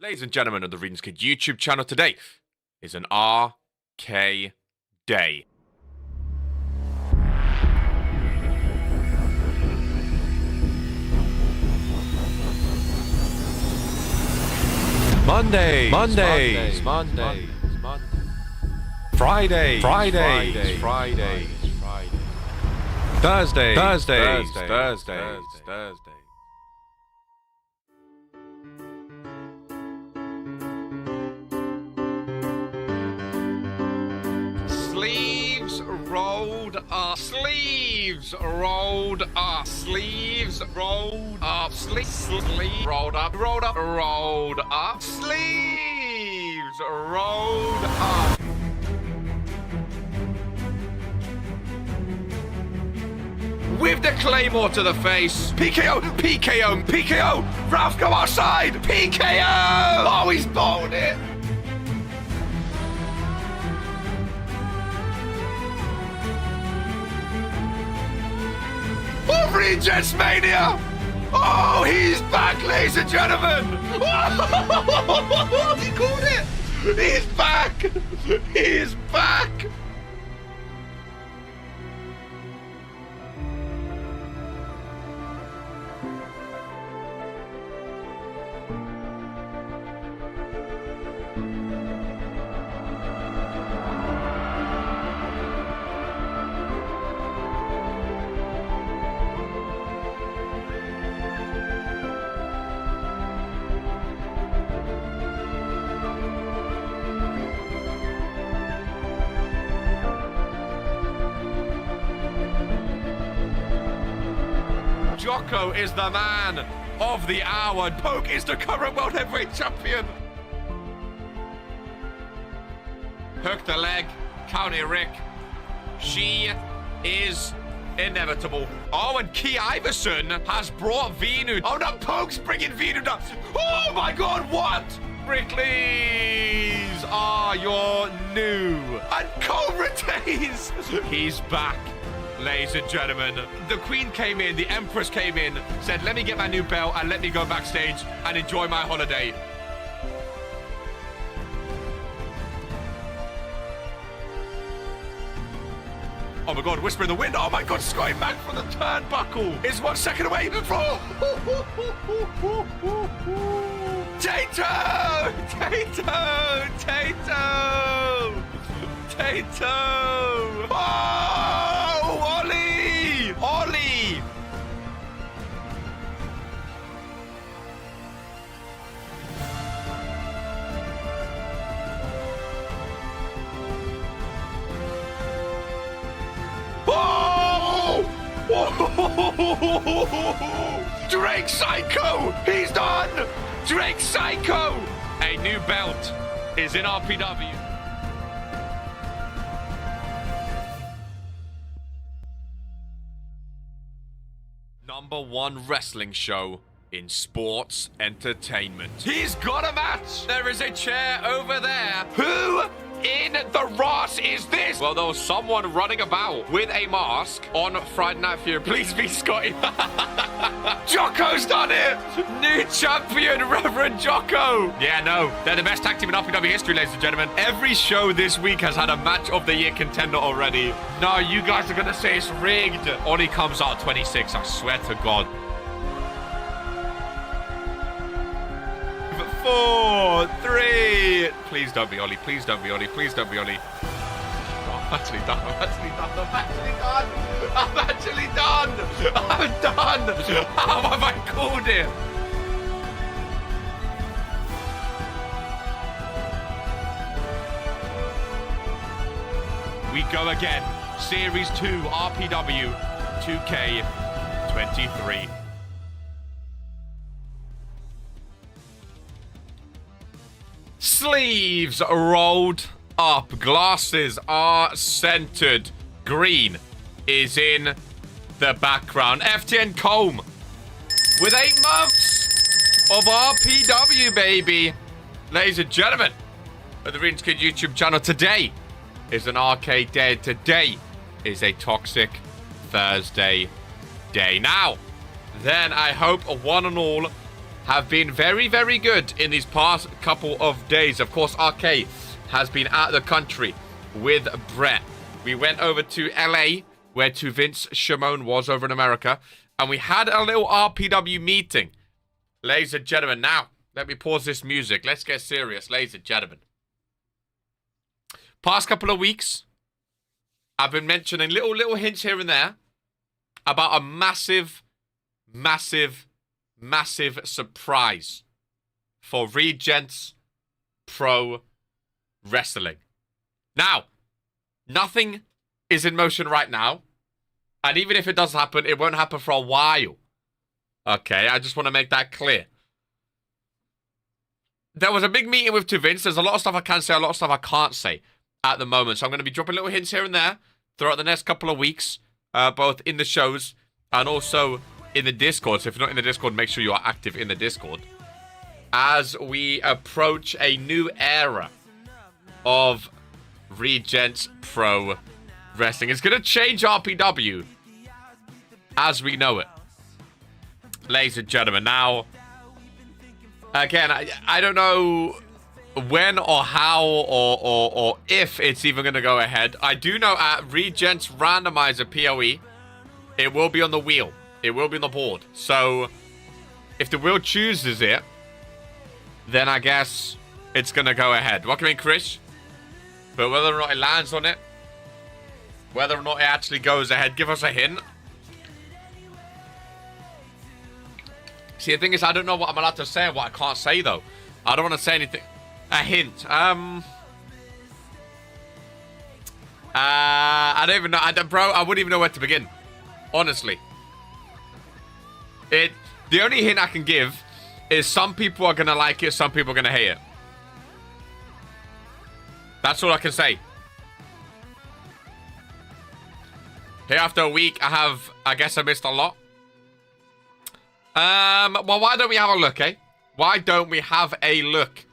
Ladies and gentlemen of the Ryzen YouTube channel, today is an RK day. Mondays, Fridays, Thursdays. Sleeves rolled up, sleeves rolled up, sleeves rolled up, sleeves rolled up, rolled up, sleeves rolled up. With the claymore to the face. PKO. Ralph, go outside. PKO. Oh, he's bowled it. Regents Mania! Oh, he's back, ladies and gentlemen! Oh, he called it! He's back! He's back! Jocko is the man of the hour. Poke is the current world heavyweight champion. Hook the leg. County Rick. She is inevitable. Oh, and Key Iverson has brought Venu. Oh, no, Poke's bringing Venu down. Oh, my God, what? Brickley's are your new. And Cole retains. He's back. Ladies and gentlemen, the Queen came in, the Empress came in, said, let me get my new belt and let me go backstage and enjoy my holiday. Oh my God, whisper in the wind. Oh my God, Scotty back from the turnbuckle. Is 1 second away. Tato! Oh, Ollie! Oh! Drake Psycho! He's done! Drake Psycho! A new belt is in RPW. #1 wrestling show in sports entertainment. He's got a match. There is a chair over there. Who in the Ross is this? Well, there was someone running about with a mask on Friday Night Fury. Please be Scotty. Jocko's done it. New champion, Reverend Jocko. Yeah, no, they're the best tag team in RPW history, ladies and gentlemen. Every show this week has had a match of the year contender already. No, you guys are going to say it's rigged. Ollie comes out 26, I swear to God. 4, 3. Please don't be Ollie. Please don't be Ollie. Please don't be Ollie. Oh, I'm actually done. I'm done. How have I called it? We go again. Series 2 RPW 2K23. Sleeves rolled up. Glasses are centered. Green is in the background. FTN Comb with 8 months of RPW, baby. Ladies and gentlemen of the Ryzen YouTube channel, today is an arcade day. Today is a Toxic Thursday day. Now, then I hope one and all have been very, very good in these past couple of days. Of course, RK has been out of the country with Brett. We went over to LA, where to Vince Shimon was over in America, and we had a little RPW meeting. Ladies and gentlemen, now, let me pause this music. Let's get serious, ladies and gentlemen. Past couple of weeks, I've been mentioning little hints here and there about a massive surprise for Regents Pro Wrestling. Now, nothing is in motion right now. And even if it does happen, it won't happen for a while. Okay, I just want to make that clear. There was a big meeting with Vince. There's a lot of stuff I can say, a lot of stuff I can't say at the moment. So I'm going to be dropping little hints here and there throughout the next couple of weeks, both in the shows and also in the Discord. So if you're not in the Discord, make sure you are active in the Discord. As we approach a new era of Regents Pro Wrestling. It's going to change RPW as we know it. Ladies and gentlemen, now, again, I don't know when or how or if it's even going to go ahead. I do know at Regents Randomizer PoE, it will be on the wheel. It will be on the board. So, if the wheel chooses it, then I guess it's going to go ahead. Welcome in, Chris. But whether or not it lands on it, whether or not it actually goes ahead, give us a hint. See, the thing is, I don't know what I'm allowed to say and what I can't say, though. I don't want to say anything. A hint. I don't even know. Bro, I wouldn't even know where to begin. Honestly. The only hint I can give is some people are going to like it, some people are going to hate it. That's all I can say. Here after a week, I guess I missed a lot. Well, why don't we have a look, eh? Why don't we have a look?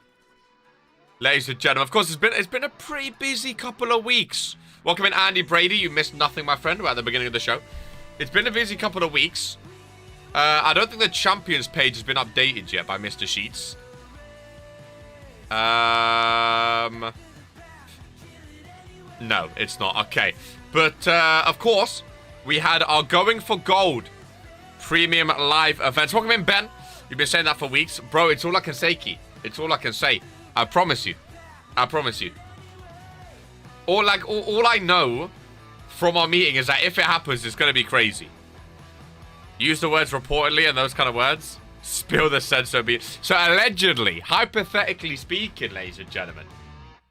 Ladies and gentlemen, of course, it's been a pretty busy couple of weeks. Welcome in, Andy Brady. You missed nothing, my friend, right at the beginning of the show. It's been a busy couple of weeks. I don't think the champions page has been updated yet by Mr. Sheets. No, it's not. Okay. But, of course, we had our Going for Gold premium live events. Welcome in, Ben. You've been saying that for weeks. Bro, it's all I can say, Key. It's all I can say. I promise you. I promise you. All I know from our meeting is that if it happens, it's going to be crazy. Use the words reportedly and those kind of words. Spill the censor beat. So allegedly, hypothetically speaking, ladies and gentlemen,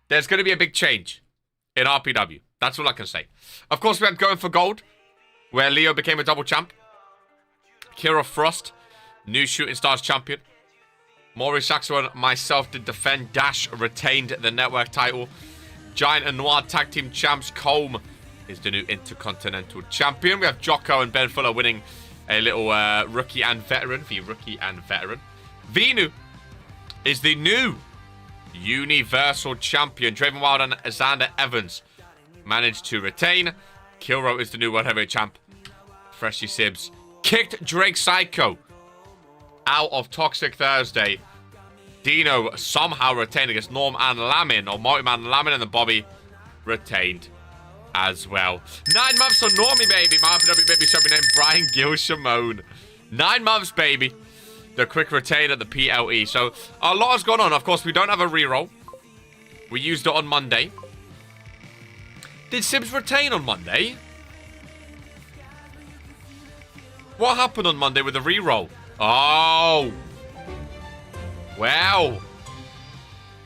there's going to be a big change in RPW. That's all I can say. Of course, we had Going for Gold, where Leo became a double champ. Killro Frost, new Shooting Stars champion. Maurice Saxo and myself did defend. Dash retained the network title. Giant and Noir tag team champs. Colm is the new Intercontinental champion. We have Jocko and Ben Fuller winning a little rookie and veteran. The rookie and veteran. Venu is the new Universal champion. Draven Wild and Xander Evans managed to retain. Killro is the new World Heavyweight champ. Freshy Sibs kicked Drake Psycho out of Toxic Thursday. Dino somehow retained against Norm and Lamin, or Multiman Lamin, and then Bobby retained as well. 9 months for Normie, baby. My RPW baby shall be named Brian Gil Shimon. 9 months, baby. The quick retain at the PLE. So, a lot has gone on. Of course, we don't have a reroll. We used it on Monday. Did Sibs retain on Monday? What happened on Monday with the reroll? Oh. Well.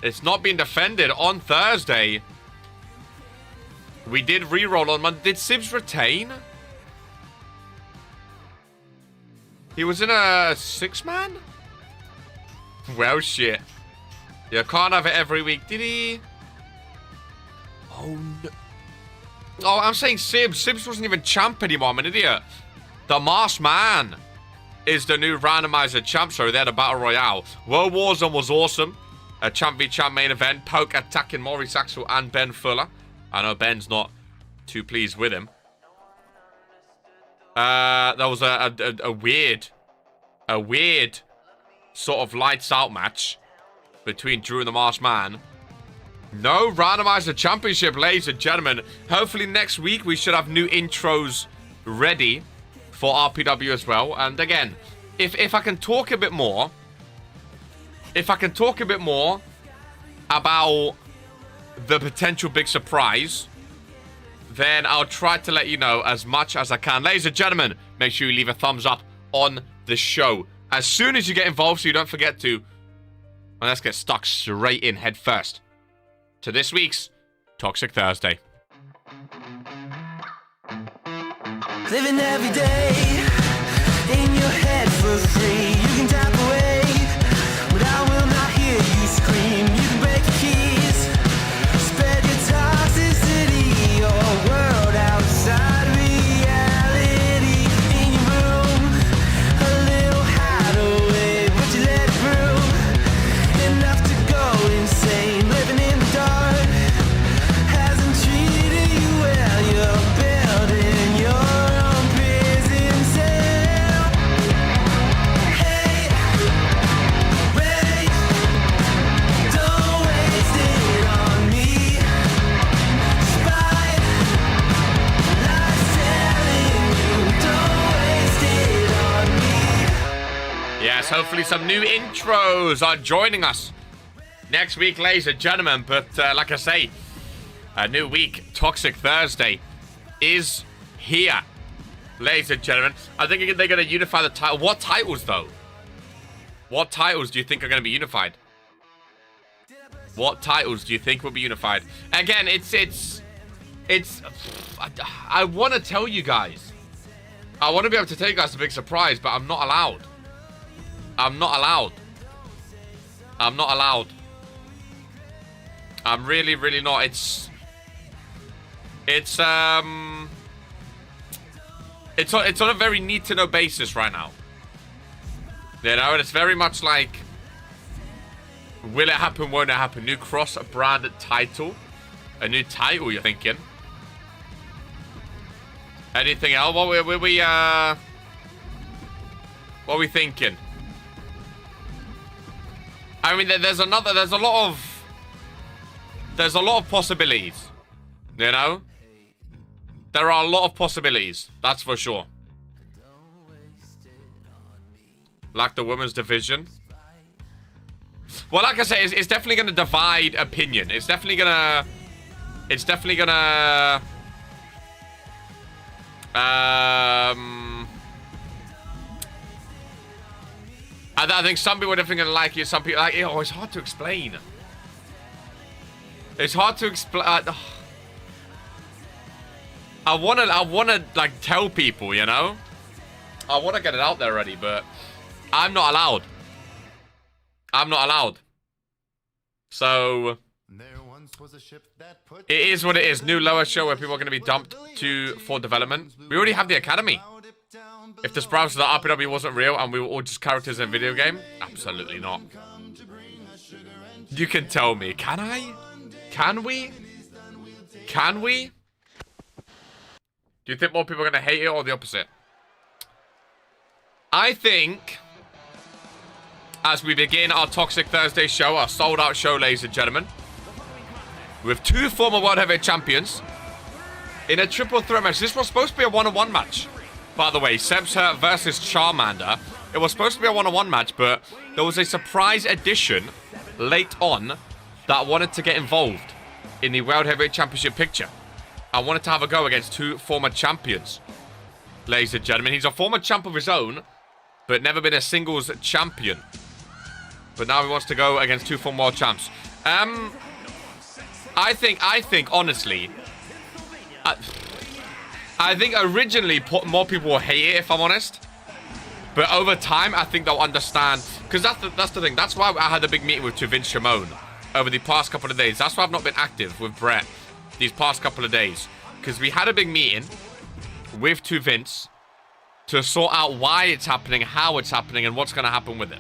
It's not been defended on Thursday. We did reroll on Monday. Did Sibs retain? He was in a 6-man? Well, shit. You can't have it every week, did he? Oh, no. Oh, I'm saying Sibs. Sibs wasn't even champ anymore. I'm an idiot. The Marsh Man is the new randomizer champ. So they had a battle royale. World Warzone was awesome. A champ v champ main event. Poke attacking Maurice Axel and Ben Fuller. I know Ben's not too pleased with him. That was a weird sort of lights out match between Drew and the Masked Man. No randomizer championship, ladies and gentlemen. Hopefully next week we should have new intros ready for RPW as well. And again, if I can talk a bit more, about the potential big surprise, then I'll try to let you know as much as I can. Ladies and gentlemen, make sure you leave a thumbs up on the show as soon as you get involved, so you don't forget to. And let's get stuck straight in head first to this week's Toxic Thursday. Living every day in your head for free. You can tap away, but I will not hear you scream. You can break the keys, spread your toxicity, your world outside reality. In your room, a little hideaway, but you let it brew enough to go insane. Living in the dark hasn't treated you well. You're building your own prison cell. Hey, wait, don't waste it on me. Despite life's telling you, don't waste it on me. Yes, hopefully some new intros are joining us next week, ladies and gentlemen. But like I say, a new week, Toxic Thursday, is here, ladies and gentlemen. I think they're going to unify the title. What titles, though? What titles do you think are going to be unified? What titles do you think will be unified? Again, it's. I want to tell you guys. I want to be able to tell you guys a big surprise, but I'm not allowed. I'm not allowed. I'm not allowed. I'm really, really not. It's on a very need to know basis right now. You know, and it's very much like, will it happen, won't it happen? New cross-brand title. A new title, you're thinking. Anything else? What are we thinking? I mean, there's a lot of possibilities. You know? There are a lot of possibilities. That's for sure. Like the women's division. Well, like I say, it's definitely going to divide opinion. It's definitely going to... I think some people are definitely going to like it. Some people like it. Oh, it's hard to explain. It's hard to explain. I wanna like tell people, you know. I wanna get it out there already, but I'm not allowed. I'm not allowed. So it is what it is. New lower show where people are gonna be dumped for development. We already have the academy. If the sprouts of the RPW wasn't real and we were all just characters in a video game, absolutely not. You can tell me, can I? Can we? Can we? Do you think more people are going to hate it or the opposite? I think, as we begin our Toxic Thursday show, our sold-out show, ladies and gentlemen, with two former World Heavyweight Champions in a triple threat match. This was supposed to be a one-on-one match, by the way. Seb's versus Charmander. It was supposed to be a one-on-one match, but there was a surprise addition late on that wanted to get involved in the World Heavyweight Championship picture. I wanted to have a go against two former champions, ladies and gentlemen. He's a former champ of his own, but never been a singles champion. But now he wants to go against two former world champs. I think honestly, I think originally more people will hate it, if I'm honest. But over time, I think they'll understand. Because that's the thing. That's why I had a big meeting with Vince Shimon over the past couple of days. That's why I've not been active with Brett these past couple of days. Because we had a big meeting with Vince to sort out why it's happening, how it's happening, and what's going to happen with it.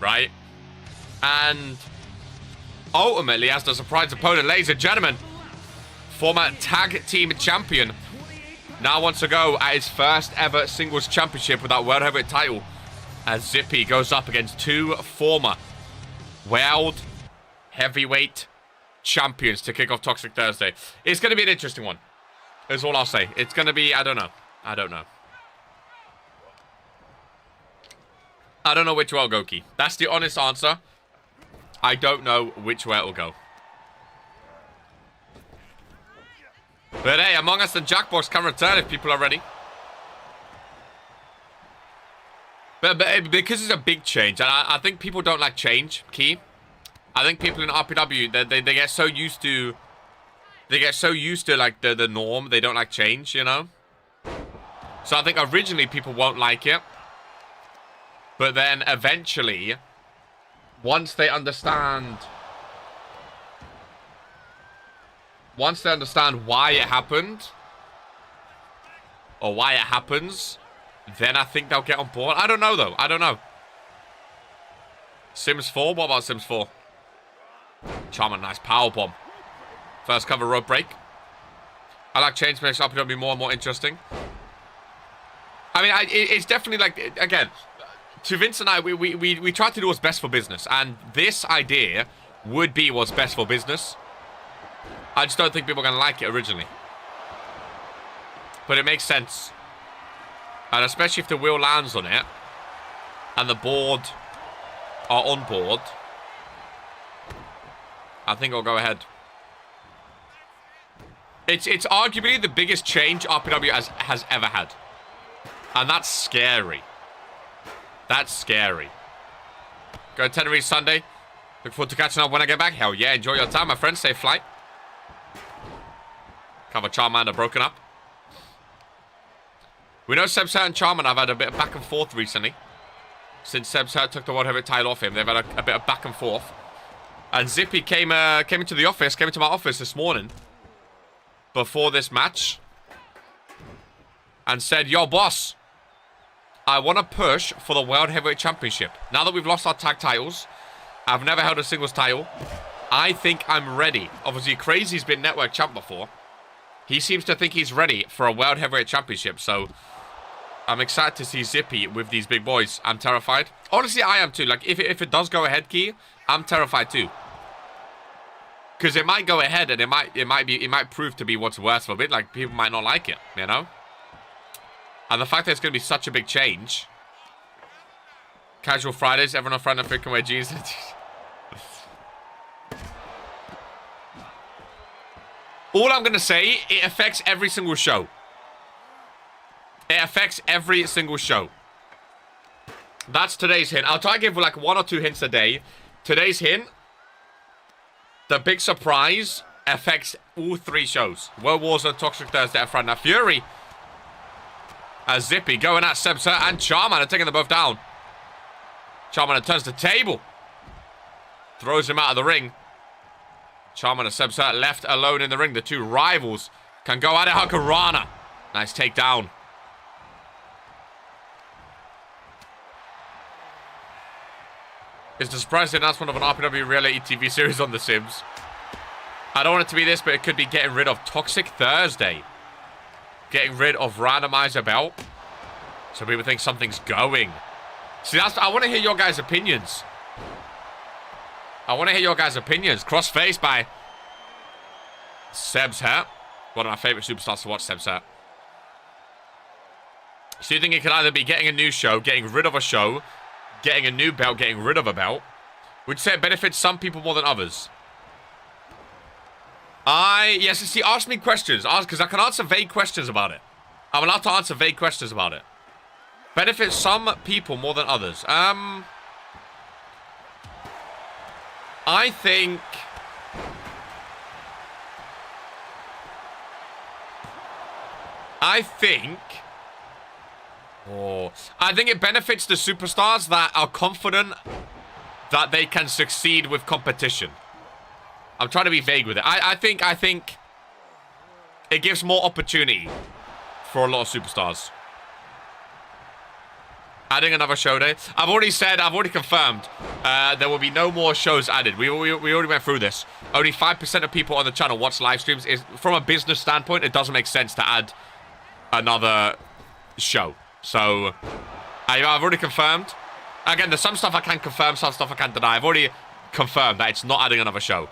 Right? And ultimately, as the surprise opponent, ladies and gentlemen, former tag team champion now wants to go at his first ever singles championship with that World Heavyweight title as Zippy goes up against two former world heavyweight champions to kick off Toxic Thursday. It's going to be an interesting one, is all I'll say. It's going to be, I don't know. I don't know. I don't know which way it'll go, Key. That's the honest answer. I don't know which way it'll go. But hey, Among Us and Jackbox can return if people are ready. But because it's a big change, and I think people don't like change, Key. I think people in RPW, they get so used to... They get so used to, like, the norm. They don't like change, you know? So I think originally people won't like it. But then eventually, once they understand... Once they understand why it happened, or why it happens... Then I think they'll get on board. I don't know, though. I don't know. Sims 4? What about Sims 4? Charmin, nice power bomb. First cover rope break. I like change, makes RPW more and more interesting. I mean, it's definitely like, again, to Vince and I, we try to do what's best for business. And this idea would be what's best for business. I just don't think people are going to like it originally. But it makes sense. And especially if the wheel lands on it and the board are on board, I think I'll go ahead. It's arguably the biggest change RPW has ever had. And that's scary. That's scary. Go to Tenerife Sunday. Look forward to catching up when I get back. Hell yeah, enjoy your time, my friend. Safe flight. Cover Charmander broken up. We know Seb's Hurt and Charman have had a bit of back and forth recently. Since Seb's Hurt took the World Heavyweight title off him, they've had a bit of back and forth. And Zippy came into the office, came into my office this morning before this match and said, yo, boss, I want to push for the World Heavyweight Championship. Now that we've lost our tag titles, I've never held a singles title. I think I'm ready. Obviously, Crazy's been network champ before. He seems to think he's ready for a World Heavyweight Championship, so I'm excited to see Zippy with these big boys. I'm terrified. Honestly, I am too. Like, if it does go ahead, Key, I'm terrified too. Because it might go ahead and it might prove to be what's worse for a bit. Like, people might not like it, you know? And the fact that it's going to be such a big change. Casual Fridays, everyone on Friday night can wear jeans. All I'm going to say, it affects every single show. It affects every single show. That's today's hint. I'll try to give like 1 or 2 hints a day. Today's hint, the big surprise, affects all 3 shows. World Wars on Toxic Thursday at Friday Night Fury. As Zippy going at Seb's Hurt and Charmander taking them both down. Charmander turns the table. Throws him out of the ring. Charmander, Seb's Hurt left alone in the ring. The two rivals can go at it. Hakarana. Nice takedown. It's the surprising announcement of an RPW reality TV series on The Sims. I don't want it to be this, but it could be getting rid of Toxic Thursday. Getting rid of Randomizer Belt. So people think something's going. See, I want to hear your guys' opinions. Crossface by Seb's Hurt. One of my favorite superstars to watch, Seb's Hurt. So you think it could either be getting a new show, getting rid of a show, getting a new belt, getting rid of a belt? Would you say it benefits some people more than others? Yes, see, ask me questions. Because I can answer vague questions about it. I'm allowed to answer vague questions about it. Benefits some people more than others. I think... I think it benefits the superstars that are confident that they can succeed with competition. I'm trying to be vague with it. I think it gives more opportunity for a lot of superstars. Adding another show day. I've already confirmed there will be no more shows added. We already went through this. Only 5% of people on the channel watch live streams. From a business standpoint, it doesn't make sense to add another show. So, I've already confirmed Again, there's some stuff I can confirm, some stuff I can't deny. I've already confirmed that it's not adding another show.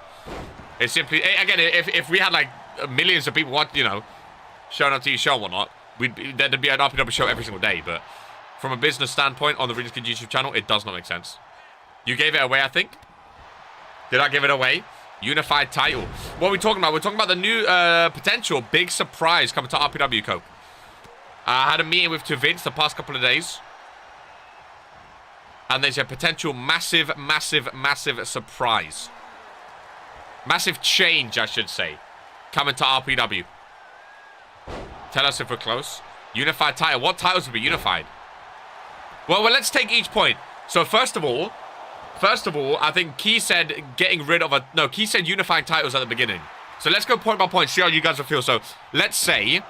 It's simply, again, if we had like millions of people want, you know, showing up to your show and whatnot, there'd be an RPW show every single day. But from a business standpoint on the Regions Kid YouTube channel, it does not make sense. You gave it away, I think. Did I give it away? Unified title. What are we talking about? We're talking about the new potential big surprise coming to RPW Coke. I had a meeting with Vince the past couple of days. And there's a potential massive surprise. Massive change, I should say, coming to RPW. Tell us if we're close. Unified title. What titles will be unified? Well, let's take each point. So first of all, I think Key said getting rid of a... No, Key said unifying titles at the beginning. So let's go point by point, see how you guys will feel. So let's say...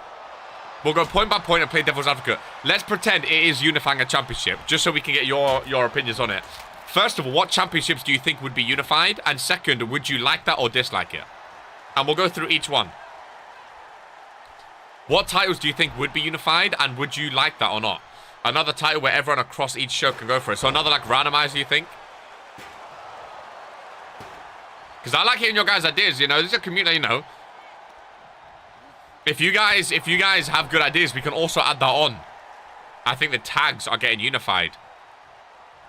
We'll go point by point and play devil's advocate. Let's pretend it is unifying a championship, just so we can get your opinions on it. First of all, what championships do you think would be unified? And second, would you like that or dislike it? And we'll go through each one. What titles do you think would be unified? And would you like that or not? Another title where everyone across each show can go for it. So another like randomizer, you think? Because I like hearing your guys' ideas, you know. This is a community, you know. If you guys have good ideas, we can also add that on. I think the tags are getting unified.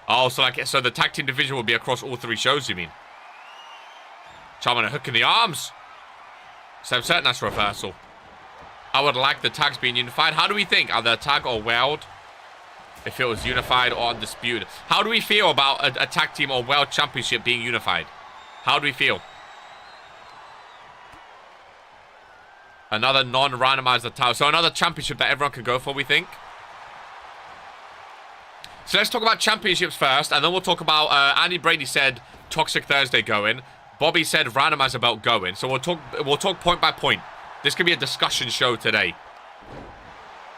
Oh, so the tag team division will be across all 3 shows, you mean? Charming a hook in the arms. So I'm certain that's reversal. I would like the tags being unified. How do we think? Either tag or world? If it was unified or undisputed. How do we feel about a tag team or world championship being unified? How do we feel? Another non-randomizer title. So another championship that everyone can go for, we think. So let's talk about championships first. And then we'll talk about... Andy Brady said Toxic Thursday going. Bobby said randomizer belt going. So we'll talk point by point. This could be a discussion show today.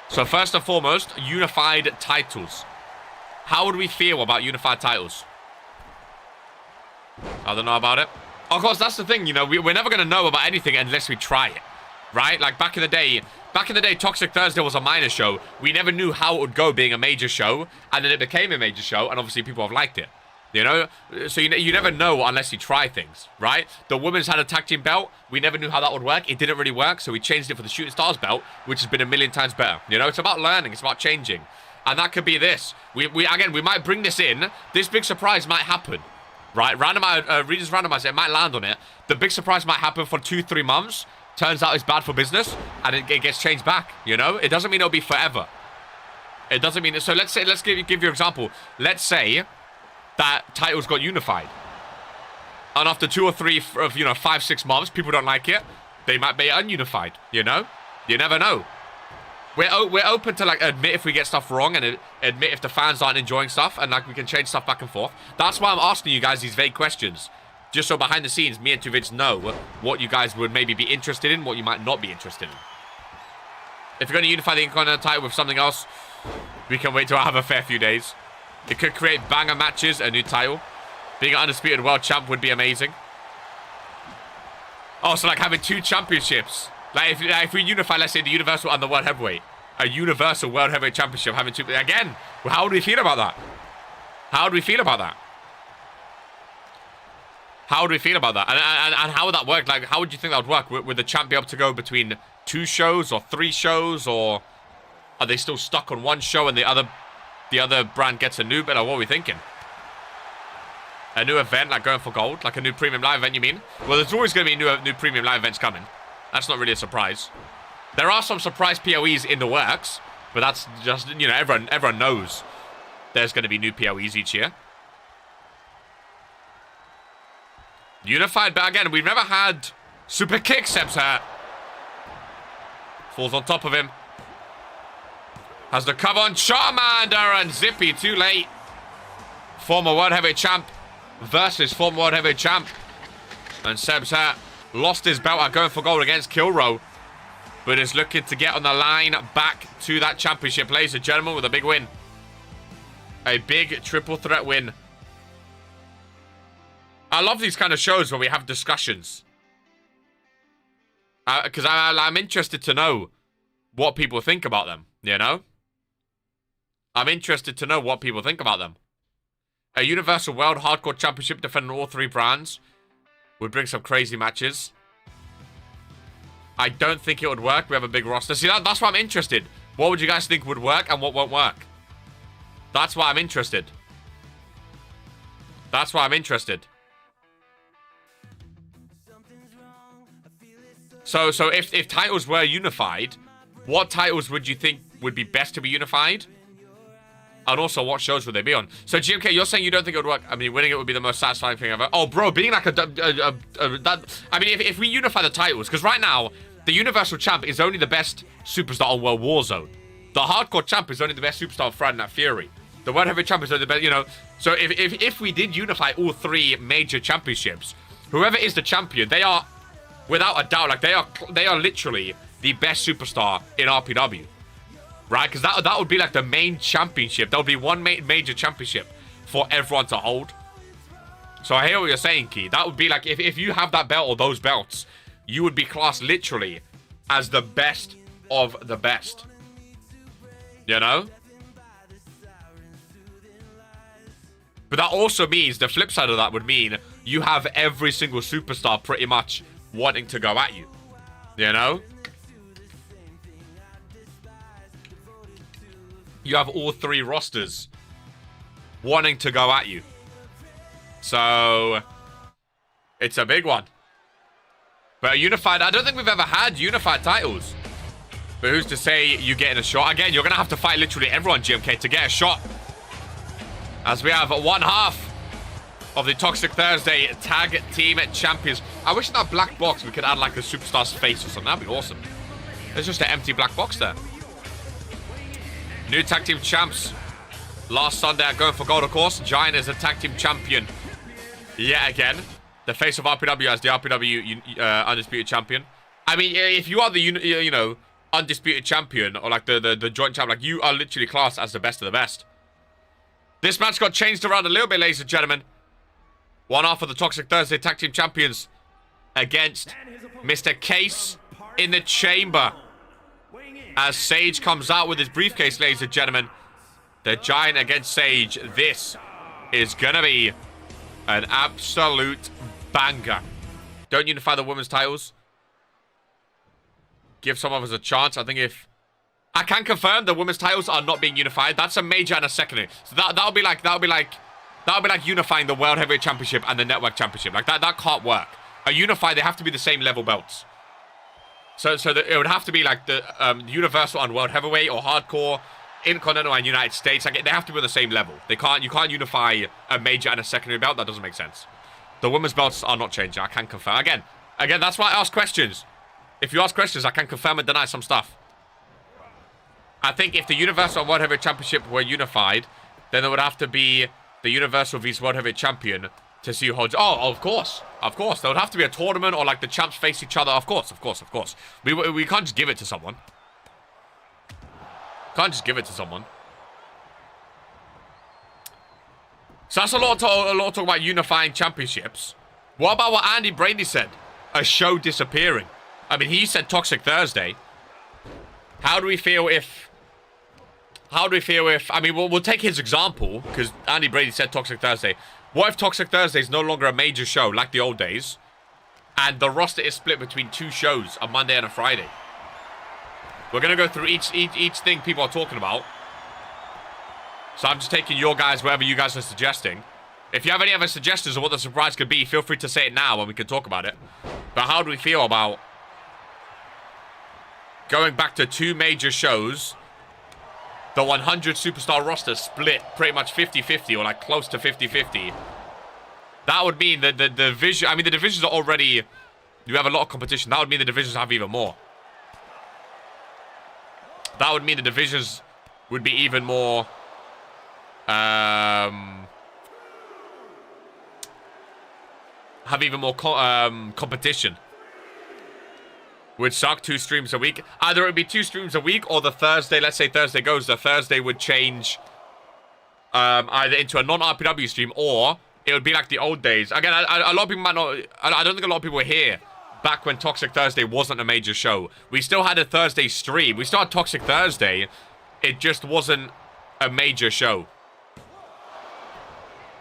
So first and foremost, unified titles. How would we feel about unified titles? I don't know about it. Of course, that's the thing, you know. We're never going to know about anything unless we try it. Right? Like back in the day, Toxic Thursday was a minor show. We never knew how it would go being a major show. And then it became a major show. And obviously people have liked it. You know? So you never know unless you try things. Right? The women's had a tag team belt. We never knew how that would work. It didn't really work. So we changed it for the Shooting Stars belt, which has been a million times better. You know? It's about learning. It's about changing. And that could be this. We might bring this in. This big surprise might happen. Right? Regions randomizer, it might land on it. The big surprise might happen for 2-3 months. Turns out it's bad for business, and it gets changed back, you know? It doesn't mean it'll be forever. It doesn't mean... So let's give you an example. Let's say that titles got unified. And after 2 or 3, 5-6 months, people don't like it. They might be ununified, you know? You never know. We're open to, like, admit if we get stuff wrong and admit if the fans aren't enjoying stuff, and, like, we can change stuff back and forth. That's why I'm asking you guys these vague questions. Just so behind the scenes, me and Vince know what you guys would maybe be interested in, what you might not be interested in. If you're going to unify the Intercontinental title with something else, we can wait till I have a fair few days. It could create banger matches, a new title. Being an undisputed world champ would be amazing. Also, like having 2 championships. Like if we unify, let's say, the Universal and the World Heavyweight. A Universal World Heavyweight Championship having 2... Again, how would we feel about that? How would we feel about that? How would we feel about that? And how would that work? Like, how would you think that would work? Would the champ be able to go between 2 shows or 3 shows? Or are they still stuck on 1 show and the other brand gets a new bit? Or what are we thinking? A new event, like going for gold? Like a new premium live event, you mean? Well, there's always going to be new premium live events coming. That's not really a surprise. There are some surprise POEs in the works. But that's just, you know, everyone knows there's going to be new POEs each year. Unified, but again, we've never had super kick. Seb's hurt. Falls on top of him. Has the cover on Charmander and Zippy. Too late. Former World Heavyweight Champ versus former World Heavyweight Champ. And Seb's hurt. Lost his belt at going for gold against Killro. But is looking to get on the line back to that championship. Ladies and gentlemen, with a big win. A big triple threat win. I love these kind of shows where we have discussions. Because I'm interested to know what people think about them, you know? I'm interested to know what people think about them. A Universal World Hardcore Championship defending all 3 brands would bring some crazy matches. I don't think it would work. We have a big roster. See, that's why I'm interested. What would you guys think would work and what won't work? That's why I'm interested. That's why I'm interested. So if titles were unified, what titles would you think would be best to be unified? And also, what shows would they be on? So, GMK, you're saying you don't think it would work. I mean, winning it would be the most satisfying thing ever. Oh, bro, being like I mean, if we unify the titles, because right now, the Universal Champ is only the best superstar on World Warzone. The Hardcore Champ is only the best superstar on Friday Night Fury. The World Heavyweight Champ is only the best, you know. So, if we did unify all 3 major championships, whoever is the champion, they are, without a doubt, like, they are literally the best superstar in RPW. Right? Because that would be like the main championship. That would be one major championship for everyone to hold. So I hear what you're saying, Key. That would be like, if you have that belt or those belts, you would be classed literally as the best of the best. You know? But that also means, the flip side of that would mean, you have every single superstar pretty much wanting to go at you. You know? You have all 3 rosters wanting to go at you. So, it's a big one. But unified, I don't think we've ever had unified titles. But who's to say you getting a shot? Again, you're going to have to fight literally everyone, GMK, to get a shot. As we have one half of the Toxic Thursday Tag Team Champions. I wish in that black box we could add like a superstar's face or something. That'd be awesome. There's just an empty black box there. New tag team champs. Last Sunday at Going for Gold, of course. Giant is a tag team champion. Yet again. The face of RPW as the RPW undisputed champion. I mean, if you are the, you know, undisputed champion, or like the joint champ, like, you are literally classed as the best of the best. This match got changed around a little bit, ladies and gentlemen. One half of the Toxic Thursday tag team champions against Mr. Case in the chamber. As Sage comes out with his briefcase, ladies and gentlemen. The Giant against Sage. This is gonna be an absolute banger. Don't unify the women's titles. Give some of us a chance. I think if... I can confirm the women's titles are not being unified. That's a major and a secondary. So that'll be like unifying the World Heavyweight Championship and the Network Championship. Like that can't work. A unified, they have to be the same level belts. So it would have to be like the Universal and World Heavyweight or Hardcore, Intercontinental and United States. Like, they have to be on the same level. You can't unify a major and a secondary belt. That doesn't make sense. The women's belts are not changing. I can confirm. Again, that's why I ask questions. If you ask questions, I can confirm and deny some stuff. I think if the Universal and World Heavyweight Championship were unified, then it would have to be the Universal vs World Heavyweight Champion to see who holds... Oh, of course. Of course. There would have to be a tournament or like the champs face each other. Of course. We can't just give it to someone. Can't just give it to someone. So that's a lot of talk about unifying championships. What about what Andy Brady said? A show disappearing. I mean, he said Toxic Thursday. How do we feel if... I mean, we'll take his example, because Andy Brady said Toxic Thursday. What if Toxic Thursday is no longer a major show, like the old days, and the roster is split between 2 shows, a Monday and a Friday? We're going to go through each thing people are talking about. So I'm just taking your guys, whatever you guys are suggesting. If you have any other suggestions of what the surprise could be, feel free to say it now and we can talk about it. But how do we feel about going back to 2 major shows, the 100 superstar roster split pretty much 50-50 or like close to 50-50? That would mean that the division... I mean, the divisions are already... You have a lot of competition. That would mean the divisions have even more. That would mean the divisions would be even more... have even more competition. Would suck. 2 streams a week. Either it would be 2 streams a week, or the Thursday, let's say Thursday goes, the Thursday would change either into a non-RPW stream, or it would be like the old days. Again, a lot of people might not... I don't think a lot of people were here back when Toxic Thursday wasn't a major show. We still had a Thursday stream. We still had Toxic Thursday. It just wasn't a major show.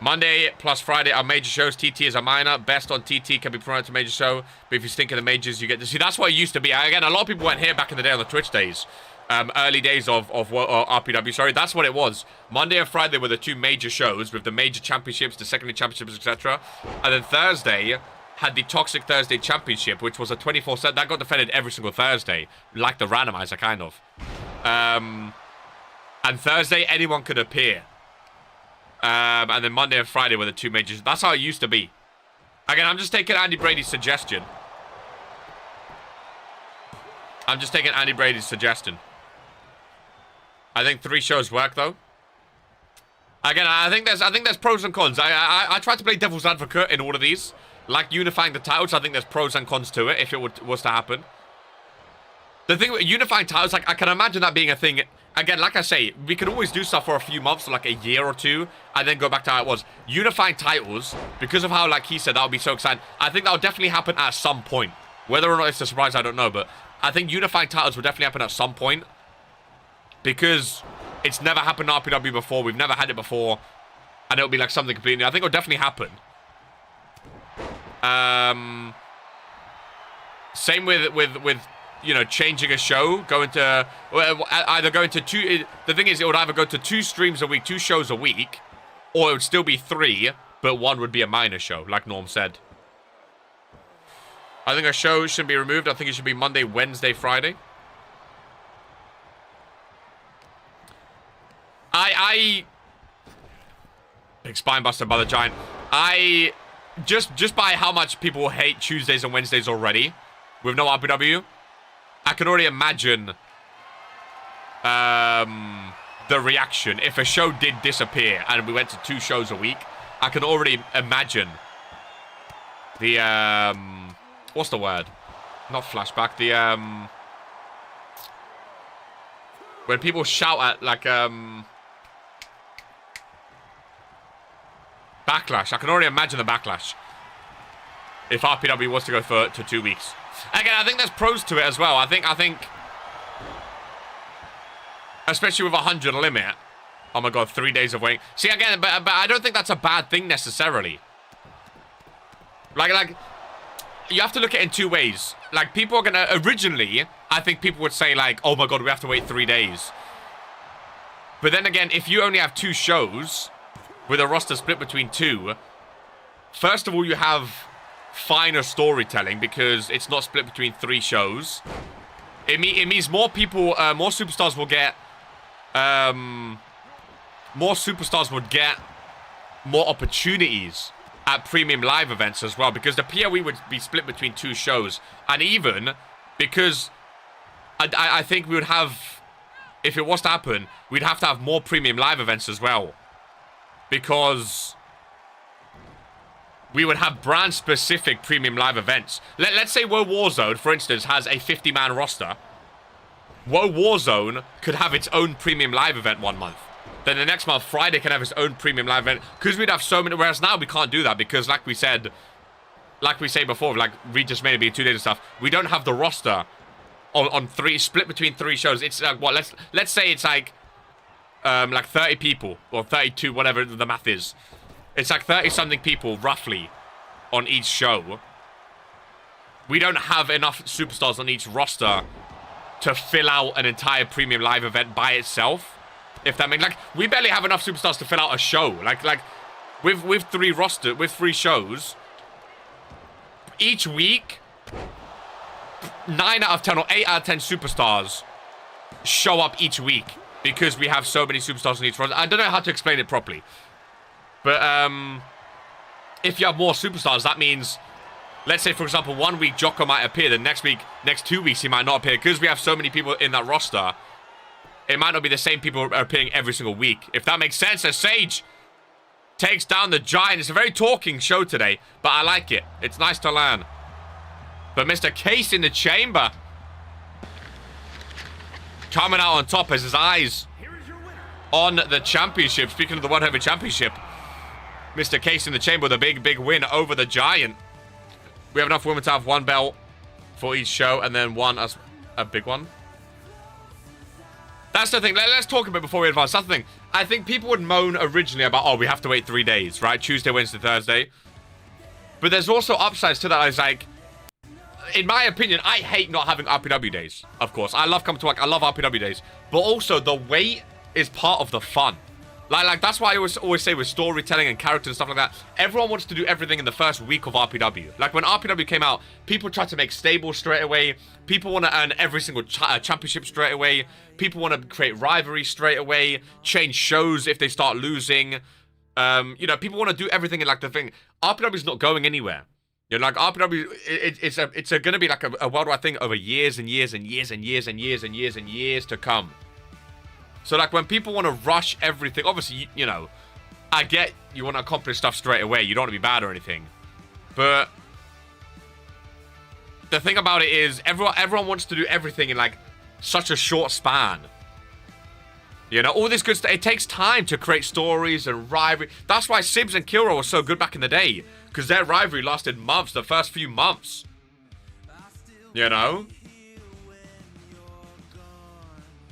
Monday plus Friday are major shows. TT is a minor. Best on TT can be promoted to major show. But if you stink in the majors, you get to see. That's what it used to be. Again, a lot of people went here back in the day on the Twitch days. Early days of RPW. Sorry, that's what it was. Monday and Friday were the two major shows with the major championships, the secondary championships, etc. And then Thursday had the Toxic Thursday Championship, which was a 24/7. That got defended every single Thursday, like the randomizer, kind of. And Thursday, anyone could appear. And then Monday and Friday were the two majors. That's how it used to be. Again, I'm just taking Andy Brady's suggestion. I think 3 shows work, though. Again, I think there's pros and cons. I tried to play devil's advocate in all of these. Like unifying the titles, I think there's pros and cons to it if it was to happen. The thing with unifying titles, like, I can imagine that being a thing. Again, like I say, we can always do stuff for a few months, like a year or two, and then go back to how it was. Unifying titles, because of how, like he said, that would be so exciting. I think that will definitely happen at some point. Whether or not it's a surprise, I don't know, but I think unifying titles will definitely happen at some point. Because it's never happened in RPW before, we've never had it before, and it'll be like something completely new. I think it'll definitely happen. Same with you know, changing a show, going to either going to 2. The thing is, it would either go to 2 streams a week, 2 shows a week, or it would still be 3, but 1 would be a minor show, like Norm said. I think a show shouldn't be removed. I think it should be Monday, Wednesday, Friday. Big Spinebuster by the Giant. Just by how much people hate Tuesdays and Wednesdays already, with no RPW, I can already imagine the reaction. If a show did disappear and we went to 2 shows a week, I can already imagine the, what's the word? Not flashback, the, when people shout at, like, backlash. I can already imagine the backlash if RPW was to go to 2 weeks. Again, I think there's pros to it as well. I think, especially with 100 limit. Oh my god, 3 days of waiting. See, again, but I don't think that's a bad thing necessarily. Like, you have to look at it in 2 ways. Like, people are gonna, originally, I think people would say, like, oh my god, we have to wait 3 days. But then again, if you only have 2 shows, with a roster split between 2, first of all, you have finer storytelling because it's not split between 3 shows. It means more people, more superstars will get, more opportunities at premium live events as well, because the PoE would be split between 2 shows, and even because I think we would have, if it was to happen, we'd have to have more premium live events as well. Because we would have brand-specific premium live events. Let's say Woe Warzone, for instance, has a 50-man roster. Woe Warzone could have its own premium live event 1 month. Then the next month, Friday can have its own premium live event. Because we'd have so many, whereas now we can't do that. Because like we say before, like Regis Mania being 2 days and stuff, we don't have the roster on 3, split between 3 shows. It's like, what, let's say it's like 30 people, or 32, whatever the math is. It's like 30-something people, roughly, on each show. We don't have enough superstars on each roster to fill out an entire premium live event by itself. If that makes, like, we barely have enough superstars to fill out a show. Like, with 3 shows, each week, 9 out of 10 or 8 out of 10 superstars show up each week. Because we have so many superstars on each roster. I don't know how to explain it properly. But, if you have more superstars, that means, let's say, for example, 1 week Jocko might appear, the next 2 weeks he might not appear. Because we have so many people in that roster, it might not be the same people appearing every single week. If that makes sense, as Sage takes down the Giant. It's a very talking show today, but I like it. It's nice to learn. But Mr. Case in the chamber, coming out on top as his eyes on the championship. Speaking of the World Heavyweight Championship, Mr. Case in the chamber with a big win over the Giant. We have enough women to have 1 belt for each show, and then 1 as a big one. That's the thing. Let's talk a bit before we advance. That's the thing. I think people would moan originally about, oh, we have to wait 3 days, right? Tuesday, Wednesday, Thursday. But there's also upsides to that. It's like, in my opinion, I hate not having RPW days, of course. I love coming to work. I love RPW days. But also, the wait is part of the fun. Like that's why I always say with storytelling and characters and stuff like that, everyone wants to do everything in the first week of RPW. Like when RPW came out, people tried to make stables straight away. People want to earn every single championship straight away. People want to create rivalry straight away, change shows if they start losing. You know, people want to do everything in like the thing. RPW is not going anywhere. You know, like RPW, it's going to be like a worldwide thing over years and years and years and years and years and years and years to come. So, like, when people want to rush everything, obviously, you know, I get you want to accomplish stuff straight away. You don't want to be bad or anything. But the thing about it is, everyone wants to do everything in, like, such a short span. You know, all this good stuff. It takes time to create stories and rivalry. That's why Sibs and Killro were so good back in the day. Because their rivalry lasted months, the first few months. You know?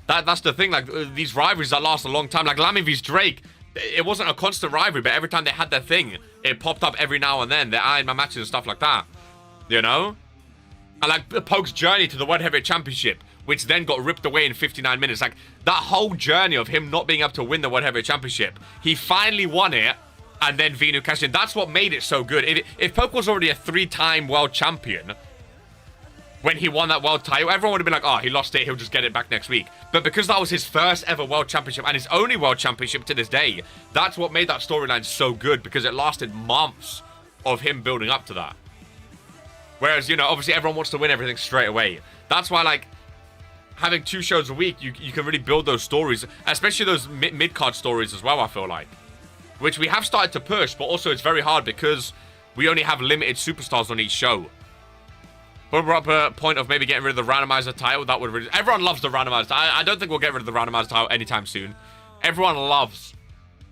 That's the thing, like, these rivalries that last a long time. Like, Lammy vs Drake, it wasn't a constant rivalry, but every time they had their thing, it popped up every now and then. Their Iron Man matches and stuff like that. You know? And, like, Poke's journey to the World Heavyweight Championship, which then got ripped away in 59 minutes. Like, that whole journey of him not being able to win the World Heavyweight Championship, he finally won it, and then Venu cashed in. That's what made it so good. If Poke was already a 3-time world champion, when he won that world title, everyone would have been like, oh, he lost it, he'll just get it back next week. But because that was his first ever world championship and his only world championship to this day, that's what made that storyline so good, because it lasted months of him building up to that. Whereas, you know, obviously everyone wants to win everything straight away. That's why, like, having 2 shows a week, you can really build those stories, especially those mid-card stories as well, I feel like. Which we have started to push, but also it's very hard because we only have limited superstars on each show. But we're up a point of maybe getting rid of the randomizer title. That would really... Everyone loves the randomizer title. I don't think we'll get rid of the randomizer title anytime soon. Everyone loves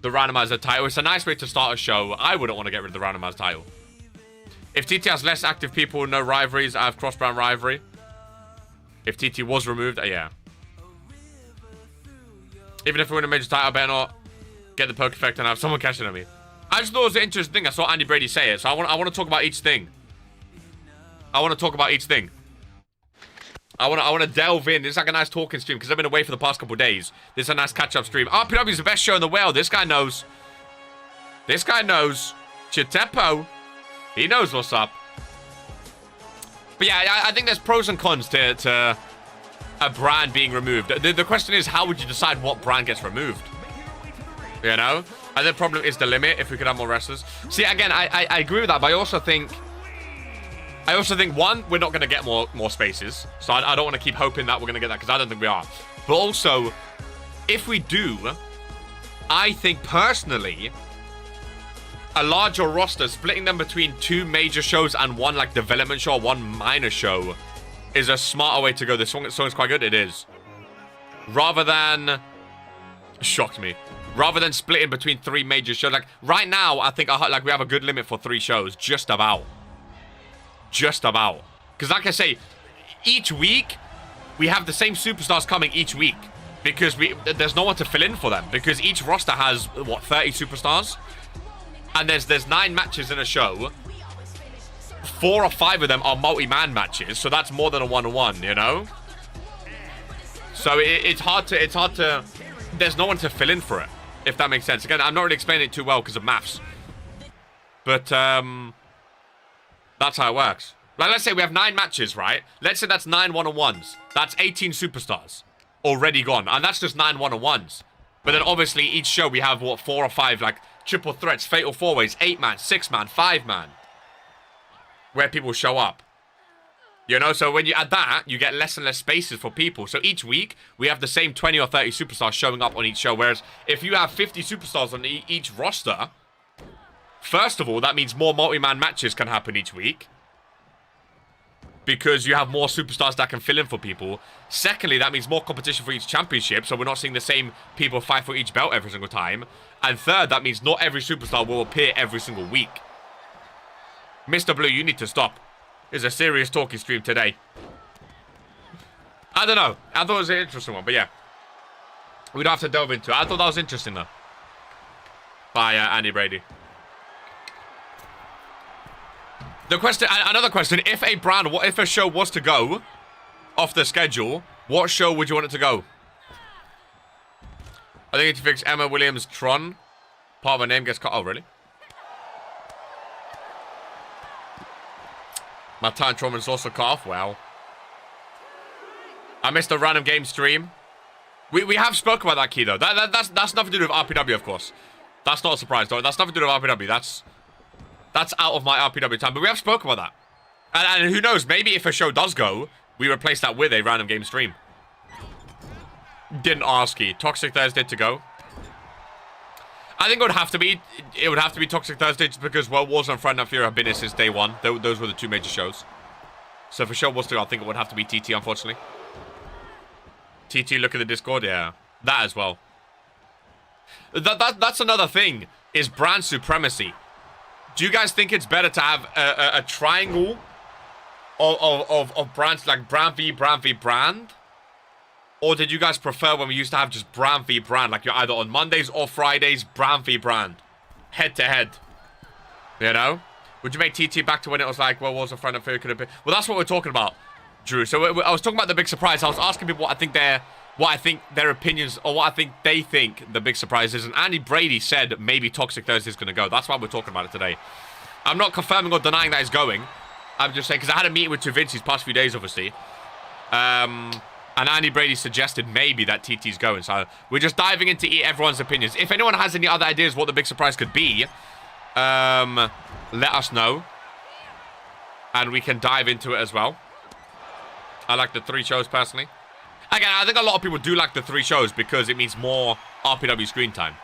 the randomizer title. It's a nice way to start a show. I wouldn't want to get rid of the randomizer title. If TT has less active people, no rivalries, I have cross-brand rivalry. If TT was removed, yeah. Even if we win a major title, I better not get the poke effect and have someone cash in on me. I just thought it was an interesting thing. I saw Andy Brady say it. So I want to talk about each thing. I want to talk about each thing. I want to delve in. This is like a nice talking stream because I've been away for the past couple of days. This is a nice catch-up stream. RPW is the best show in the world. This guy knows. This guy knows. Chitepo. He knows what's up. But yeah, I think there's pros and cons to a brand being removed. The question is, how would you decide what brand gets removed? You know? And the problem is the limit, if we could have more wrestlers. See, again, I agree with that, but I also think, one, we're not going to get more spaces. So I don't want to keep hoping that we're going to get that, because I don't think we are. But also, if we do, I think personally, a larger roster, splitting them between 2 major shows and 1 like development show or 1 minor show, is a smarter way to go. This song's quite good. It is. Rather than... Shocked me. Rather than splitting between 3 major shows. Like, right now, I think like we have a good limit for 3 shows. Just about. Just about. Because like I say, each week, we have the same superstars coming each week. Because there's no one to fill in for them. Because each roster has, what, 30 superstars? And there's 9 matches in a show. 4 or 5 of them are multi-man matches. So that's more than a 1-on-1, you know? So it's hard to... There's no one to fill in for it. If that makes sense. Again, I'm not really explaining it too well because of maths. But, that's how it works. Like, let's say we have 9 matches, right? Let's say that's 9 1-on-1s. That's 18 superstars already gone. And that's just 9 1-on-1s. But then, obviously, each show we have, what, 4 or 5, like, triple threats, fatal 4-ways, 8-man, 6-man, 5-man. Where people show up. You know, so when you add that, you get less and less spaces for people. So each week, we have the same 20 or 30 superstars showing up on each show. Whereas, if you have 50 superstars on each roster... First of all, that means more multi-man matches can happen each week. Because you have more superstars that can fill in for people. Secondly, that means more competition for each championship. So we're not seeing the same people fight for each belt every single time. And third, that means not every superstar will appear every single week. Mr. Blue, you need to stop. It's a serious talking stream today. I don't know. I thought it was an interesting one, but yeah. We'd have to delve into it. I thought that was interesting, though. By Andy Brady. The question, another question, if a show was to go off the schedule, what show would you want it to go? I think it's fix Emma Williams Tron. Part of her name gets cut. Oh, really? My time Tronman's also cut off. Wow. I missed a random game stream. We have spoken about that key, though. That's nothing to do with RPW, of course. That's not a surprise, though. That's nothing to do with RPW. That's out of my RPW time. But we have spoken about that. And who knows? Maybe if a show does go, we replace that with a random game stream. Didn't ask you. Toxic Thursday to go. I think it would have to be Toxic Thursday just because, well, Warzone and Friday Night Fury have been here since day one. Those were the two major shows. So if a show was to go, I think it would have to be TT, unfortunately. TT, look at the Discord. Yeah, that as well. That's another thing, is brand supremacy. Do you guys think it's better to have a triangle of brands, like brand v brand? Or did you guys prefer when we used to have just brand v brand? Like you're either on Mondays or Fridays, brand v brand. Head to head. You know? Would you make TT back to when it was like, well, was a friend of Fury could have been? Well, that's what we're talking about, Drew. So I was talking about the big surprise. I was asking people what I think their opinions, or what I think they think the big surprise is. And Andy Brady said maybe Toxic Thursday is going to go. That's why we're talking about it today. I'm not confirming or denying that it's going. I'm just saying, because I had a meeting with Vinci these past few days, obviously. And Andy Brady suggested maybe that TT's going. So we're just diving into everyone's opinions. If anyone has any other ideas what the big surprise could be, let us know. And we can dive into it as well. I like the 3 shows personally. Again, I think a lot of people do like the 3 shows because it means more RPW screen time.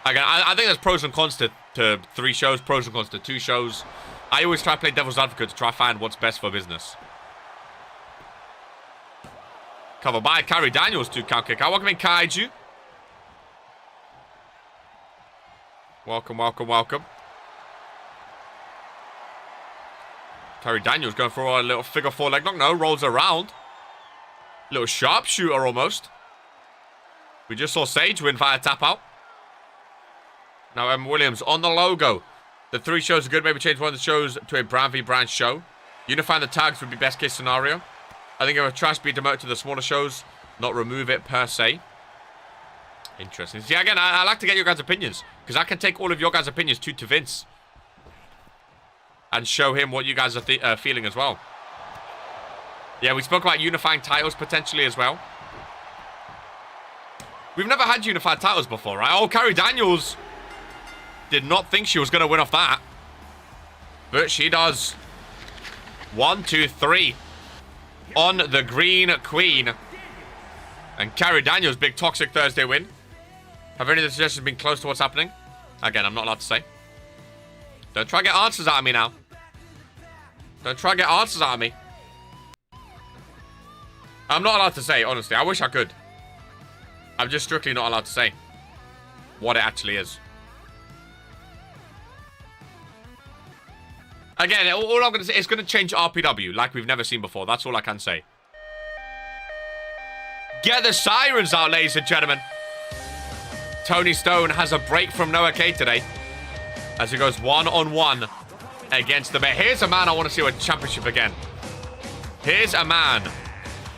Again, I think there's pros and cons to 3 shows, pros and cons to 2 shows. I always try to play devil's advocate to try to find what's best for business. Cover by Carrie Daniels to count kick out. Welcome in, Kaiju. Welcome, welcome, welcome. Carrie Daniels going for a little figure 4 leg lock. No, rolls around. Little sharpshooter almost. We just saw Sage win via tap out. Now Emma Williams on the logo. The 3 shows are good. Maybe change one of the shows to a brand v brand show. Unifying the tags would be best case scenario. I think if a trash be demoted to the smaller shows, not remove it per se. Interesting. See, again, I like to get your guys' opinions, because I can take all of your guys' opinions to Vince and show him what you guys are feeling as well. Yeah, we spoke about unifying titles potentially as well. We've never had unified titles before, right? Oh, Carrie Daniels did not think she was going to win off that, but she does. 1, 2, 3. On the Green Queen. And Carrie Daniels, big Toxic Thursday win. Have any of the suggestions been close to what's happening? Again, I'm not allowed to say. Don't try to get answers out of me now. Don't try to get answers out of me. I'm not allowed to say, honestly. I wish I could. I'm just strictly not allowed to say what it actually is. Again, all I'm going to say, it's going to change RPW like we've never seen before. That's all I can say. Get the sirens out, ladies and gentlemen. Tony Stone has a break from Noah K today as he goes 1-on-1 against the Bear. Here's a man I want to see with a championship again. Here's a man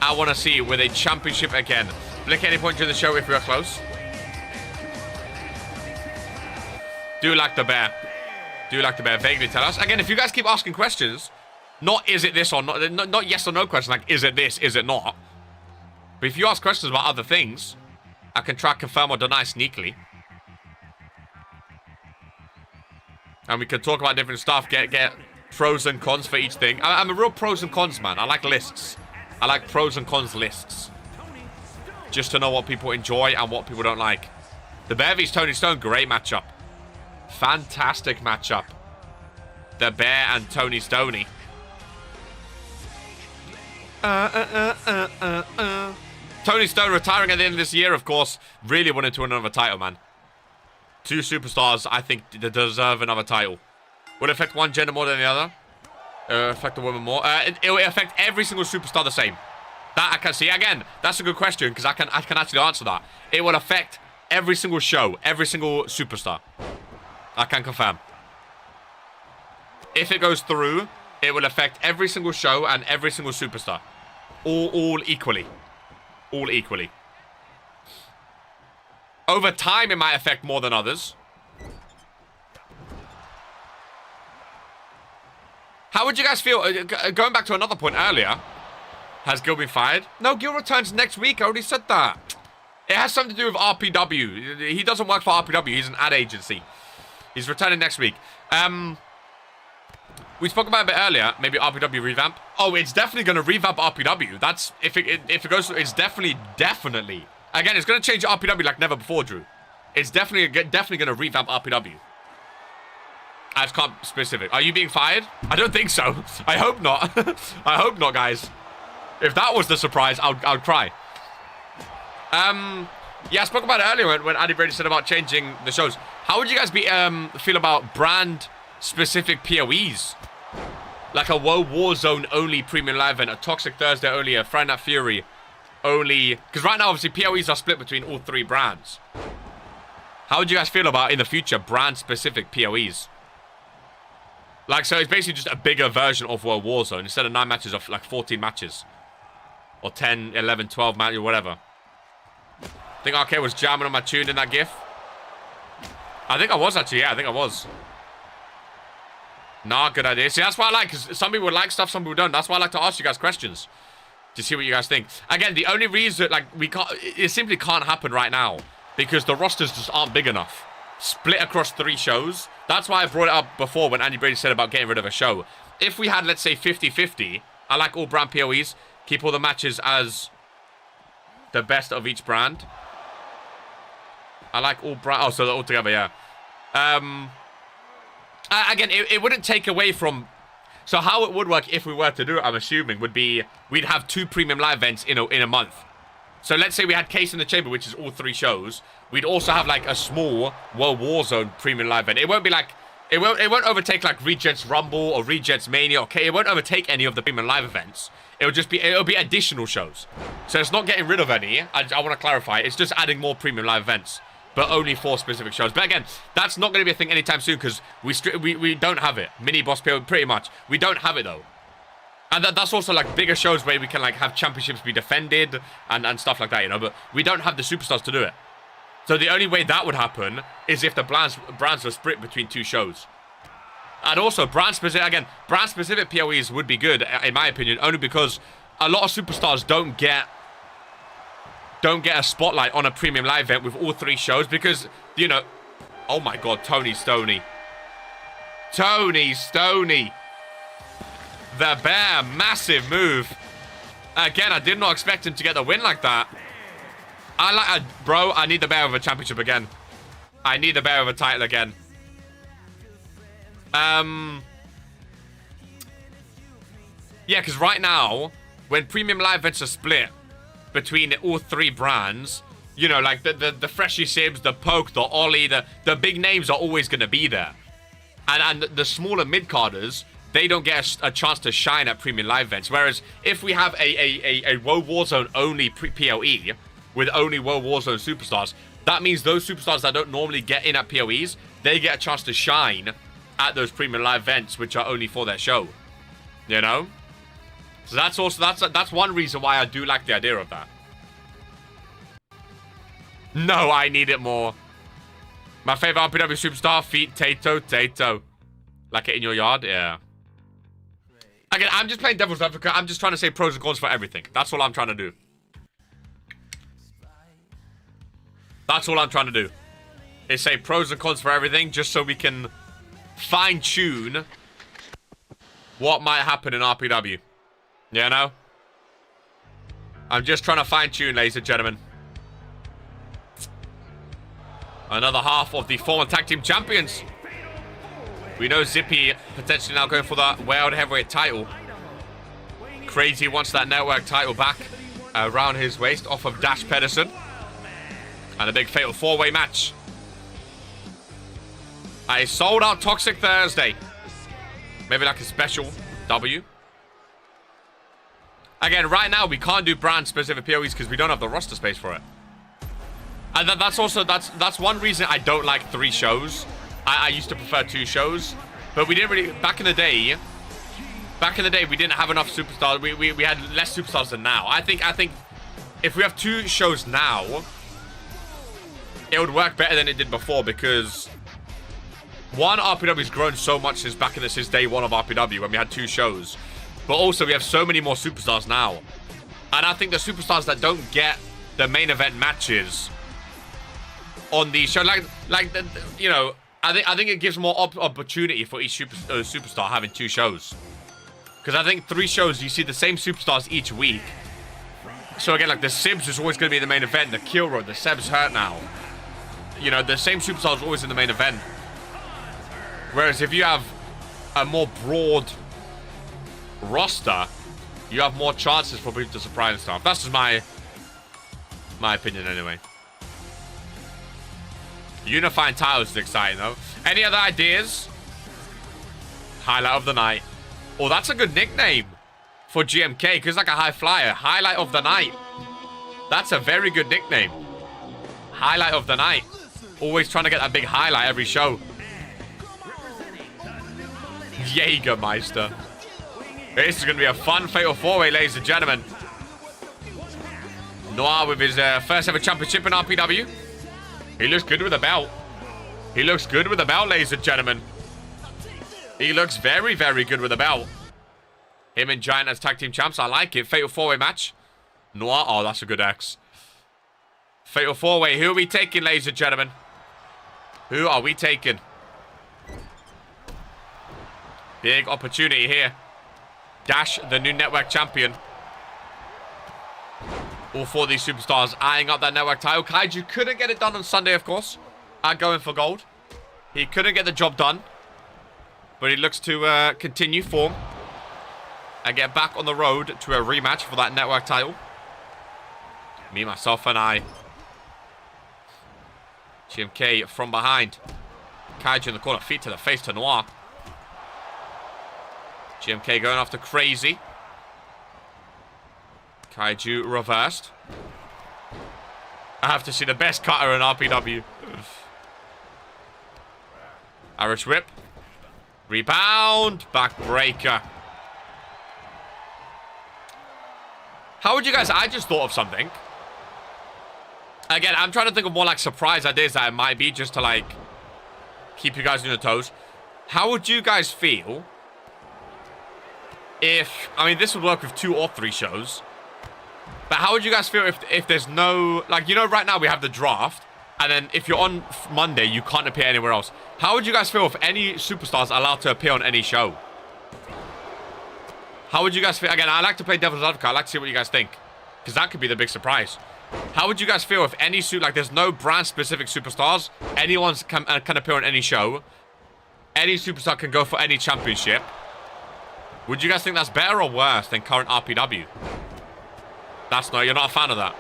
I want to see with a championship again. Blick any point during the show if we are close. Do like the Bear. Do like the Bear. Vaguely tell us. Again, if you guys keep asking questions, not is it this or not, not yes or no questions, like is it this, is it not? But if you ask questions about other things, I can try to confirm or deny sneakily. And we can talk about different stuff, get pros and cons for each thing. I'm a real pros and cons man. I like lists. I like pros and cons lists. Just to know what people enjoy and what people don't like. The Bear vs Tony Stone, great matchup. Fantastic matchup. The Bear and Tony Stoney. Tony Stone retiring at the end of this year, of course. Really wanted to win another title, man. 2 superstars, I think, that deserve another title. Would it affect one gender more than the other? Affect the woman more? It will affect every single superstar the same. That I can see. Again, that's a good question because I can actually answer that. It will affect every single show, every single superstar. I can confirm. If it goes through, it will affect every single show and every single superstar. All equally. All equally. Over time, it might affect more than others. How would you guys feel? Going back to another point earlier. Has Gil been fired? No, Gil returns next week. I already said that. It has something to do with RPW. He doesn't work for RPW. He's an ad agency. He's returning next week. We spoke about it a bit earlier. Maybe RPW revamp. Oh, it's definitely going to revamp RPW. That's if it goes. It's definitely. Again, it's going to change RPW like never before, Drew. It's definitely going to revamp RPW. As comp specific. Are you being fired? I don't think so. I hope not. I hope not, guys. If that was the surprise, I'd cry. Yeah, I spoke about it earlier when Andy Brady said about changing the shows. How would you guys feel about brand-specific PoEs? Like a Woe Warzone only premium live event, a Toxic Thursday only, a Friday Night Fury only. Because right now, obviously, PoEs are split between all three brands. How would you guys feel about, in the future, brand-specific PoEs? Like, so it's basically just a bigger version of World Warzone. Instead of 9 matches, of like 14 matches. Or 10, 11, 12 matches, or whatever. I think RK was jamming on my tune in that GIF. I think I was, actually. Yeah, I think I was. Nah, good idea. See, that's what I like. Because some people like stuff, some people don't. That's why I like to ask you guys questions. To see what you guys think. Again, the only reason, like, we can't... It simply can't happen right now. Because the rosters just aren't big enough. Split across 3 shows. That's why I brought it up before when Andy Brady said about getting rid of a show. If we had, let's say, 50-50, I like all brand PoEs. Keep all the matches as the best of each brand. I like all brand... Oh, so they're all together, yeah. Again, it wouldn't take away from... So how it would work if we were to do it, I'm assuming, would be... We'd have 2 premium live events in a month. So let's say we had Case in the Chamber, which is all 3 shows. We'd also have like a small World Warzone premium live event. It won't be like... It won't overtake like Regents Rumble or Regents Mania. Okay, it won't overtake any of the premium live events. It'll be additional shows. So it's not getting rid of any. I want to clarify. It's just adding more premium live events. But only 4 specific shows. But again, that's not going to be a thing anytime soon because we don't have it. Mini Boss PO, pretty much. We don't have it though. And that's also like bigger shows where we can like have championships be defended and stuff like that, you know. But we don't have the superstars to do it. So the only way that would happen is if the brands were split between 2 shows. And also, brand-specific PoEs would be good, in my opinion, only because a lot of superstars don't get a spotlight on a premium live event with all 3 shows because, you know... Oh my god, Tony Stoney. Tony Stoney. The Bear, massive move. Again, I did not expect him to get the win like that. Bro, I need the Bear of a championship again. I need the Bear of a title again. Yeah, because right now, when premium live events are split between all 3 brands, you know, like the Freshie Sibs, the Poke, the Ollie, the big names are always going to be there. And the smaller mid-carders, they don't get a chance to shine at premium live events. Whereas if we have a World Warzone only PoE with only World Warzone superstars, that means those superstars that don't normally get in at PoEs, they get a chance to shine at those premium live events, which are only for their show. You know? So that's one reason why I do like the idea of that. No, I need it more. My favorite RPW superstar, Feet, Tato. Like it in your yard? Yeah. Again, I'm just playing devil's advocate. I'm just trying to say pros and cons for everything. That's all I'm trying to do. That's all I'm trying to do. Is say pros and cons for everything, just so we can fine-tune what might happen in RPW. You know? I'm just trying to fine-tune, ladies and gentlemen. Another half of the former tag team champions. We know Zippy potentially now going for the World Heavyweight title. Crazy wants that network title back around his waist off of Dash Pedersen. And a big fatal 4-way match. A sold out Toxic Thursday. Maybe like a special W. Again, right now, we can't do brand-specific PoEs because we don't have the roster space for it. And that's also, that's one reason I don't like 3 shows. I used to prefer 2 shows. But we didn't really, back in the day, we didn't have enough superstars. We had less superstars than now. I think if we have 2 shows now, it would work better than it did before because one, RPW has grown so much since day 1 of RPW when we had 2 shows. But also we have so many more superstars now. And I think the superstars that don't get the main event matches on the show, you know, I think it gives more opportunity for each superstar having 2 shows. Because I think 3 shows, you see the same superstars each week. So again, like the Sibs is always going to be the main event. The Killro, the Seb's hurt now. You know, the same superstars always in the main event. Whereas if you have a more broad roster, you have more chances for people to surprise and stuff. That's just my opinion anyway. Unifying titles is exciting though. Any other ideas? Highlight of the night. Oh, that's a good nickname for GMK because it's like a high flyer. Highlight of the night. That's a very good nickname. Highlight of the night. Always trying to get that big highlight every show. Jägermeister. This is going to be a fun Fatal 4-Way, ladies and gentlemen. Noir with his first ever championship in RPW. He looks good with the belt. He looks good with the belt, ladies and gentlemen. He looks very, very good with the belt. Him and Giant as tag team champs. I like it. Fatal 4-Way match. Noir. Oh, that's a good X. Fatal 4-Way. Who are we taking, ladies and gentlemen? Who are we taking? Big opportunity here. Dash, the new network champion. All 4 of these superstars eyeing up that network title. Kaiju couldn't get it done on Sunday, of course. Going for gold. He couldn't get the job done. But he looks to continue form. And get back on the road to a rematch for that network title. Me, myself, and I. GMK from behind. Kaiju in the corner. Feet to the face to Noir. GMK going after Crazy. Kaiju reversed. I have to see the best cutter in RPW. Irish whip. Rebound. Backbreaker. How would you guys... I just thought of something. Again, I'm trying to think of more like surprise ideas that it might be just to like keep you guys on your toes. How would you guys feel if... I mean, this would work with 2 or 3 shows. But how would you guys feel if there's no... Like, you know, right now we have the draft. And then if you're on Monday, you can't appear anywhere else. How would you guys feel if any superstars are allowed to appear on any show? How would you guys feel? Again, I like to play devil's advocate. I like to see what you guys think. Because that could be the big surprise. How would you guys feel if any like there's no brand-specific superstars. Anyone can appear on any show. Any superstar can go for any championship. Would you guys think that's better or worse than current RPW? That's no, you're not a fan of that.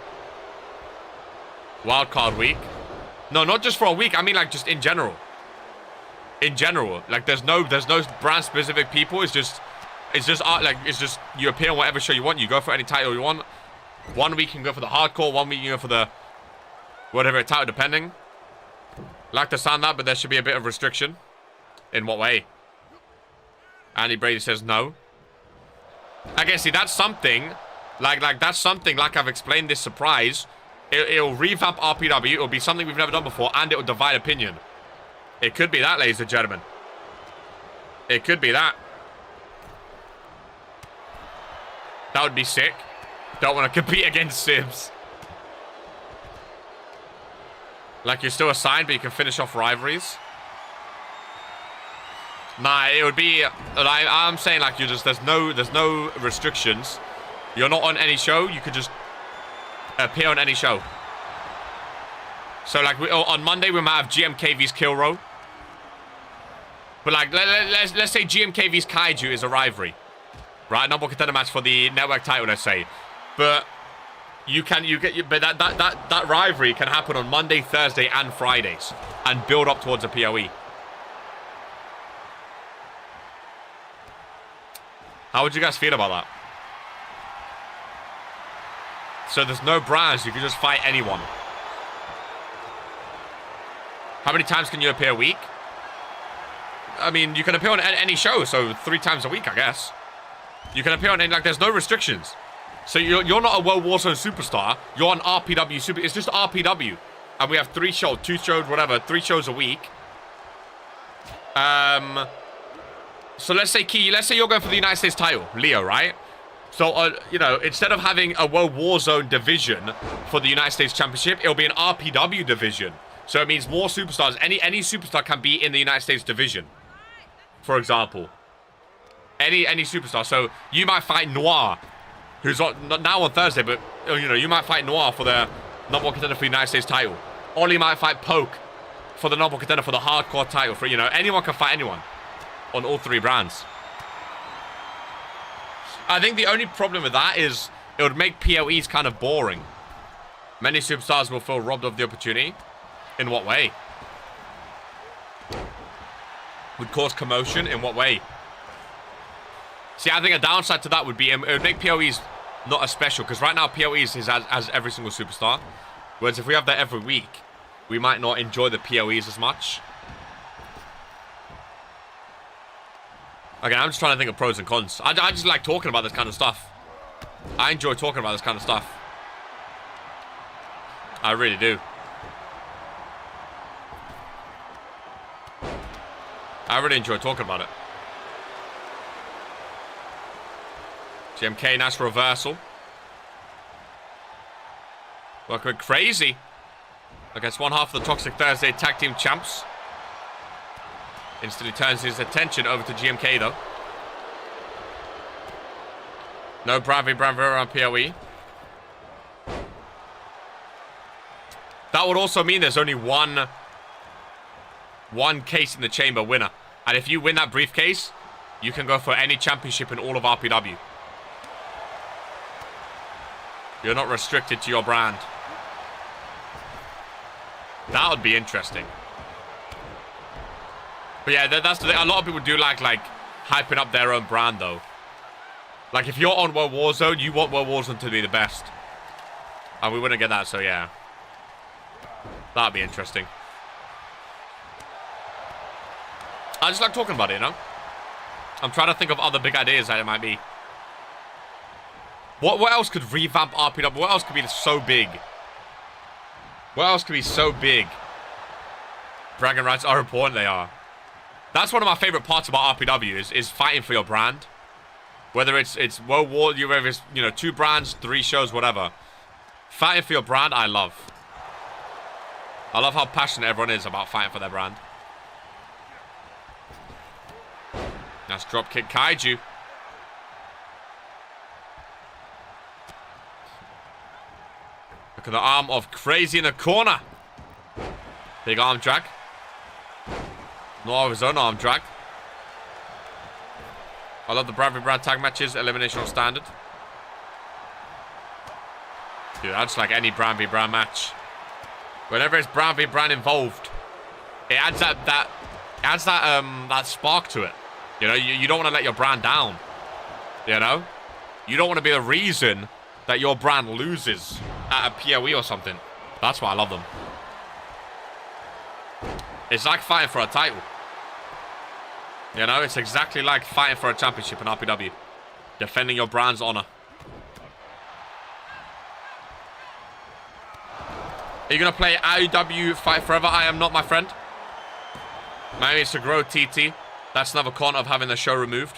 Wildcard week. No, not just for a week. I mean, like, just in general. In general. Like, there's no brand-specific people. It's just you appear on whatever show you want. You go for any title you want. One week you can go for the hardcore. One week you can go for the whatever title, depending. Like the sound that, but there should be a bit of restriction. In what way? Andy Brady says no. I guess, see, that's something. Like that's something, like I've explained this surprise. It'll revamp RPW. It'll be something we've never done before, and it'll divide opinion. It could be that, ladies and gentlemen. It could be that. That would be sick. Don't want to compete against Sibs. Like, you're still assigned, but you can finish off rivalries. Nah, it would be... I'm saying, like, you're just... There's no restrictions. You're not on any show. You could just appear on any show. So, like, on Monday, we might have GMK vs Killro. But, like, let's say GMK vs Kaiju is a rivalry. Right? Number one contender match for the network title, let's say. But but that rivalry can happen on Monday, Thursday, and Fridays. And build up towards a PoE. How would you guys feel about that? So there's no brands. You can just fight anyone. How many times can you appear a week? I mean, you can appear on any show, so 3 times a week, I guess. You can appear on any, like, there's no restrictions. So you're not a World Warzone superstar. You're an RPW super. It's just RPW. And we have 3 shows, 2 shows, whatever, 3 shows a week. So let's say, Key, let's say you're going for the United States title, Leo, right? So, you know, instead of having a World Warzone division for the United States Championship, it'll be an RPW division. So it means more superstars. Any superstar can be in the United States division, for example. Any superstar. So you might fight Noir, who's now on Thursday, but, you know, you might fight Noir for the number 1 contender for the United States title. Ollie might fight Poke for the number 1 contender for the hardcore title. For, you know, anyone can fight anyone on all 3 brands. I think the only problem with that is it would make PoEs kind of boring. Many superstars will feel robbed of the opportunity. In what way? Would cause commotion? In what way? See, I think a downside to that would be it would make PoEs not as special. Because right now, PoEs is as every single superstar. Whereas if we have that every week, we might not enjoy the PoEs as much. Again, I'm just trying to think of pros and cons. I just like talking about this kind of stuff. I enjoy talking about this kind of stuff. I really do. I really enjoy talking about it. GMK, nice reversal. Working crazy against one half of the Toxic Thursday Tag Team Champs. Instantly turns his attention over to GMK, though. No Bravi on PoE. That would also mean there's only one case in the chamber winner. And if you win that briefcase, you can go for any championship in all of RPW. You're not restricted to your brand. That would be interesting. But yeah, that's the thing. A lot of people do like hyping up their own brand, though. Like, if you're on World Warzone, you want World Warzone to be the best. And we wouldn't get that, so yeah. That'd be interesting. I just like talking about it, you know? I'm trying to think of other big ideas that it might be. What else could revamp RPW? What else could be so big? What else could be so big? Bragging rights are important, they are. That's one of my favorite parts about RPW is fighting for your brand. Whether it's World War, whether it's, you know, 2 brands, 3 shows, whatever. Fighting for your brand, I love. I love how passionate everyone is about fighting for their brand. Nice dropkick Kaiju. Look at the arm of Crazy in the corner. Big arm drag. Noir of his own arm drag. I love the Bradley Brand tag matches. Elimination on standard. Dude, I just like any brand v brand match. Whenever it's brand v brand involved, it adds that spark to it. You know, you don't want to let your brand down. You know? You don't want to be the reason that your brand loses at a PoE or something. That's why I love them. It's like fighting for a title. You know, it's exactly like fighting for a championship in RPW. Defending your brand's honor. Are you going to play IW Fight Forever? I am not, my friend. My aim is to grow TT. That's another con of having the show removed.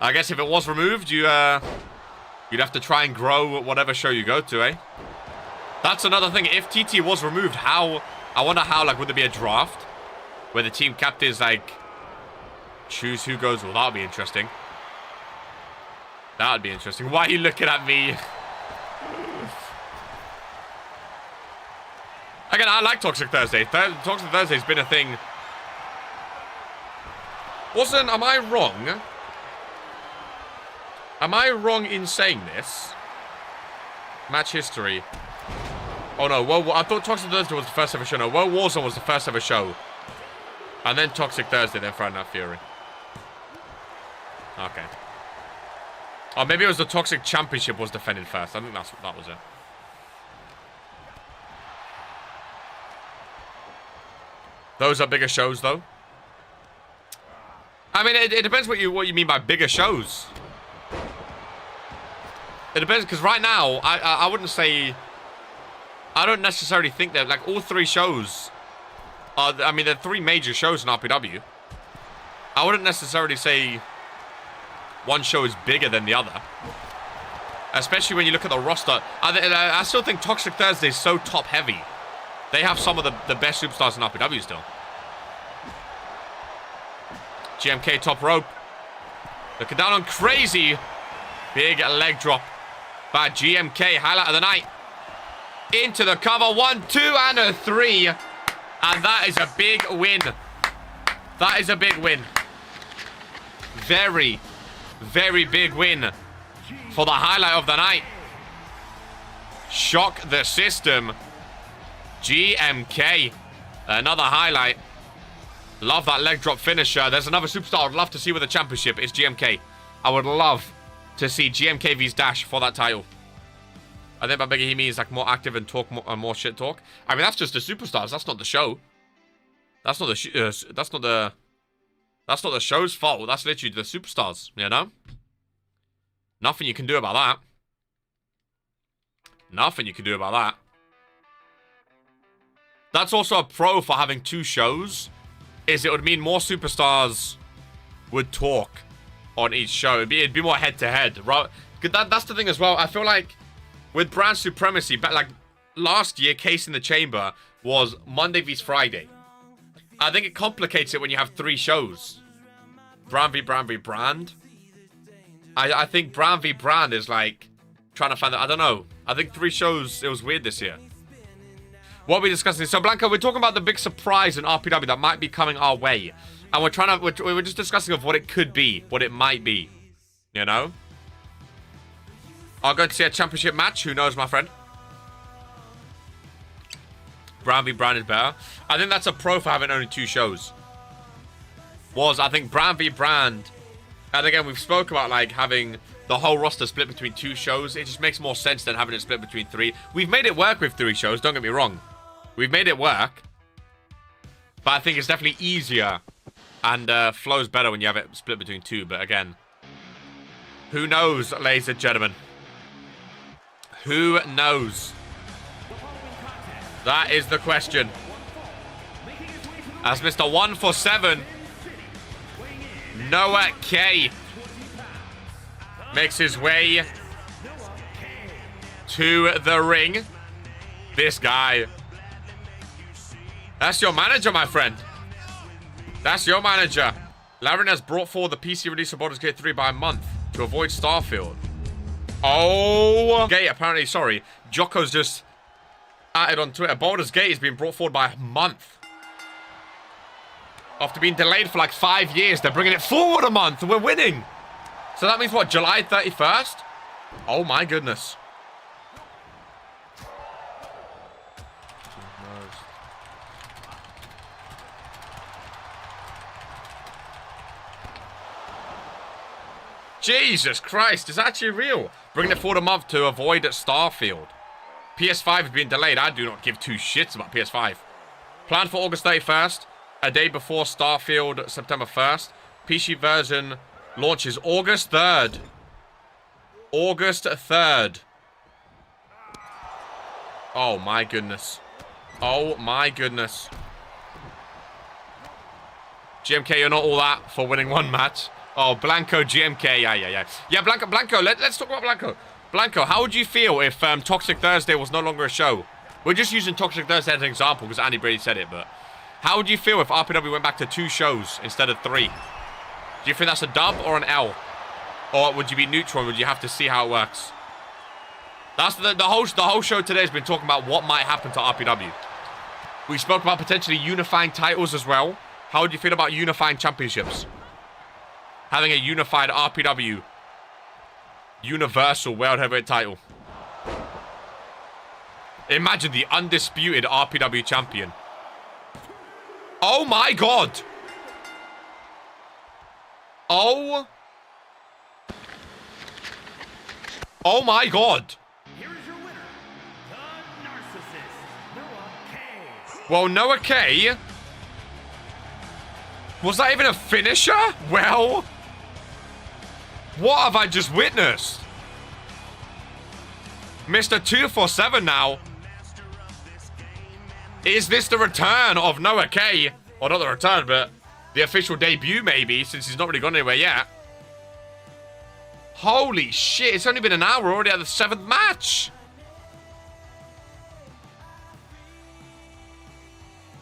I guess if it was removed, you'd have to try and grow whatever show you go to, eh? That's another thing. If TT was removed, I wonder how, like, would there be a draft? Where the team captains, like, choose who goes? Well, that would be interesting. That would be interesting. Why are you looking at me? Again, I like Toxic Thursday. Toxic Thursday's been a thing. Am I wrong? Am I wrong in saying this? Match history. Oh no, I thought Toxic Thursday was the first ever show. No, World Warzone was the first ever show. And then Toxic Thursday, then Friday Night Fury. Okay. Or maybe it was the Toxic Championship was defended first. I think that was it. Those are bigger shows, though. I mean, it depends what you mean by bigger shows. It depends, because right now, I wouldn't say... I don't necessarily think that, like, all three shows are... I mean, there are three major shows in RPW. I wouldn't necessarily say one show is bigger than the other. Especially when you look at the roster. I still think Toxic Thursday is so top-heavy. They have some of the best superstars in RPW still. GMK top rope. Looking down on Crazy. Big leg drop by GMK. Highlight of the night. Into the cover. 1, 2, and a 3. And that is a big win. That is a big win. Very, very big win for the highlight of the night. Shock the system. GMK. Another highlight. Love that leg drop finisher. There's another superstar I'd love to see with the championship. It's GMK. I would love to see GMK vs Dash for that title. I think by bigger he means like more active and talk more shit talk. I mean, that's just the superstars. That's not the show. That's not the show's fault. That's literally the superstars, you know? Nothing you can do about that. Nothing you can do about that. That's also a pro for having two shows. Is it would mean more superstars would talk on each show. It'd be more head-to-head, right? That's the thing as well. I feel like with brand supremacy, like last year, Case in the Chamber was Monday vs Friday. I think it complicates it when you have three shows. Brand v Brand v Brand. I think Brand v Brand is like trying to find that. I don't know. I think three shows, it was weird this year. What are we discussing? So, Blanco, we're talking about the big surprise in RPW that might be coming our way. And we're just discussing of what it could be, what it might be. You know? I'll go to see a championship match. Who knows, my friend? Brand v Brand is better. I think that's a pro for having only two shows. I think Brand v Brand. And again, we've spoke about like having the whole roster split between two shows. It just makes more sense than having it split between three. We've made it work with three shows, don't get me wrong. We've made it work. But I think it's definitely easier and flows better when you have it split between two. But again, who knows, ladies and gentlemen? Who knows? That is the question. As Mr. 147, Noah K makes his way to the ring. This guy. That's your manager, my friend. That's your manager. Laren has brought forward the PC release of Baldur's Gate 3 by a month to avoid Starfield. Oh, Gate, apparently, sorry. Jocko's just added on Twitter. Baldur's Gate has been brought forward by a month. After being delayed for like 5 years, they're bringing it forward a month and we're winning. So that means what, July 31st? Oh my goodness. Jesus Christ, it's actually real. Bringing it forward a month to avoid Starfield. PS5 has been delayed. I do not give two shits about PS5. Planned for August 31st. A day before Starfield, September 1st. PC version launches August 3rd. August 3rd. Oh my goodness. Oh my goodness. GMK, you're not all that for winning one match. Oh, Blanco, GMK, yeah. Yeah, Blanco, let's talk about Blanco. Blanco, how would you feel if Toxic Thursday was no longer a show? We're just using Toxic Thursday as an example because Andy Brady said it, but how would you feel if RPW went back to 2 shows instead of 3? Do you think that's a dub or an L? Or would you be neutral and would you have to see how it works? That's the whole show today has been talking about what might happen to RPW. We spoke about potentially unifying titles as well. How would you feel about unifying championships? Having a unified RPW Universal World Heavyweight title. Imagine the undisputed RPW champion. Oh my god! Oh my god. Here is your winner, the Narcissist, Noah K. Well, Noah K. Was that even a finisher? Well, what have I just witnessed? Mr. 247 now. Is this the return of Noah K? Well, not the return, but the official debut, maybe, since he's not really gone anywhere yet. Holy shit, it's only been an hour, we're already at the 7th match.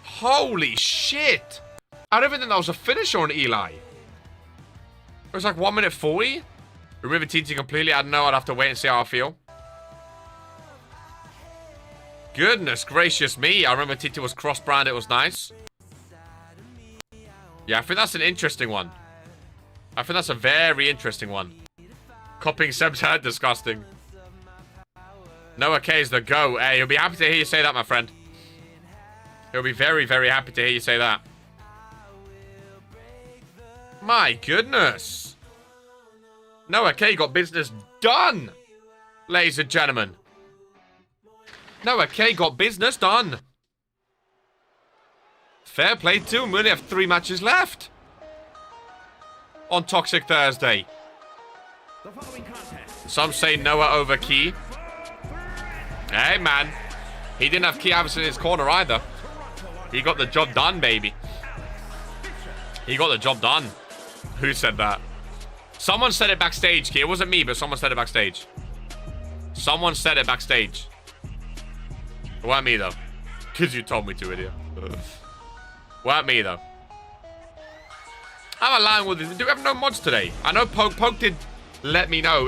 Holy shit. I don't even think that was a finisher on Eli. It was like 1 minute 40. Remove TT completely. I don't know, I'd have to wait and see how I feel. Goodness gracious me. I remember TT was cross-brand, it was nice. Yeah, I think that's an interesting one. I think that's a very interesting one. Copying Seb's head, disgusting. Noah K is the go. Hey, he'll be happy to hear you say that, my friend. He'll be very, very happy to hear you say that. My goodness. Noah K got business done, ladies and gentlemen. Noah K got business done. Fair play to him. We only have 3 matches left on Toxic Thursday. Some say Noah over Key. Hey, man. He didn't have Key Iverson in his corner either. He got the job done, baby. He got the job done. Who said that? Someone said it backstage, Key. It wasn't me, but someone said it backstage. Someone said it backstage. It weren't me, though. Because you told me to, idiot. Weren't me, though. I'm lying with this. Do we have no mods today? I know Poke did let me know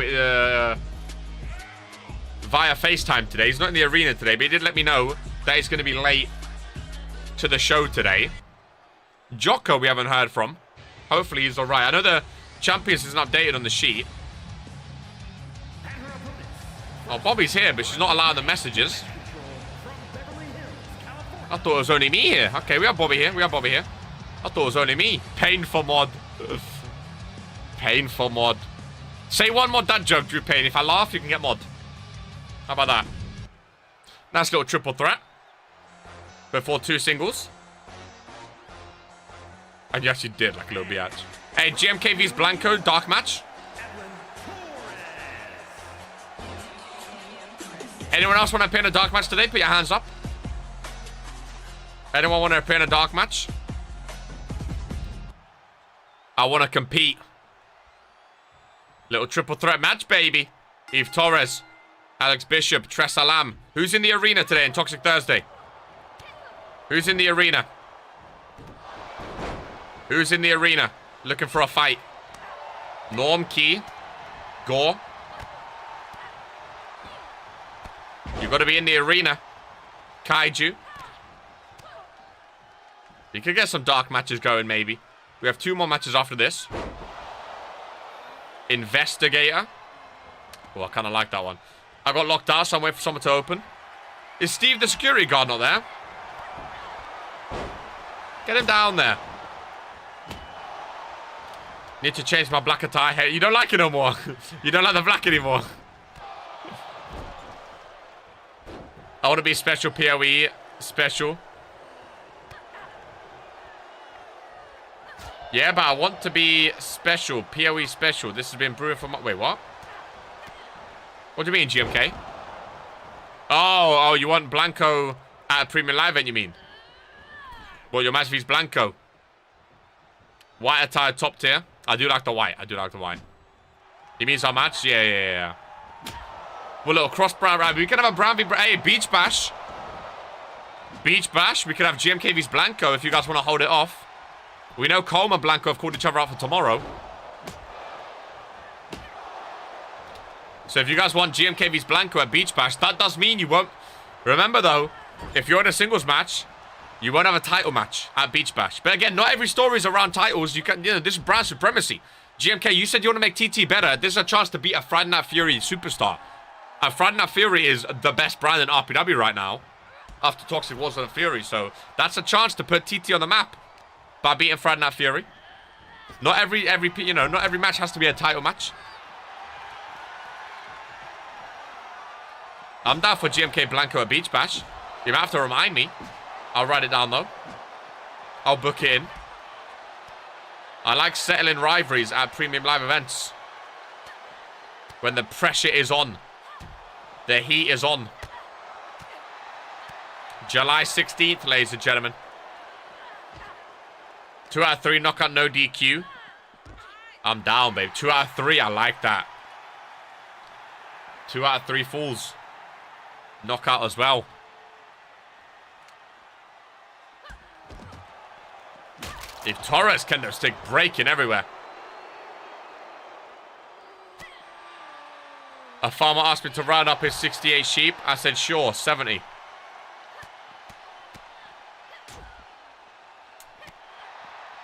via FaceTime today. He's not in the arena today, but he did let me know that he's going to be late to the show today. Jocko we haven't heard from. Hopefully he's alright. I know the Champions isn't updated on the sheet. Oh, Bobby's here, but she's not allowing the messages. I thought it was only me here. Okay, we have Bobby here. We have Bobby here. I thought it was only me. Painful mod. Painful mod. Say one more dad joke, Drew Payne. If I laugh, you can get mod. How about that? Nice little triple threat. Before 2 singles. And you actually did, like a little biatch. Hey, GMKV's Blanco, dark match. Anyone else want to appear in a dark match today? Put your hands up. Anyone want to appear in a dark match? I want to compete. Little triple threat match, baby. Eve Torres, Alex Bishop, Tress Alam. Who's in the arena today in Toxic Thursday? Who's in the arena? Who's in the arena? Looking for a fight. Norm Key. Gore. You got to be in the arena. Kaiju. You could get some dark matches going, maybe. We have 2 more matches after this. Investigator. Oh, I kind of like that one. I got locked out, so I'm waiting for someone to open. Is Steve the security guard not there? Get him down there. Need to change my black attire. Hey, you don't like it no more. You don't like the black anymore. I want to be special PoE. Special. Yeah, but I want to be special. PoE special. This has been brewing for my... Wait, what? What do you mean, GMK? Oh, you want Blanco at a premium live event, you mean? Well, your match vs Blanco. White attire, top tier. I do like the white. I do like the white. He means our match? Yeah. Well, little cross brown, right? We can have a brown v... Hey, Beach Bash. Beach Bash. We could have GMK vs Blanco if you guys want to hold it off. We know Colm and Blanco have called each other out for tomorrow. So if you guys want GMK vs Blanco at Beach Bash, that does mean you won't... Remember, though, if you're in a singles match, you won't have a title match at Beach Bash. But again, not every story is around titles. You can, this is brand supremacy. GMK, you said you want to make TT better. This is a chance to beat a Friday Night Fury superstar. And Friday Night Fury is the best brand in RPW right now. After Toxic Wars and Fury. So that's a chance to put TT on the map. By beating Friday Night Fury. Not every match has to be a title match. I'm down for GMK Blanco at Beach Bash. You have to remind me. I'll write it down, though. I'll book it in. I like settling rivalries at premium live events. When the pressure is on. The heat is on. July 16th, ladies and gentlemen. 2 out of 3 knockout, no DQ. I'm down, babe. 2 out of 3, I like that. 2 out of 3 falls. Knockout as well. If Torres kendo stick breaking everywhere. A farmer asked me to round up his 68 sheep. I said, sure, 70.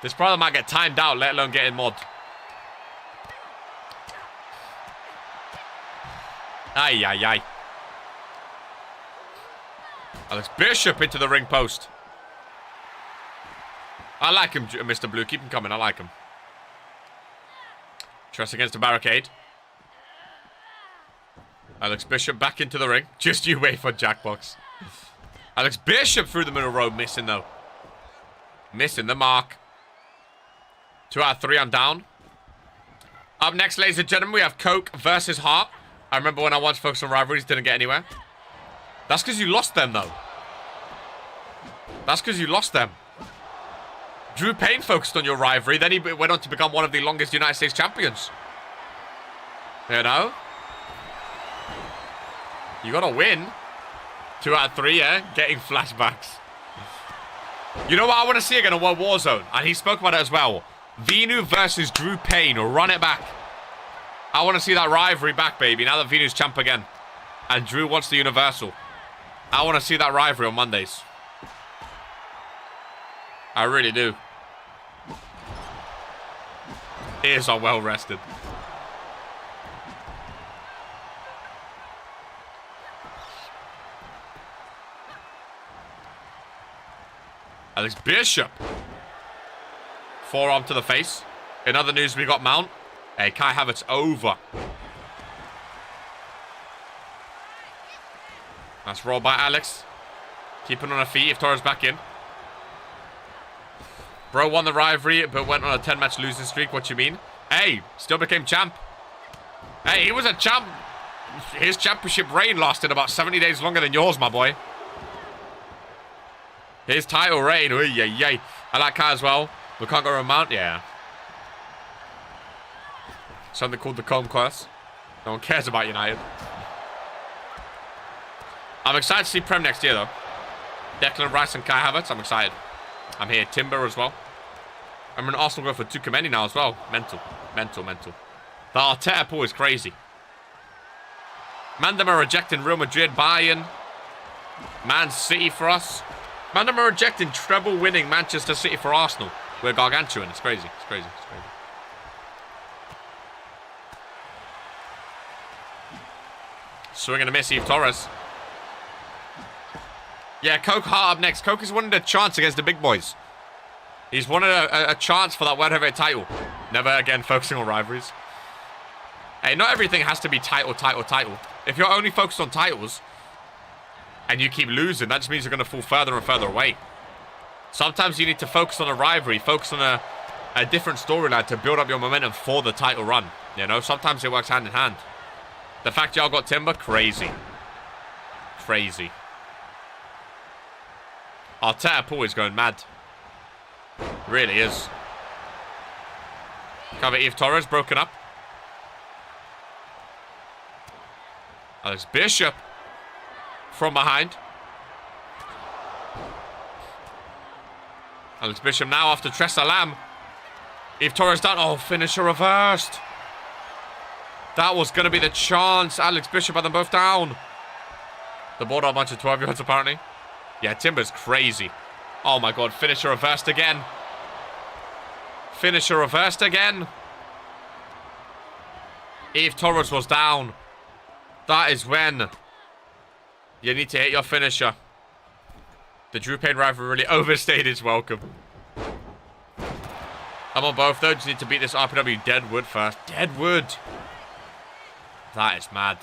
This brother might get timed out, let alone getting mod. Ay, ay, ay. Alex Bishop into the ring post. I like him, Mr. Blue. Keep him coming. I like him. Tress against the barricade. Alex Bishop back into the ring. Just you wait for Jackbox. Alex Bishop through the middle row. Missing, though. Missing the mark. 2 out of 3. I'm down. Up next, ladies and gentlemen, we have Coke versus Hart. I remember when I once focused on rivalries, didn't get anywhere. That's because you lost them, though. That's because you lost them. Drew Payne focused on your rivalry. Then he went on to become one of the longest United States champions. You know? You got to win. 2 out of 3, yeah? Getting flashbacks. You know what I want to see again on World Warzone? And he spoke about it as well. Venu versus Drew Payne. Run it back. I want to see that rivalry back, baby. Now that Venu's champ again. And Drew wants the Universal. I want to see that rivalry on Mondays. I really do. Ears are well rested. Alex Bishop. Forearm to the face. In other news, we got Mount. Hey, Kai Havertz over. That's rolled by Alex. Keeping on her feet if Torres back in. Bro won the rivalry, but went on a 10-match losing streak. What you mean? Hey, still became champ. Hey, he was a champ. His championship reign lasted about 70 days longer than yours, my boy. His title reign. Ooh, yeah, yeah. I like Kai as well. We can't go around Mount. Yeah. Something called the Comb Curse. No one cares about United. I'm excited to see Prem next year, though. Declan Rice and Kai Havertz. I'm excited. I'm here. Timber as well. I'm an Arsenal go for Tukameni now as well. Mental. Mental, mental. The Arteta pool is crazy. Man, them are rejecting Real Madrid, Bayern, Man City for us. Man, them are rejecting treble-winning Manchester City for Arsenal. We're gargantuan. It's crazy. It's crazy. It's crazy. Swing and a miss, Eve Torres. Yeah, Coke Hart up next. Coke has wanted a chance against the big boys. He's wanted a chance for that World Heavyweight title. Never again focusing on rivalries. Hey, not everything has to be title. If you're only focused on titles and you keep losing, that just means you're going to fall further and further away. Sometimes you need to focus on a rivalry, focus on a different storyline to build up your momentum for the title run. You know, sometimes it works hand in hand. The fact y'all got Timber, crazy. Crazy. Arteta Paul is going mad. Really is. Cover Eve Torres, broken up. Alex Bishop from behind. Alex Bishop now after Tressa Lamb. Eve Torres down. Oh, finisher reversed. That was going to be the chance. Alex Bishop had them both down. The board are a bunch of 12-year-olds apparently. Yeah, Timber's crazy. Oh my god, finisher reversed again. Finisher reversed again. Eve Torres was down. That is when you need to hit your finisher. The Drew Payne rivalry really overstayed its welcome. I'm on both though. Just need to beat this RPW Deadwood first. Deadwood. That is mad.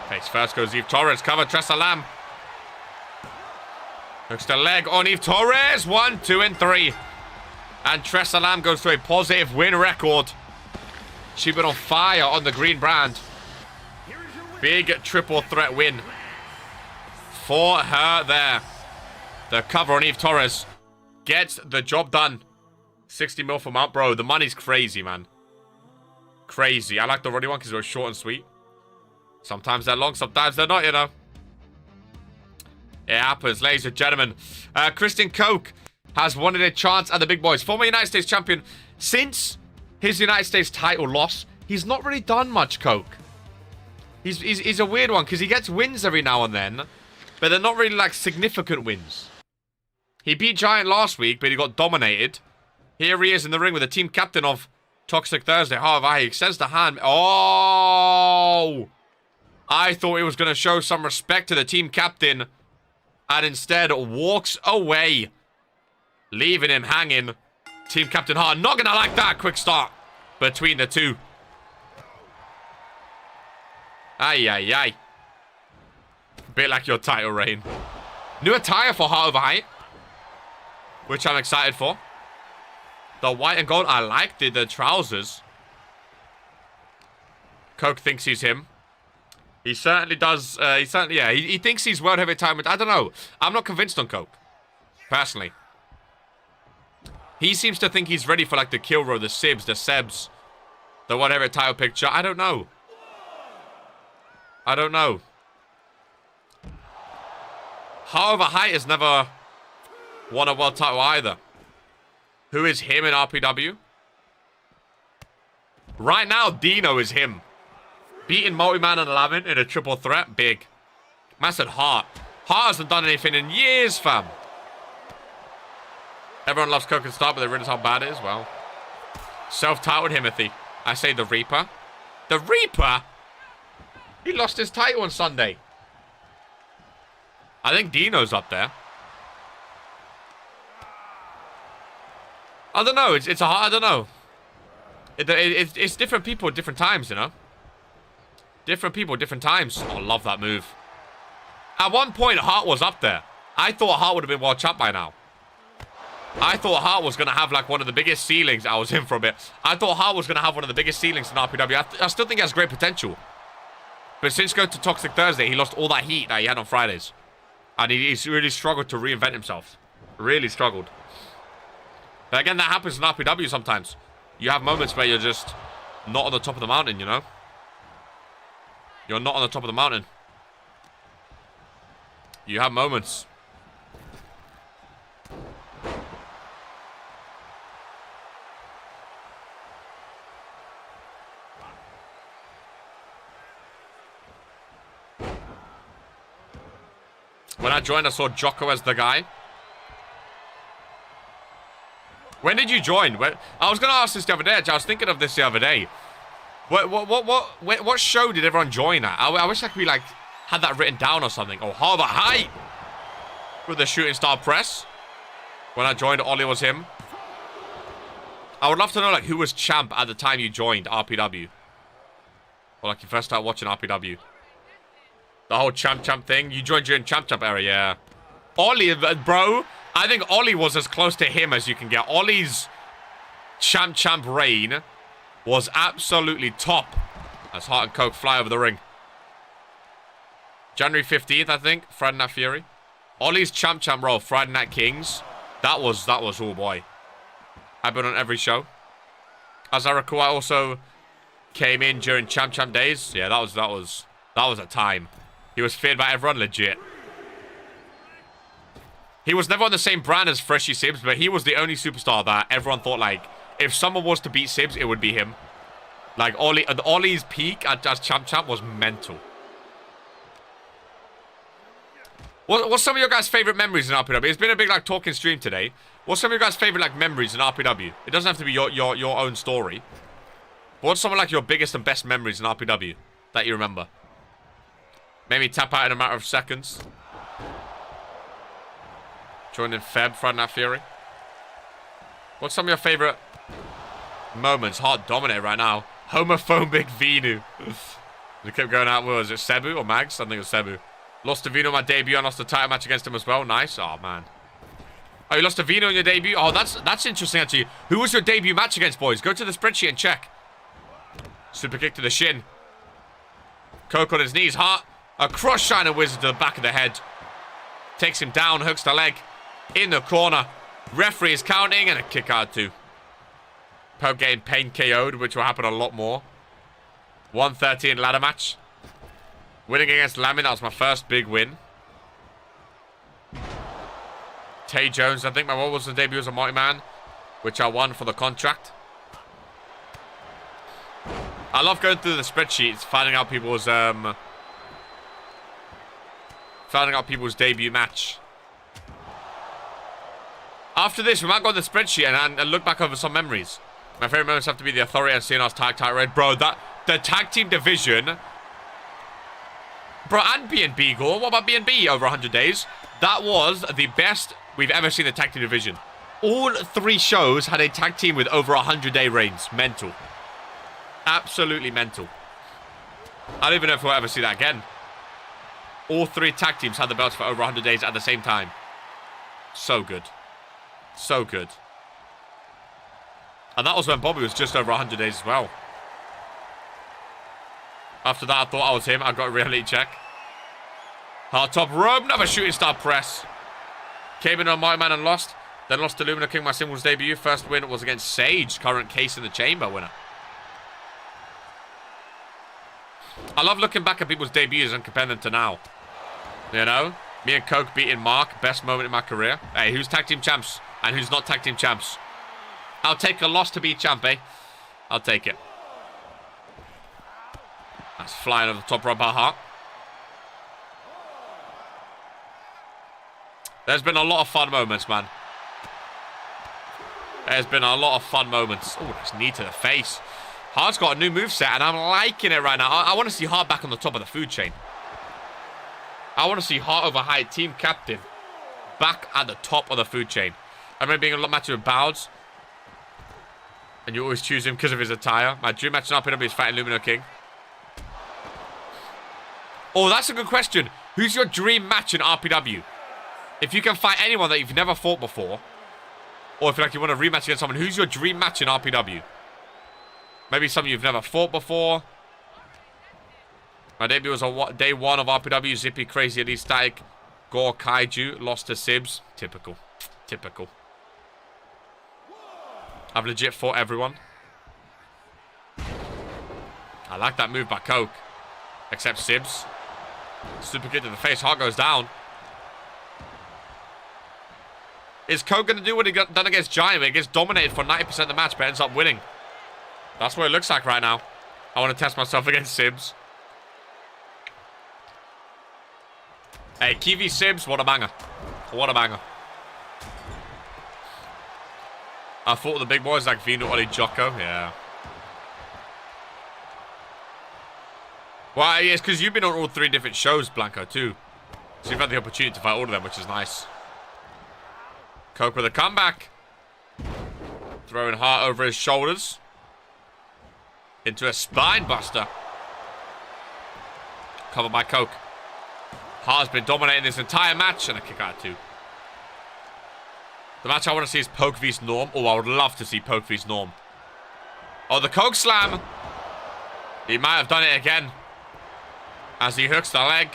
Face first goes Eve Torres. Cover Tressa Lamb. Hooks the leg on Eve Torres. 1, 2, and 3. And Tressa Lamb goes to a positive win record. She's been on fire on the green brand. Big triple threat win for her there. The cover on Eve Torres gets the job done. 60 mil for Mount. Bro, the money's crazy, man. Crazy. I like the Roddy one because it was short and sweet. Sometimes they're long, sometimes they're not, you know. It happens, ladies and gentlemen. Christian Koch has wanted a chance at the big boys. Former United States champion. Since his United States title loss, he's not really done much, Koch. He's a weird one because he gets wins every now and then, but they're not really like significant wins. He beat Giant last week, but he got dominated. Here he is in the ring with the team captain of Toxic Thursday. However, he extends the hand. Oh! I thought he was going to show some respect to the team captain, and instead walks away, leaving him hanging. Team Captain Hart not going to like that quick start between the two. Ay, ay, ay. Bit like your title reign. New attire for Heart Over Height, which I'm excited for. The white and gold, I like the trousers. Coke thinks he's him. He certainly does. He thinks he's world heavyweight title. I don't know. I'm not convinced on Coke, personally. He seems to think he's ready for like the Killro, the Sibs, the Sebs, the world heavyweight title picture. I don't know. I don't know. However, Height has never won a world title either. Who is him in RPW? Right now, Dino is him. Beating Multi-Man and 11 in a triple threat. Big. Man said Hart. Hart hasn't done anything in years, fam. Everyone loves Coke and Star, but they realize how bad it is. Well, self-titled Himothy. I say the Reaper. The Reaper? He lost his title on Sunday. I think Dino's up there. I don't know. It's a I don't know. It's different people at different times, you know. Different people, different times. Oh, I love that move. At one point, Hart was up there. I thought Hart would have been world champ by now. I thought Hart was going to have like one of the biggest ceilings. I was in for a bit. I thought Hart was going to have one of the biggest ceilings in RPW. I still think he has great potential. But since going to Toxic Thursday, he lost all that heat that he had on Fridays. And he's really struggled to reinvent himself. Really struggled. But again, that happens in RPW sometimes. You have moments where you're just not on the top of the mountain, you know? You're not on the top of the mountain. You have moments. When I joined, I saw Jocko as the guy. When did you join? I was going to ask this the other day. I was thinking of this the other day. What show did everyone join at? I wish I could be like, had that written down or something. Oh, Harbour Height! With the shooting star press. When I joined, Ollie was him. I would love to know like who was champ at the time you joined RPW. Or like you first started watching RPW. The whole champ thing. You joined during champ era, yeah. Ollie, bro. I think Ollie was as close to him as you can get. Ollie's champ reign was absolutely top. As Hart and Coke fly over the ring. January 15th, I think. Friday Night Fury. Ollie's champ role, Friday Night Kings. That was, oh boy. I've been on every show. As I recall, I also came in during champ days. Yeah, that was a time. He was feared by everyone, legit. He was never on the same brand as Freshy Sibs, but he was the only superstar that everyone thought, like, if someone was to beat Sibs, it would be him. Like, Ollie's peak as champ was mental. What's some of your guys' favorite memories in RPW? It's been a big, like, talking stream today. What's some of your guys' favorite, like, memories in RPW? It doesn't have to be your own story. But what's some of, like, your biggest and best memories in RPW that you remember? Maybe tap out in a matter of seconds. Joined in Feb, Friday Night Fury. What's some of your favorite moments? Hard dominate right now. Homophobic Venu. They kept going out. Was it Cebu or Mags? I think it was Cebu. Lost to Vino on my debut. I lost the title match against him as well. Nice. Oh, man. Oh, you lost to Vino in your debut? Oh, that's interesting, actually. Who was your debut match against, boys? Go to the spreadsheet and check. Super kick to the shin. Coke on his knees. Hart. A cross shiner wizard to the back of the head. Takes him down. Hooks the leg. In the corner. Referee is counting and a kick out too. Poke getting pain KO'd, which will happen a lot more. 113 ladder match. Winning against Lamin. That was my first big win. Tay Jones, I think my what was the debut as a multi-man, which I won for the contract. I love going through the spreadsheets, finding out people's debut match. After this, we might go on the spreadsheet and look back over some memories. My favorite moments have to be the Authority and CNR's tag title raid. Bro, the tag team division. Bro, and B&B, Gore. What about B&B over 100 days? That was the best we've ever seen the tag team division. All 3 shows had a tag team with over 100-day reigns. Mental. Absolutely mental. I don't even know if we'll ever see that again. All 3 tag teams had the belts for over 100 days at the same time. So good. So good. And that was when Bobby was just over 100 days as well. After that, I thought I was him. I got a reality check. Hard top rope. Another shooting star press. Came in on my man and lost. Then lost to Lumina King, my singles debut. First win was against Sage, current Case in the Chamber winner. I love looking back at people's debuts and comparing them to now. You know? Me and Coke beating Mark. Best moment in my career. Hey, who's tag team champs and who's not tag team champs? I'll take a loss to be champ, eh? I'll take it. That's flying over the top rope by Hart. There's been a lot of fun moments, man. There's been a lot of fun moments. Oh, that's knee to the face. Hart's got a new moveset, and I'm liking it right now. I want to see Hart back on the top of the food chain. I want to see Hart over High team captain back at the top of the food chain. I remember being a lot match with Bowds. And you always choose him because of his attire. My dream match in RPW is fighting Lumino King. Oh, that's a good question. Who's your dream match in RPW? If you can fight anyone that you've never fought before, or if you want to rematch against someone, who's your dream match in RPW? Maybe someone you've never fought before. My debut was on day 1 of RPW. Zippy, Crazy, Elite, Static, Gore, Kaiju. Lost to Sibs. Typical. Typical. I've legit fought everyone. I like that move by Coke. Except Sibs. Super kick to the face. Hart goes down. Is Coke going to do what he got done against Giant? He gets dominated for 90% of the match, but ends up winning. That's what it looks like right now. I want to test myself against Sibs. Hey, Kiwi Sibs, what a banger. What a banger. I fought the big boys like Vino, Oli, Jocko. Yeah. Well, yeah, it's because you've been on all 3 different shows, Blanco, too. So you've had the opportunity to fight all of them, which is nice. Coke with a comeback. Throwing Hart over his shoulders. Into a spine buster. Covered by Coke. Hart's been dominating this entire match. And a kick out too. The match I want to see is Poke vs Norm. Oh, I would love to see Poke vs Norm. Oh, the Coke slam. He might have done it again. As he hooks the leg.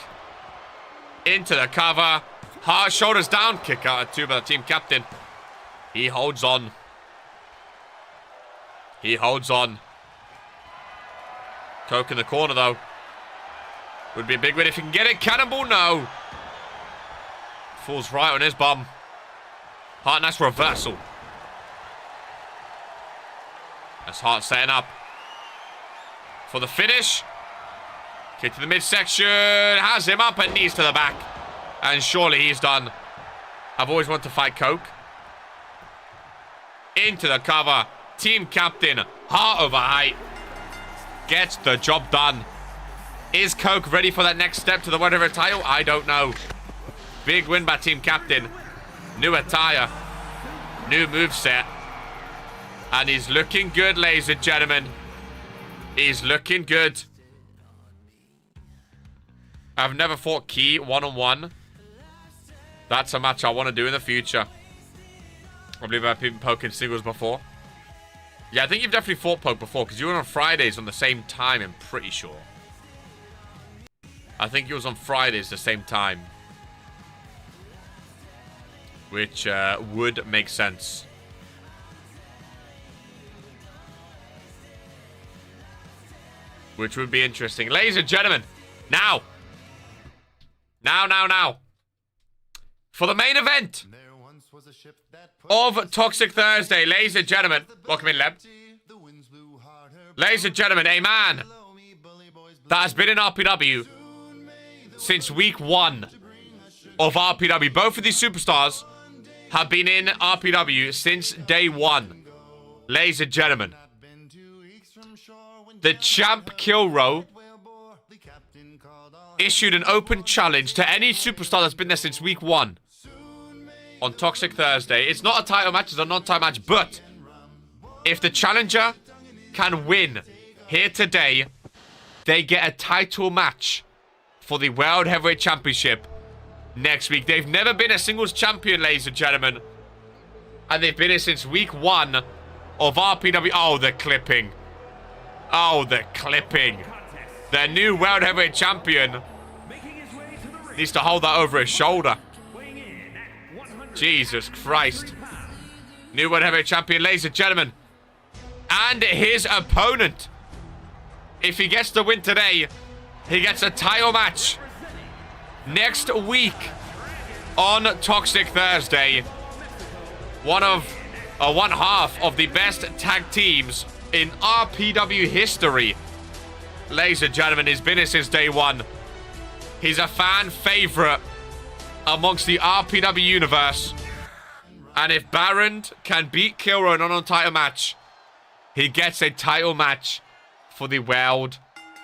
Into the cover. Hart shoulders down. Kick out at 2 by the team captain. He holds on. He holds on. Coke in the corner though. Would be a big win if he can get it. Cannonball, no. Falls right on his bum. Hart, nice reversal. That's Hart setting up for the finish. Kick to the midsection. Has him up and knees to the back. And surely he's done. I've always wanted to fight Coke. Into the cover. Team captain. Hart over height. Gets the job done. Is Coke ready for that next step to the whatever title? I don't know. Big win by team captain. New attire. New moveset. And he's looking good, ladies and gentlemen. He's looking good. I've never fought Key one-on-one. That's a match I want to do in the future. I believe I've been Poke in singles before. Yeah, I think you've definitely fought Poke before, because you were on Fridays on the same time, I'm pretty sure. I think it was on Fridays the same time. Which would make sense. Which would be interesting. Ladies and gentlemen, now. Now. For the main event of Toxic Thursday, ladies and gentlemen. Welcome in, Leb. Ladies and gentlemen, a man that has been in RPW since week 1 of RPW. Both of these superstars have been in RPW since day 1. Ladies and gentlemen, the champ Killro issued an open challenge to any superstar that's been there since week 1 on Toxic Thursday. It's not a title match, it's a non-title match, but if the challenger can win here today, they get a title match for the World Heavyweight Championship next week. They've never been a singles champion, ladies and gentlemen, and they've been here since week 1 of RPW. Oh, the clipping. Oh, the clipping. Their new World Heavyweight Champion needs to hold that over his shoulder. Jesus Christ. New World Heavyweight Champion, ladies and gentlemen. And his opponent, if he gets the win today, he gets a title match next week on Toxic Thursday. One half of the best tag teams in RPW history. Ladies and gentlemen, he's been here since day 1. He's a fan favorite amongst the RPW universe. And if Baron can beat Killro in an on-title match, he gets a title match for the World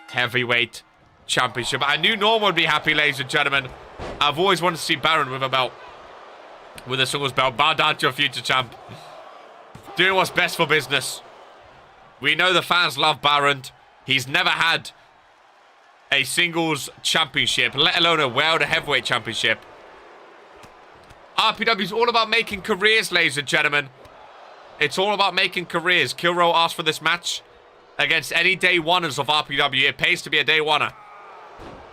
Heavyweight Championship. I knew Norm would be happy, ladies and gentlemen. I've always wanted to see Baron with a belt. With a singles belt. Bow down to your future champ. Doing what's best for business. We know the fans love Baron. He's never had a singles championship, let alone a World Heavyweight Championship. RPW is all about making careers, ladies and gentlemen. It's all about making careers. Killro asked for this match against any day oneers of RPW. It pays to be a day oneer.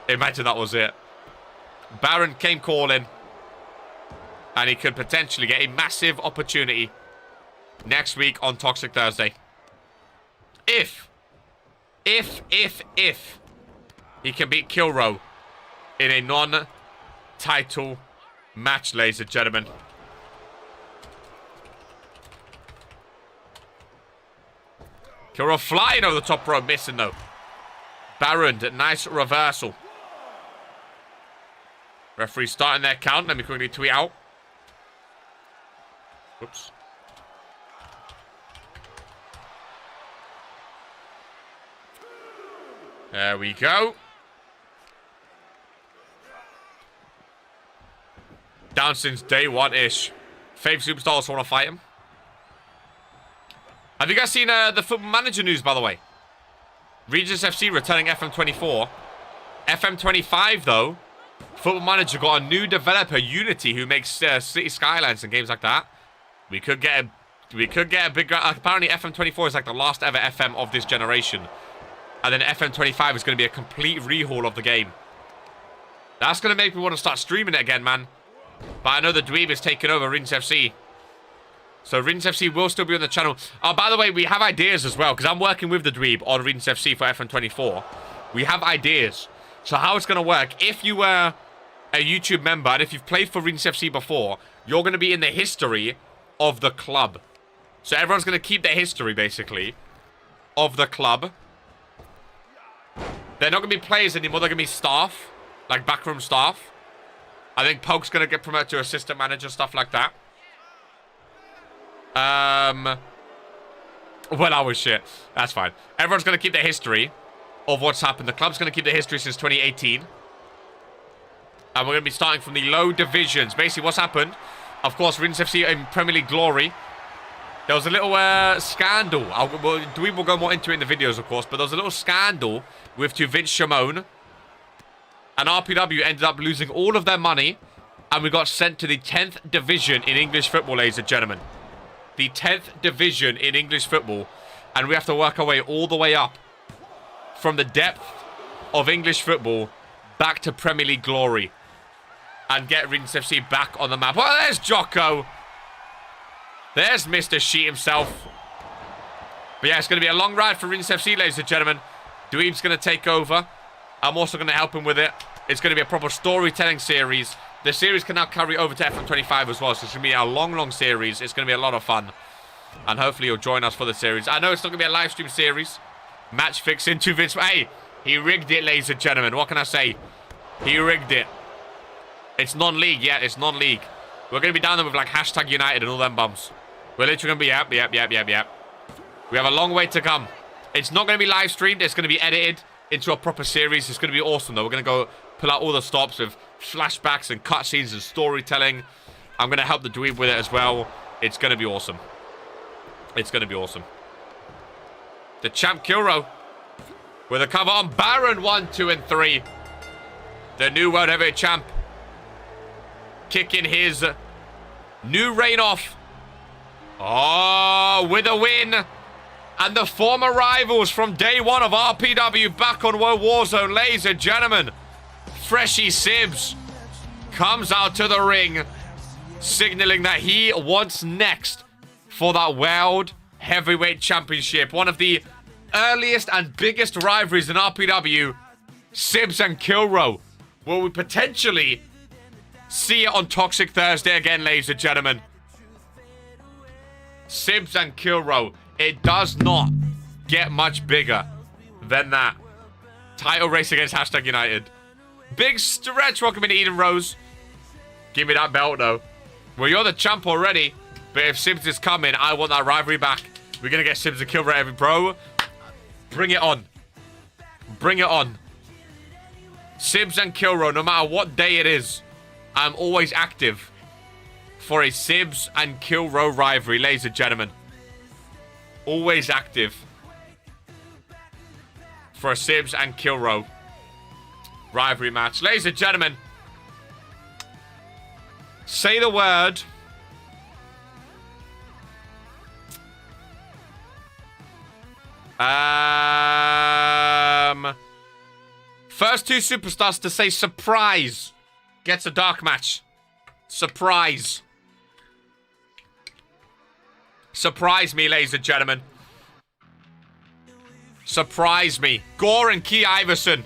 Imagine that was it. Baron came calling. And he could potentially get a massive opportunity next week on Toxic Thursday. If he can beat Killro in a non-title match, ladies and gentlemen. Killro flying over the top rope, missing though. Baron, nice reversal. Referee starting their count. Let me quickly tweet out. Whoops. There we go. Down since day 1-ish. Fave superstars want to fight him. Have you guys seen the Football Manager news, by the way? Regis FC returning FM24. FM25, though. Football Manager got a new developer, Unity, who makes City Skylines and games like that. We could get a big... apparently, FM24 is like the last ever FM of this generation. And then FM25 is going to be a complete rehaul of the game. That's going to make me want to start streaming it again, man. But I know the Dweeb is taking over Rins FC. So Rins FC will still be on the channel. Oh, by the way, we have ideas as well. Because I'm working with the Dweeb on Rins FC for FM24. We have ideas. So how it's going to work. If you were a YouTube member and if you've played for Rins FC before, you're going to be in the history of the club. So everyone's going to keep their history, basically, of the club. They're not going to be players anymore. They're going to be staff. Like backroom staff. I think Poke's going to get promoted to assistant manager, stuff like that. Well, I was shit. That's fine. Everyone's going to keep their history of what's happened. The club's going to keep their history since 2018. And we're going to be starting from the low divisions. Basically, what's happened, of course, Rins FC in Premier League glory. There was a little scandal. We will go more into it in the videos, of course. But there was a little scandal with Vince Shimon. And RPW ended up losing all of their money. And we got sent to the 10th division in English football, ladies and gentlemen. The 10th division in English football. And we have to work our way all the way up from the depth of English football back to Premier League glory. And get Regents FC back on the map. Well, there's Jocko. There's Mr. Sheet himself. But yeah, it's going to be a long ride for Regents FC, ladies and gentlemen. Dweeb's going to take over. I'm also going to help him with it. It's going to be a proper storytelling series. The series can now carry over to FM25 as well. So it's going to be a long, long series. It's going to be a lot of fun. And hopefully you'll join us for the series. I know it's not going to be a live stream series. Match fixing to Vince. Hey, he rigged it, ladies and gentlemen. What can I say? He rigged it. It's non-league. Yeah, it's non-league. We're going to be down there with like hashtag United and all them bums. We're literally going to be, yep. We have a long way to come. It's not going to be live streamed. It's going to be edited into a proper series. It's going to be awesome, though. We're going to go pull out all the stops with flashbacks and cutscenes and storytelling. I'm going to help the dweeb with it as well. It's going to be awesome. It's going to be awesome. The champ Killro with a cover on Baron 1, 2, and 3. The new World Heavyweight champ kicking his new reign off. Oh, with a win. And the former rivals from day one of RPW back on World Warzone, ladies and gentlemen. Freshie Sibs comes out to the ring, signaling that he wants next for that World Heavyweight Championship. One of the earliest and biggest rivalries in RPW. Sibs and Killro. Will we potentially see it on Toxic Thursday again, ladies and gentlemen? Sibs and Killro. It does not get much bigger than that. Title race against hashtag United. Big stretch. Welcome in, Eden Rose. Give me that belt, though. Well, you're the champ already. But if Sibs is coming, I want that rivalry back. We're going to get Sibs and Killro every bro. Bring it on. Bring it on. Sibs and Killro, no matter what day it is, I'm always active for a Sibs and Killro rivalry, ladies and gentlemen. Always active for a Sibs and Killro rivalry match. Ladies and gentlemen, say the word. First two superstars to say surprise gets a dark match. Surprise. Surprise me, ladies and gentlemen. Surprise me. Gore and Key Iverson.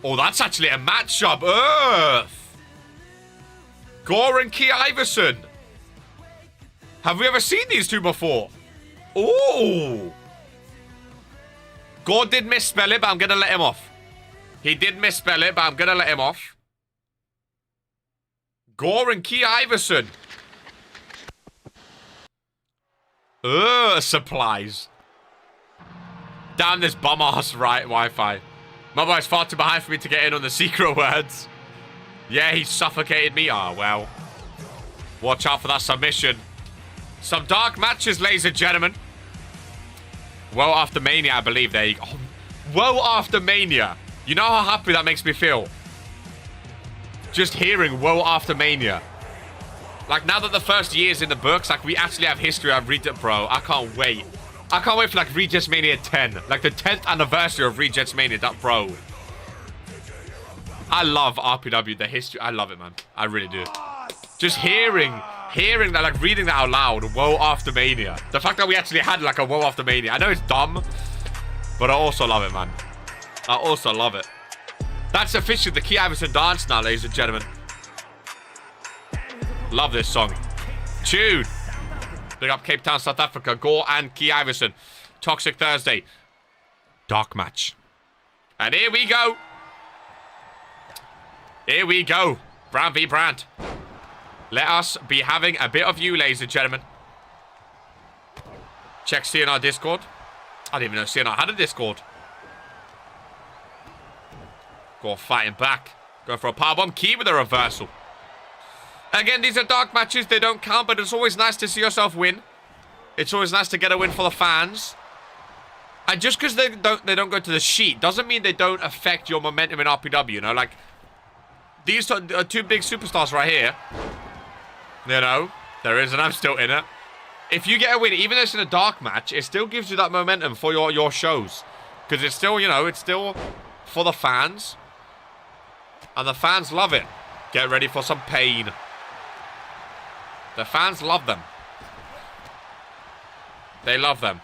Oh, that's actually a matchup. Earth. Gore and Key Iverson. Have we ever seen these two before? Oh. Gore did misspell it, but I'm going to let him off. He did misspell it, but I'm going to let him off. Gore and Key Iverson. Supplies. Damn this bum-ass Wi-Fi. My boy's far too behind for me to get in on the secret words. Yeah, he suffocated me. Ah, well. Watch out for that submission. Some dark matches, ladies and gentlemen. Well after Mania, I believe. There you go. Oh, well after Mania. You know how happy that makes me feel? Just hearing well after Mania. Like, now that the first year's in the books, like, we actually have history on Regent Pro. I can't wait. I can't wait for, like, Regents Mania 10. Like, the 10th anniversary of Regents Mania, that Pro. I love RPW, the history. I love it, man. I really do. Just hearing that, like, reading that out loud. Woe after Mania. The fact that we actually had, like, a woe after Mania. I know it's dumb, but I also love it, man. I also love it. That's officially the Key Iverson dance now, ladies and gentlemen. Love this song. Tune. Big up Cape Town, South Africa. Gore and Key Iverson. Toxic Thursday. Dark match. And here we go. Here we go. Brand v Brand. Let us be having a bit of you, ladies and gentlemen. Check CNR Discord. I didn't even know CNR had a Discord. Gore fighting back. Going for a powerbomb. Key with a reversal. Again, these are dark matches. They don't count, but it's always nice to see yourself win. It's always nice to get a win for the fans. And just because they don't go to the sheet doesn't mean they don't affect your momentum in RPW, you know? Like, these are two big superstars right here. You know, there is, and I'm still in it. If you get a win, even though it's in a dark match, it still gives you that momentum for your shows. Because it's still, you know, it's still for the fans. And the fans love it. Get ready for some pain. The fans love them. They love them.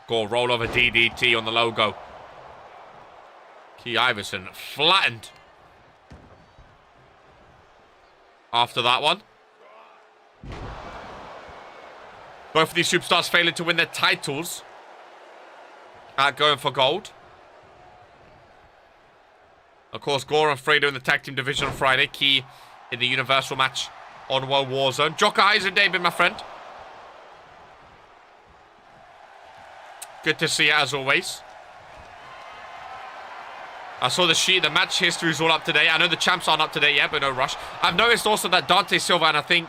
Go roll over DDT on the logo. Key Iverson flattened. After that one. Both of these superstars failing to win their titles. Going for gold. Of course, Gore and Fredo in the tag team division on Friday. Key in the Universal match on World Warzone. Jocko, how's your day been, my friend? Good to see you, as always. I saw the sheet. The match history is all up to date. I know the champs aren't up to date yet, but no rush. I've noticed also that Dante Silva and I think...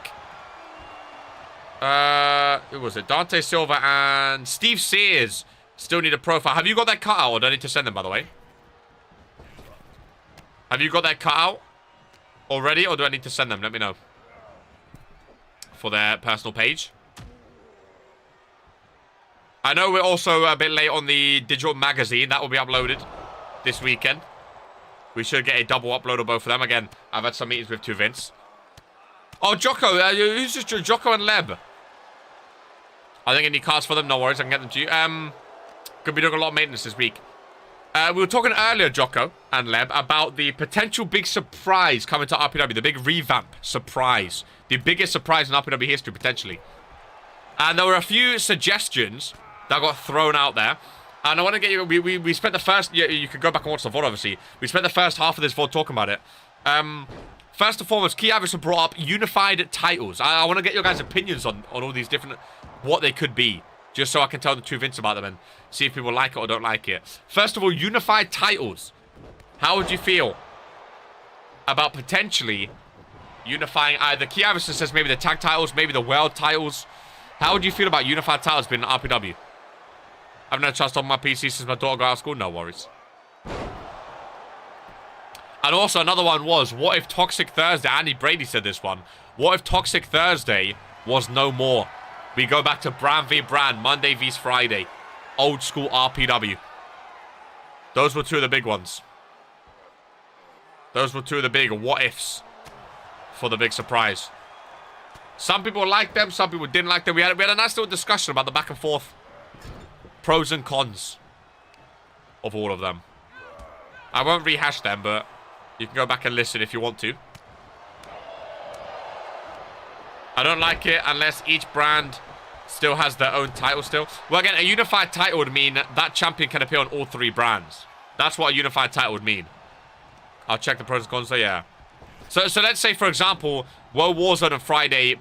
who was it? Dante Silva and Steve Sears still need a profile. Have you got that cut out, or do I need to send them, by the way? Have you got that cut out already, or do I need to send them? Let me know. For their personal page. I know we're also a bit late on the digital magazine. That will be uploaded this weekend. We should get a double upload of both of them. Again, I've had some meetings with two Vince. Oh, Jocko. Who's just Jocko and Leb? I think any cards for them. No worries. I can get them to you. Could be doing a lot of maintenance this week. We were talking earlier, Jocko and Leb, about the potential big surprise coming to RPW. The big revamp surprise. The biggest surprise in RPW history, potentially. And there were a few suggestions that got thrown out there. And I want to get you... We spent the first... You could go back and watch the VOD, obviously. We spent the first half of this VOD talking about it. First and foremost, Key Iverson brought up unified titles. I want to get your guys' opinions on all these different... What they could be. Just so I can tell the two Vince about them and see if people like it or don't like it. First of all, unified titles. How would you feel about potentially unifying either... Key Iverson says maybe the tag titles, maybe the world titles. How would you feel about unified titles being in RPW? I've no chance on my PC since my daughter got out of school. No worries. And also another one was, what if Toxic Thursday... Andy Brady said this one. What if Toxic Thursday was no more? We go back to brand v brand, Monday vs Friday. Old school RPW. Those were two of the big ones. Those were two of the big what-ifs for the big surprise. Some people liked them, some people didn't like them. We had a nice little discussion about the back and forth pros and cons of all of them. I won't rehash them, but you can go back and listen if you want to. I don't like it unless each brand still has their own title still. Well, again, a unified title would mean that champion can appear on all three brands. That's what a unified title would mean. I'll check the pros and cons, so yeah. So let's say, for example, World Warzone on Friday,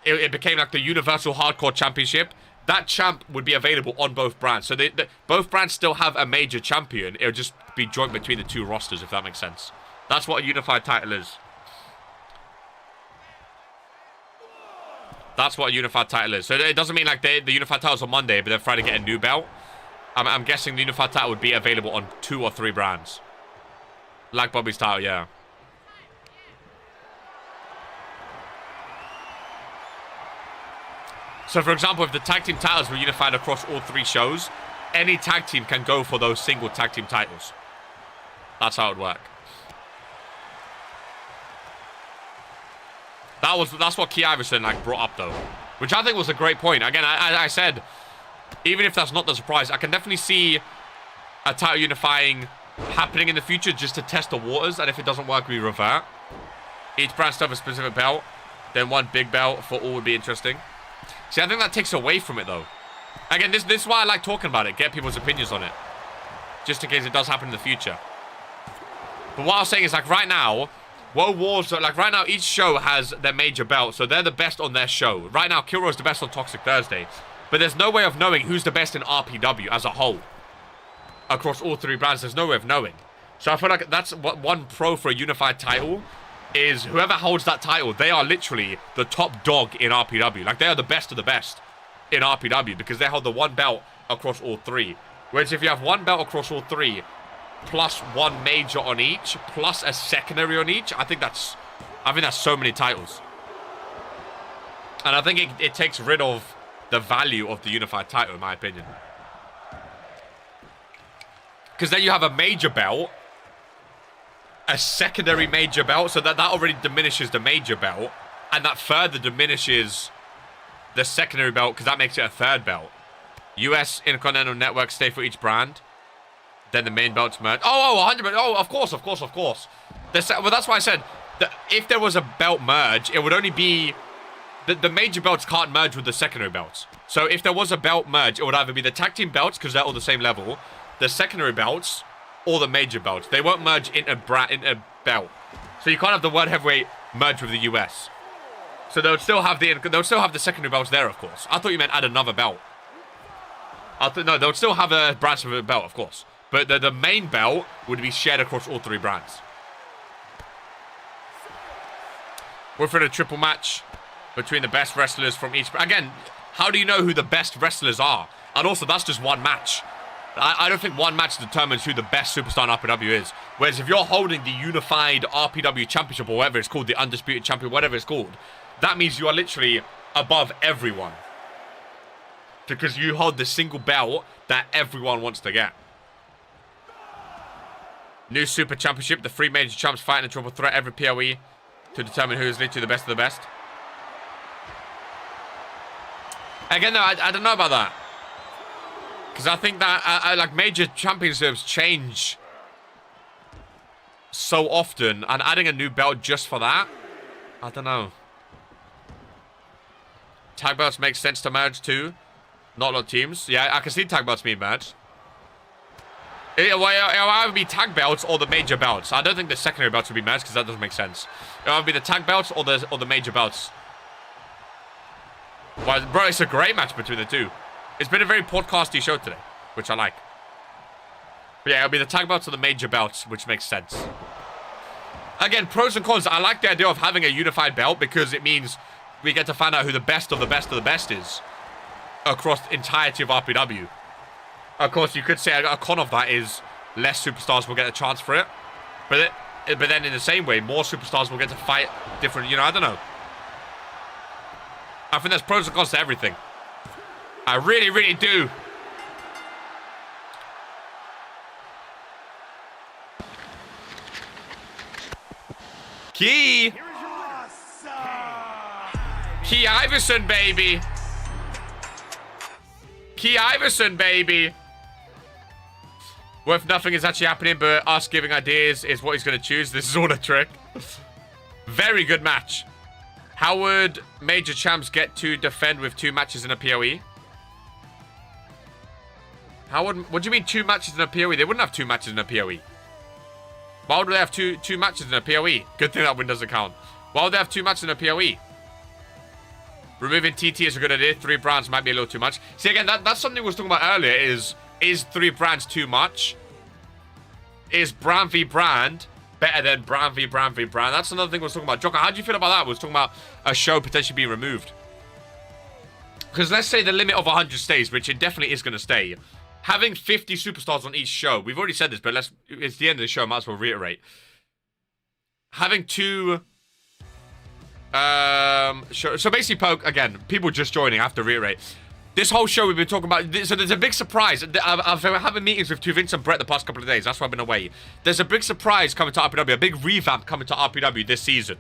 it became like the Universal Hardcore Championship. That champ would be available on both brands. So both brands still have a major champion. It would just be joint between the two rosters, if that makes sense. That's what a unified title is. That's what a unified title is. So it doesn't mean like the unified title's on Monday, but then Friday get a new belt. I'm guessing the unified title would be available on 2 or 3 brands. Like Bobby's title, yeah. So, for example, if the tag team titles were unified across all 3 shows, any tag team can go for those single tag team titles. That's how it would work. That's what Key Iverson brought up, though. Which I think was a great point. Again, I said, even if that's not the surprise, I can definitely see a title unifying happening in the future just to test the waters. And if it doesn't work, we revert. Each brand still have a specific belt. Then one big belt for all would be interesting. See, I think that takes away from it, though. Again, this is why I like talking about it. Get people's opinions on it. Just in case it does happen in the future. But what I was saying is, right now, World Wars, right now, each show has their major belt. So they're the best on their show. Right now, Killro is the best on Toxic Thursday. But there's no way of knowing who's the best in RPW as a whole. Across all 3 brands, there's no way of knowing. So I feel like that's what one pro for a unified title is. Whoever holds that title, they are literally the top dog in RPW. Like, they are the best of the best. in RPW because they hold the one belt across all three. Whereas if you have one belt across all three, plus one major on each, plus a secondary on each, I think that's so many titles. And I think it takes rid of the value of the unified title, in my opinion. Because then you have a major belt, a secondary major belt, so that already diminishes the major belt, and that further diminishes the secondary belt because that makes it a third belt. US Intercontinental Network stay for each brand. Then the main belts merge. Oh, 100%. Oh, of course. Well, that's why I said that if there was a belt merge, it would only be... The major belts can't merge with the secondary belts. So if there was a belt merge, it would either be the tag team belts, because they're all the same level, the secondary belts, or the major belts. They won't merge in a belt. So you can't have the World Heavyweight merge with the US. So they'll still have the secondary belts there, of course. I thought you meant add another belt. No, they'll still have a branch of a belt, of course. But the main belt would be shared across all three brands. We're for the triple match between the best wrestlers from each... Again, how do you know who the best wrestlers are? And also, that's just one match. I don't think one match determines who the best superstar in RPW is. Whereas if you're holding the unified RPW championship or whatever it's called, the undisputed champion, whatever it's called, that means you are literally above everyone. Because you hold the single belt that everyone wants to get. New Super Championship. The three major champs fight in a triple threat every PoE to determine who is literally the best of the best. Again, though, I don't know about that. Because I think that like major championships change so often. And adding a new belt just for that, I don't know. Tag belts make sense to merge too. Not a lot of teams. Yeah, I can see tag belts being merged. It'll either be tag belts or the major belts. I don't think the secondary belts will be merged because that doesn't make sense. It'll either be the tag belts or the major belts. Well, bro, it's a great match between the two. It's been a very podcasty show today, which I like. But yeah, it'll be the tag belts or the major belts, which makes sense. Again, pros and cons. I like the idea of having a unified belt because it means we get to find out who the best of the best of the best is across the entirety of RPW. Of course, you could say a con of that is less superstars will get a chance for it. But then in the same way, more superstars will get to fight different, I don't know. I think there's pros and cons to everything. I really, really do. Key Iverson, baby. Key Iverson, baby. Worth nothing is actually happening, but us giving ideas is what he's going to choose. This is all a trick. Very good match. How would major champs get to defend with 2 matches in a PoE? What do you mean 2 matches in a PoE? They wouldn't have 2 matches in a PoE. Why would they have two matches in a PoE? Good thing that win doesn't count. Why would they have 2 matches in a PoE? Removing TT is a good idea. 3 brands might be a little too much. See, again, that's something we was talking about earlier. Is 3 brands too much? Is brand v brand better than brand v brand v brand? That's another thing we was talking about. Joker, how do you feel about that? We was talking about a show potentially being removed. Because let's say the limit of 100 stays, which it definitely is going to stay. Having 50 superstars on each show. We've already said this, but it's the end of the show. Might as well reiterate. Having 2... So basically, Poke, again, people just joining, I have to reiterate. This whole show we've been talking about, so there's a big surprise. I've been having meetings with Vince and Brett the past couple of days. That's why I've been away. There's a big surprise coming to RPW, a big revamp coming to RPW this season,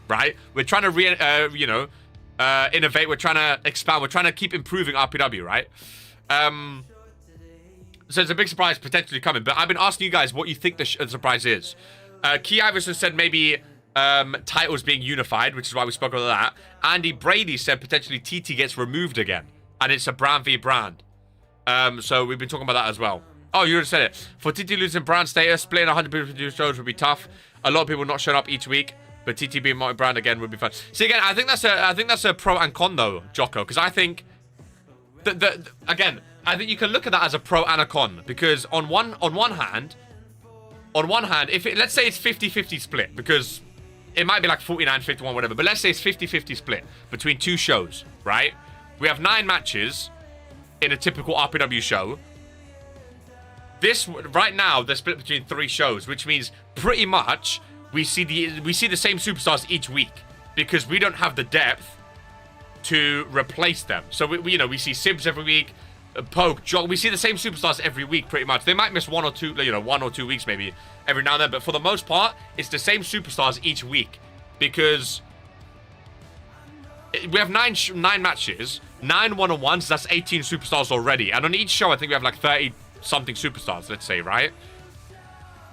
right? We're trying to, innovate. We're trying to expand. We're trying to keep improving RPW, right? So it's a big surprise potentially coming. But I've been asking you guys what you think the surprise is. Key Iverson said maybe titles being unified, which is why we spoke about that. Andy Brady said potentially TT gets removed again. And it's a brand v brand. So we've been talking about that as well. Oh, you already said it. For TT losing brand status, splitting 100 people shows would be tough. A lot of people not showing up each week. But TT being multi-brand again would be fun. See, again, I think that's a pro and con though, Jocko. Because I think again, I think you can look at that as a pro and a con. Because on one hand, if let's say it's 50-50 split, because it might be like 49-51, whatever. But let's say it's 50-50 split between 2 shows, right? we have 9 matches in a typical RPW show. This right now they're split between 3 shows, which means pretty much we see the same superstars each week because we don't have the depth to replace them. So we see Sibs every week, Poke, Jock. We see the same superstars every week pretty much. They might miss 1 or 2, 1 or 2 weeks maybe every now and then, but for the most part, it's the same superstars each week because we have 9 matches, 9 one-on-ones. That's 18 superstars already, and on each show, I think we have like 30-something superstars. Let's say, right?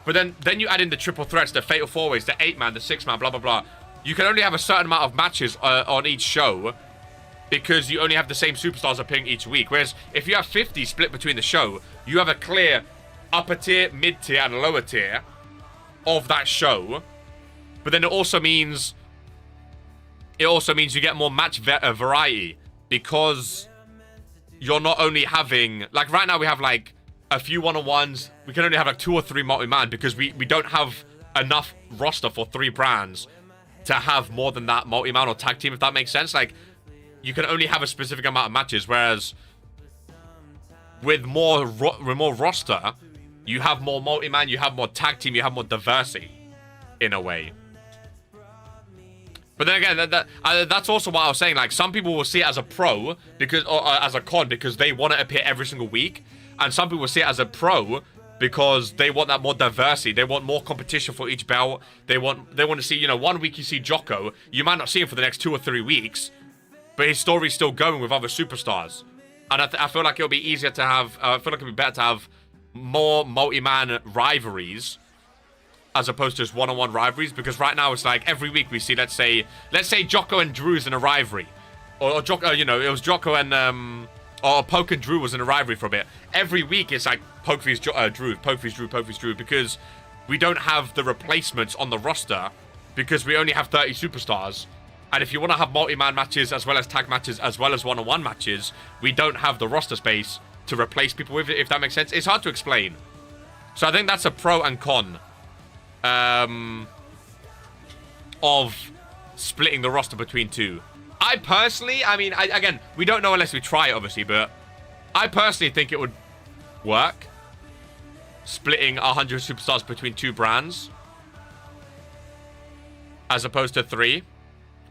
But then you add in the triple threats, the fatal 4-ways, the 8-man, the 6-man, blah blah blah. You can only have a certain amount of matches on each show because you only have the same superstars appearing each week. Whereas if you have 50 split between the show, you have a clear upper tier, mid tier, and lower tier of that show. But then it also means you get more match variety because you're not only having, like right now we have like a few one-on-ones. We can only have like 2 or 3 multi-man because we don't have enough roster for 3 brands to have more than that multi-man or tag team, if that makes sense. Like, you can only have a specific amount of matches, whereas with more roster, you have more multi-man, you have more tag team, you have more diversity in a way. But then again, that's also what I was saying. Like, some people will see it as a pro because, or as a con because they want to appear every single week, and some people will see it as a pro because they want that more diversity. They want more competition for each belt. They want to see, 1 week you see Jocko, you might not see him for the next 2 or 3 weeks, but his story's still going with other superstars. And I feel like it'll be easier to have, I feel like it'll be better to have more multi-man rivalries as opposed to just one-on-one rivalries, because right now it's like every week we see, let's say Jocko and Drew's in a rivalry, or Jocko, it was Jocko and or Poke and Drew was in a rivalry for a bit. Every week it's like Poke vs Drew, Poke vs Drew, Poke vs Drew, because we don't have the replacements on the roster because we only have 30 superstars. And if you want to have multi-man matches as well as tag matches as well as one-on-one matches, we don't have the roster space to replace people with it, if that makes sense. It's hard to explain. So I think that's a pro and con of splitting the roster between 2. I personally, again, we don't know unless we try it, obviously, but I personally think it would work. Splitting 100 superstars between 2 brands as opposed to 3.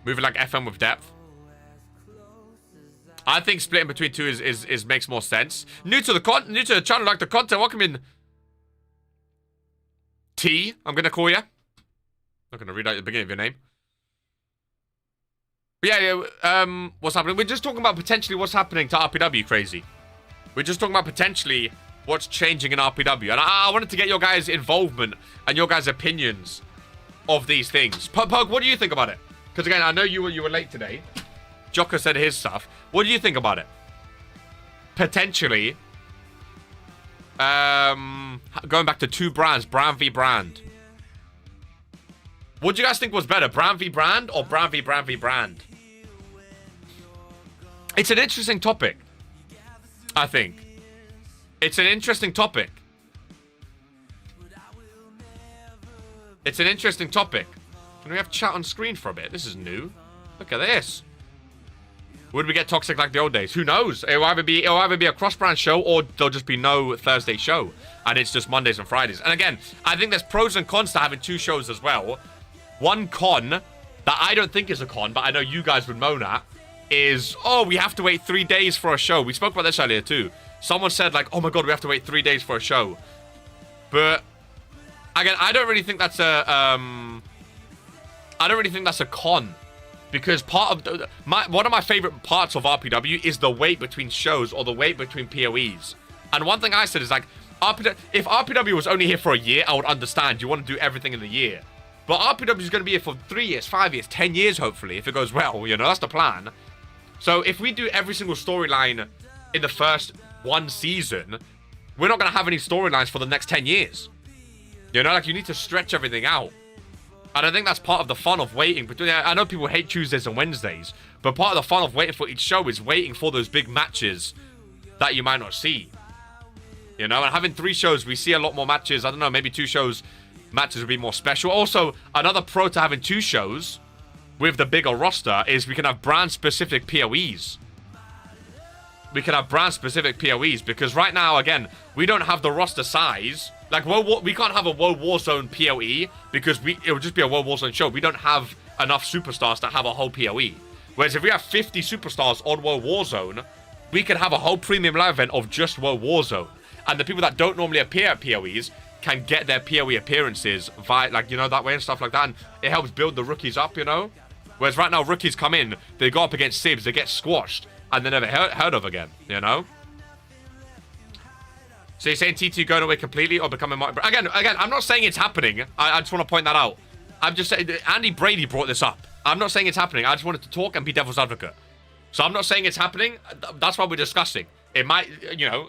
Moving like FM with depth. I think splitting between 2 is makes more sense. New to the channel, like the content, welcome in. T, I'm gonna call you. Not gonna read out the beginning of your name. But yeah, what's happening? We're just talking about potentially what's happening to RPW, crazy. We're just talking about potentially what's changing in RPW. And I wanted to get your guys' involvement and your guys' opinions of these things. Pug, what do you think about it? Because again, I know you were late today. Jocko said his stuff. What do you think about it? Potentially, going back to 2 brands, brand v brand. What do you guys think was better, brand v brand or brand v brand v brand? It's an interesting topic, I think. It's an interesting topic. It's an interesting topic. Can we have chat on screen for a bit? This is new. Look at this. Would we get toxic like the old days? Who knows? It'll either be a cross-brand show or there'll just be no Thursday show. And it's just Mondays and Fridays. And again, I think there's pros and cons to having 2 shows as well. One con that I don't think is a con, but I know you guys would moan at, is, oh, we have to wait 3 days for a show. We spoke about this earlier too. Someone said like, oh my god, we have to wait 3 days for a show. But again, I don't really think that's a con, because part of one of my favorite parts of RPW is the wait between shows or the wait between PoEs. And one thing I said is like, if RPW was only here for a year, I would understand. You want to do everything in the year. But RPW is going to be here for 3 years, 5 years, 10 years, hopefully, if it goes well. That's the plan. So if we do every single storyline in the first 1 season, we're not going to have any storylines for the next 10 years. Like, you need to stretch everything out. And I think that's part of the fun of waiting. I know people hate Tuesdays and Wednesdays, but part of the fun of waiting for each show is waiting for those big matches that you might not see. And having 3 shows, we see a lot more matches. I don't know, maybe 2 shows, matches would be more special. Also, another pro to having 2 shows with the bigger roster is we can have brand-specific PoEs. we can have brand-specific PoEs, because right now, again, we don't have the roster size. Like, we can't have a World Warzone PoE because it would just be a World Warzone show. We don't have enough superstars to have a whole PoE. Whereas if we have 50 superstars on World Warzone, we can have a whole premium live event of just World Warzone. And the people that don't normally appear at PoEs can get their PoE appearances via, like, you know, that way and stuff like that. And it helps build the rookies up, you know? Whereas right now, rookies come in, they go up against Sibs, they get squashed, and they're never heard of again, you know? So you're saying TT going away completely or becoming more... Again, I'm not saying it's happening. I just want to point that out. I'm just saying... Andy Brady brought this up. I'm not saying it's happening. I just wanted to talk and be devil's advocate. So I'm not saying it's happening. That's why we're discussing. It might, you know,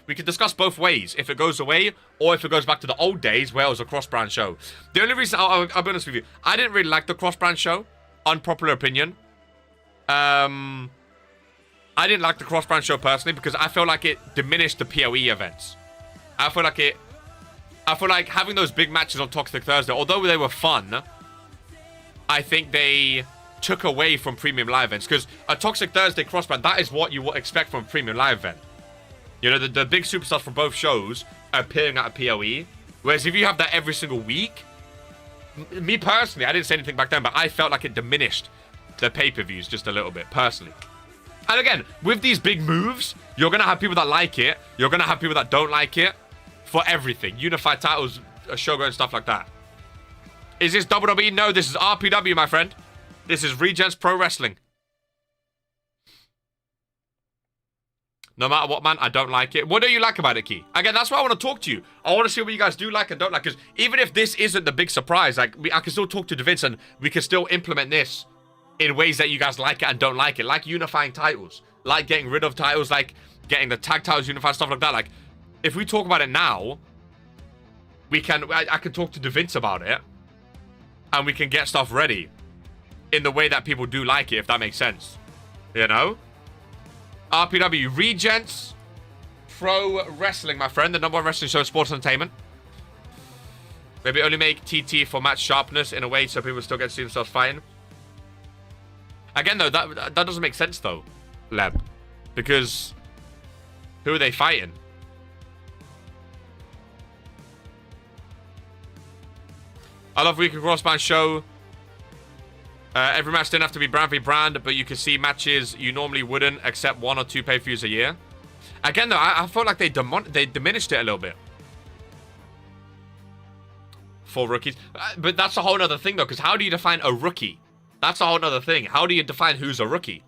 we could discuss both ways. If it goes away or if it goes back to the old days where it was a cross-brand show. The only reason... I'll be honest with you. I didn't really like the cross-brand show. Unpopular opinion. I didn't like the cross-brand show personally because I felt like it diminished the PoE events. I feel like having those big matches on Toxic Thursday, although they were fun, I think they took away from premium live events, because a Toxic Thursday cross-brand, that is what you would expect from a premium live event. You know, the big superstars from both shows appearing at a PoE. Whereas if you have that every single week, me personally, I didn't say anything back then, but I felt like it diminished the pay-per-views just a little bit, personally. And again, with these big moves, you're going to have people that like it. You're going to have people that don't like it. For everything. Unified titles, a Shogun, and stuff like that. Is this WWE? No, this is RPW, my friend. This is Regents Pro Wrestling. No matter what, man, I don't like it. What do you like about it, Key? Again, that's why I want to talk to you. I want to see what you guys do like and don't like. Because even if this isn't the big surprise, like, I can still talk to Vince and we can still implement this in ways that you guys like it and don't like it. Like unifying titles. Like getting rid of titles. Like getting the tag titles unified, stuff like that. Like, if we talk about it now, we can. I can talk to Vince about it. And we can get stuff ready. In the way that people do like it, if that makes sense. You know? RPW, Regents Pro Wrestling, my friend. The #1 wrestling show, sports entertainment. Maybe only make TT for match sharpness in a way so people still get to see themselves fighting. Again, though, that doesn't make sense, though, Leb. Because who are they fighting? I love Weekly Crossband show. Every match didn't have to be brand v brand, but you can see matches you normally wouldn't, except 1 or 2 pay-per-views a year. Again, though, I felt like they diminished it a little bit. For rookies. But that's a whole other thing, though, because how do you define a rookie? That's a whole other thing. How do you define who's a rookie?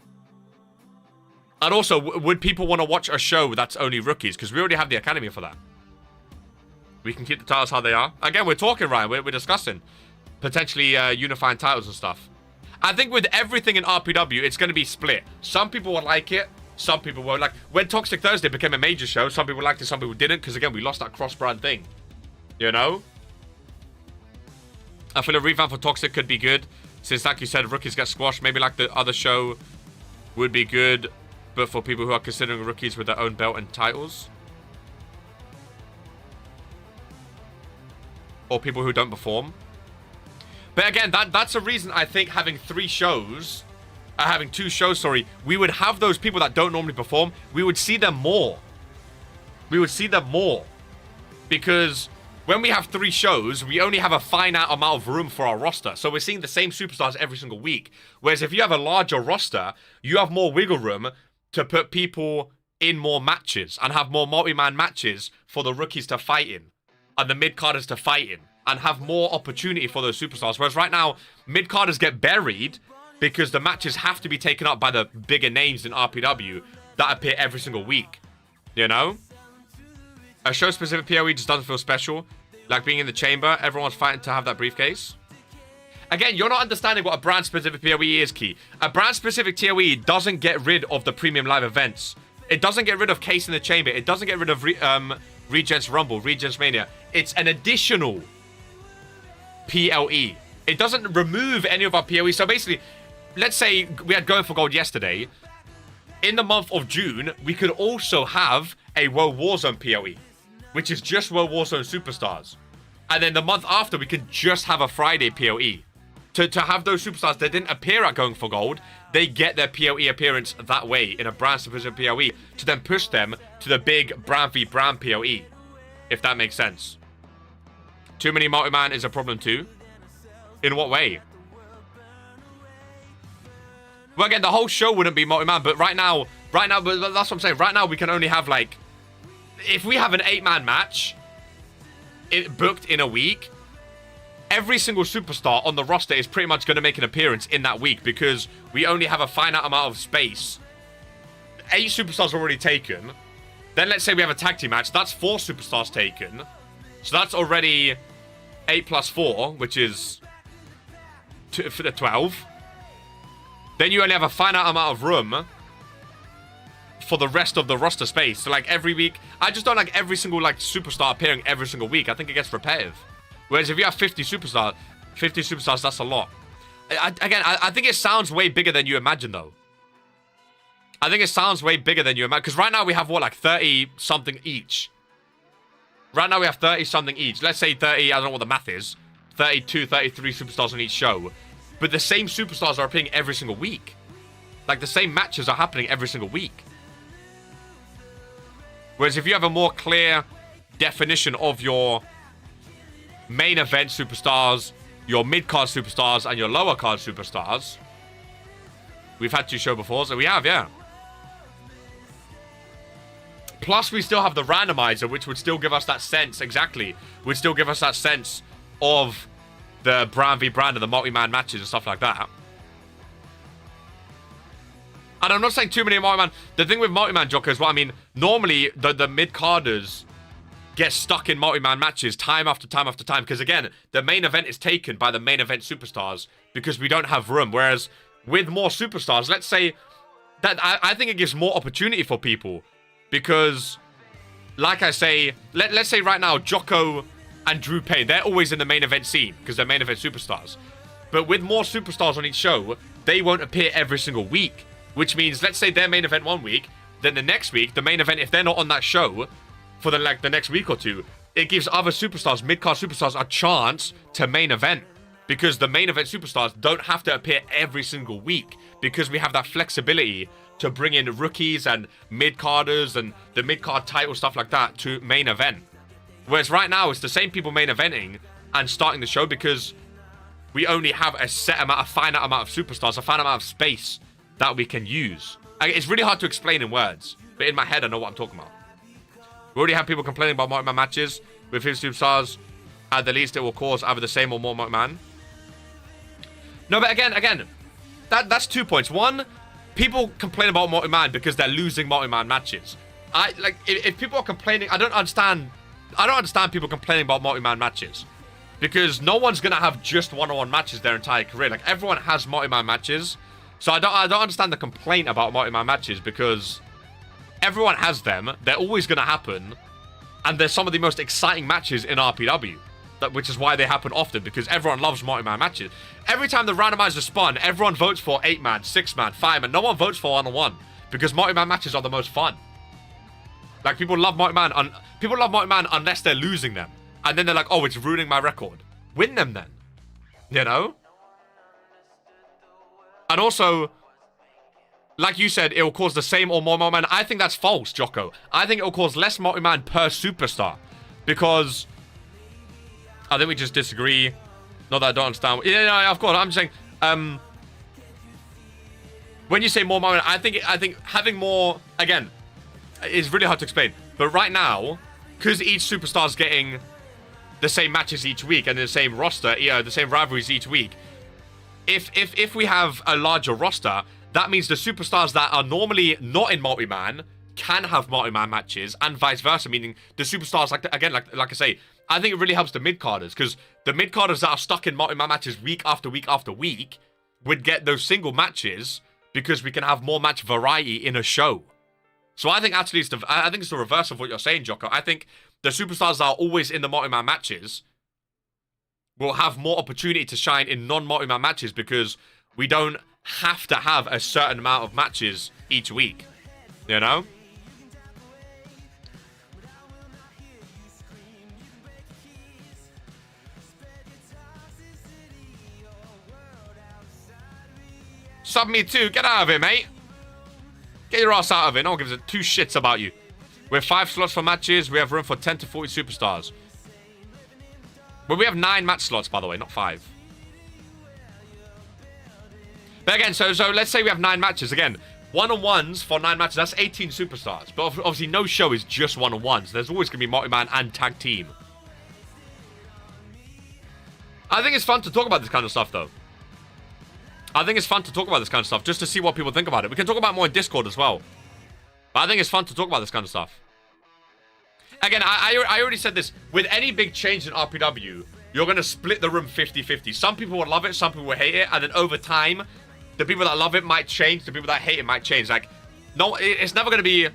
And also, would people want to watch a show that's only rookies? Because we already have the academy for that. We can keep the titles how they are. Again, we're talking, Ryan. We're discussing potentially unifying titles and stuff. I think with everything in RPW, it's going to be split. Some people will like it. Some people won't. Like, when Toxic Thursday became a major show, some people liked it, some people didn't. Because, again, we lost that cross-brand thing. You know? I feel a revamp for Toxic could be good. Since, like you said, rookies get squashed. Maybe like the other show would be good. But for people who are considering rookies with their own belt and titles. Or people who don't perform. But again, that's a reason I think having 2 shows, sorry, we would have those people that don't normally perform. We would see them more. We would see them more. Because when we have 3 shows, we only have a finite amount of room for our roster. So we're seeing the same superstars every single week. Whereas if you have a larger roster, you have more wiggle room to put people in more matches and have more multi-man matches for the rookies to fight in and the mid-carders to fight in. And have more opportunity for those superstars. Whereas right now, mid-carders get buried because the matches have to be taken up by the bigger names in RPW that appear every single week. You know? A show-specific PoE just doesn't feel special. Like being in the chamber, everyone's fighting to have that briefcase. Again, you're not understanding what a brand-specific PoE is, Key. A brand-specific PoE doesn't get rid of the premium live events. It doesn't get rid of Case in the Chamber. It doesn't get rid of Regents Rumble, Regents Mania. It's an additional PLE. It doesn't remove any of our PoE. So basically, let's say we had Going for Gold yesterday. In the month of June, we could also have a World Warzone PoE, which is just World Warzone Superstars. And then the month after, we could just have a Friday PoE. to have those superstars that didn't appear at Going for Gold, they get their PoE appearance that way in a brand specific PoE to then push them to the big brand v brand PoE, if that makes sense. Too many multi-man is a problem too. In what way? Well, again, the whole show wouldn't be multi-man, but right now, but that's what I'm saying. Right now, we can only have, like, if we have an 8-man match booked in a week, every single superstar on the roster is pretty much going to make an appearance in that week because we only have a finite amount of space. 8 superstars already taken. Then let's say we have a tag team match. That's 4 superstars taken. So that's already 8 plus 4, which is 12. Then you only have a finite amount of room for the rest of the roster space. So, like, every week, I just don't like every single, like, superstar appearing every single week. I think it gets repetitive. Whereas if you have 50 superstars, that's a lot. I think it sounds way bigger than you imagine, though. I think it sounds way bigger than you imagine. Because right now we have, what, like 30-something each. Right now we have 30-something each. Let's say 30, I don't know what the math is. 32, 33 superstars on each show. But the same superstars are appearing every single week. Like, the same matches are happening every single week. Whereas if you have a more clear definition of your main event superstars, your mid-card superstars, and your lower-card superstars. We've had 2 show before, so we have, yeah. Plus, we still have the randomizer, which would still give us that sense, exactly. Would still give us that sense of the brand v brand and the multi-man matches and stuff like that. And I'm not saying too many multi-man. The thing with multi-man, Jocko, is what I mean. Normally, the mid-carders get stuck in multi-man matches time after time after time. Because, again, the main event is taken by the main event superstars because we don't have room. Whereas, with more superstars, let's say that I think it gives more opportunity for people. Because, like I say, let's say right now, Jocko and Drew Payne, they're always in the main event scene because they're main event superstars. But with more superstars on each show, they won't appear every single week. Which means, let's say they're main event one week, then the next week, the main event, if they're not on that show for the next week or two, it gives other superstars, mid-card superstars, a chance to main event. Because the main event superstars don't have to appear every single week. Because we have that flexibility to bring in rookies and mid-carders and the mid-card title, stuff like that, to main event. Whereas right now, it's the same people main eventing and starting the show because we only have a finite amount of superstars, a finite amount of space that we can use. It's really hard to explain in words, but in my head, I know what I'm talking about. We already have people complaining about multi-man matches. With 50 superstars, at the least, it will cause either the same or more multi-man. No, but again, that's 2 points. One, people complain about multi-man because they're losing multi-man matches. If people are complaining, I don't understand people complaining about multi-man matches. Because no one's going to have just one-on-one matches their entire career. Like, everyone has multi-man matches. So I don't understand the complaint about multi-man matches because everyone has them. They're always going to happen. And they're some of the most exciting matches in RPW. Which is why they happen often, because everyone loves multi-man matches. Every time the randomizer spun, everyone votes for 8-man, 6-man, 5-man. No one votes for one-on-one. Because multi-man matches are the most fun. Like, people love multi-man unless they're losing them. And then they're like, oh, it's ruining my record. Win them then. You know? And also, like you said, it will cause the same or more multi-man. I think that's false, Jocko. I think it will cause less multi-man per superstar. Because I think we just disagree. Not that I don't understand. Yeah, of course. I'm just saying, when you say more multi-man, I think having more, again, is really hard to explain. But right now, because each superstar's getting the same matches each week and the same roster, the same rivalries each week, if we have a larger roster, that means the superstars that are normally not in multi-man can have multi-man matches and vice versa, meaning the superstars, like I say, I think it really helps the mid-carders because the mid-carders that are stuck in multi-man matches week after week after week would get those single matches because we can have more match variety in a show. So I think actually it's the reverse of what you're saying, Jocko. I think the superstars that are always in the multi-man matches will have more opportunity to shine in non-multi-man matches because we don't have to have a certain amount of matches each week. You know? Sub me too. Get out of here, mate. Get your ass out of it. No one gives a two shits about you. We have 5 slots for matches. We have room for 10 to 40 superstars. Well, we have 9 match slots, by the way, not 5. But again, so let's say we have 9 matches. Again, one-on-ones for 9 matches. That's 18 superstars. But obviously, no show is just one-on-ones. There's always going to be multi-man and tag team. I think it's fun to talk about this kind of stuff, though. I think it's fun to talk about this kind of stuff, just to see what people think about it. We can talk about it more in Discord as well. But I think it's fun to talk about this kind of stuff. Again, I already said this. With any big change in RPW, you're going to split the room 50-50. Some people will love it, some people will hate it. And then over time, the people that love it might change. The people that hate it might change. Like, no, it's never going to be,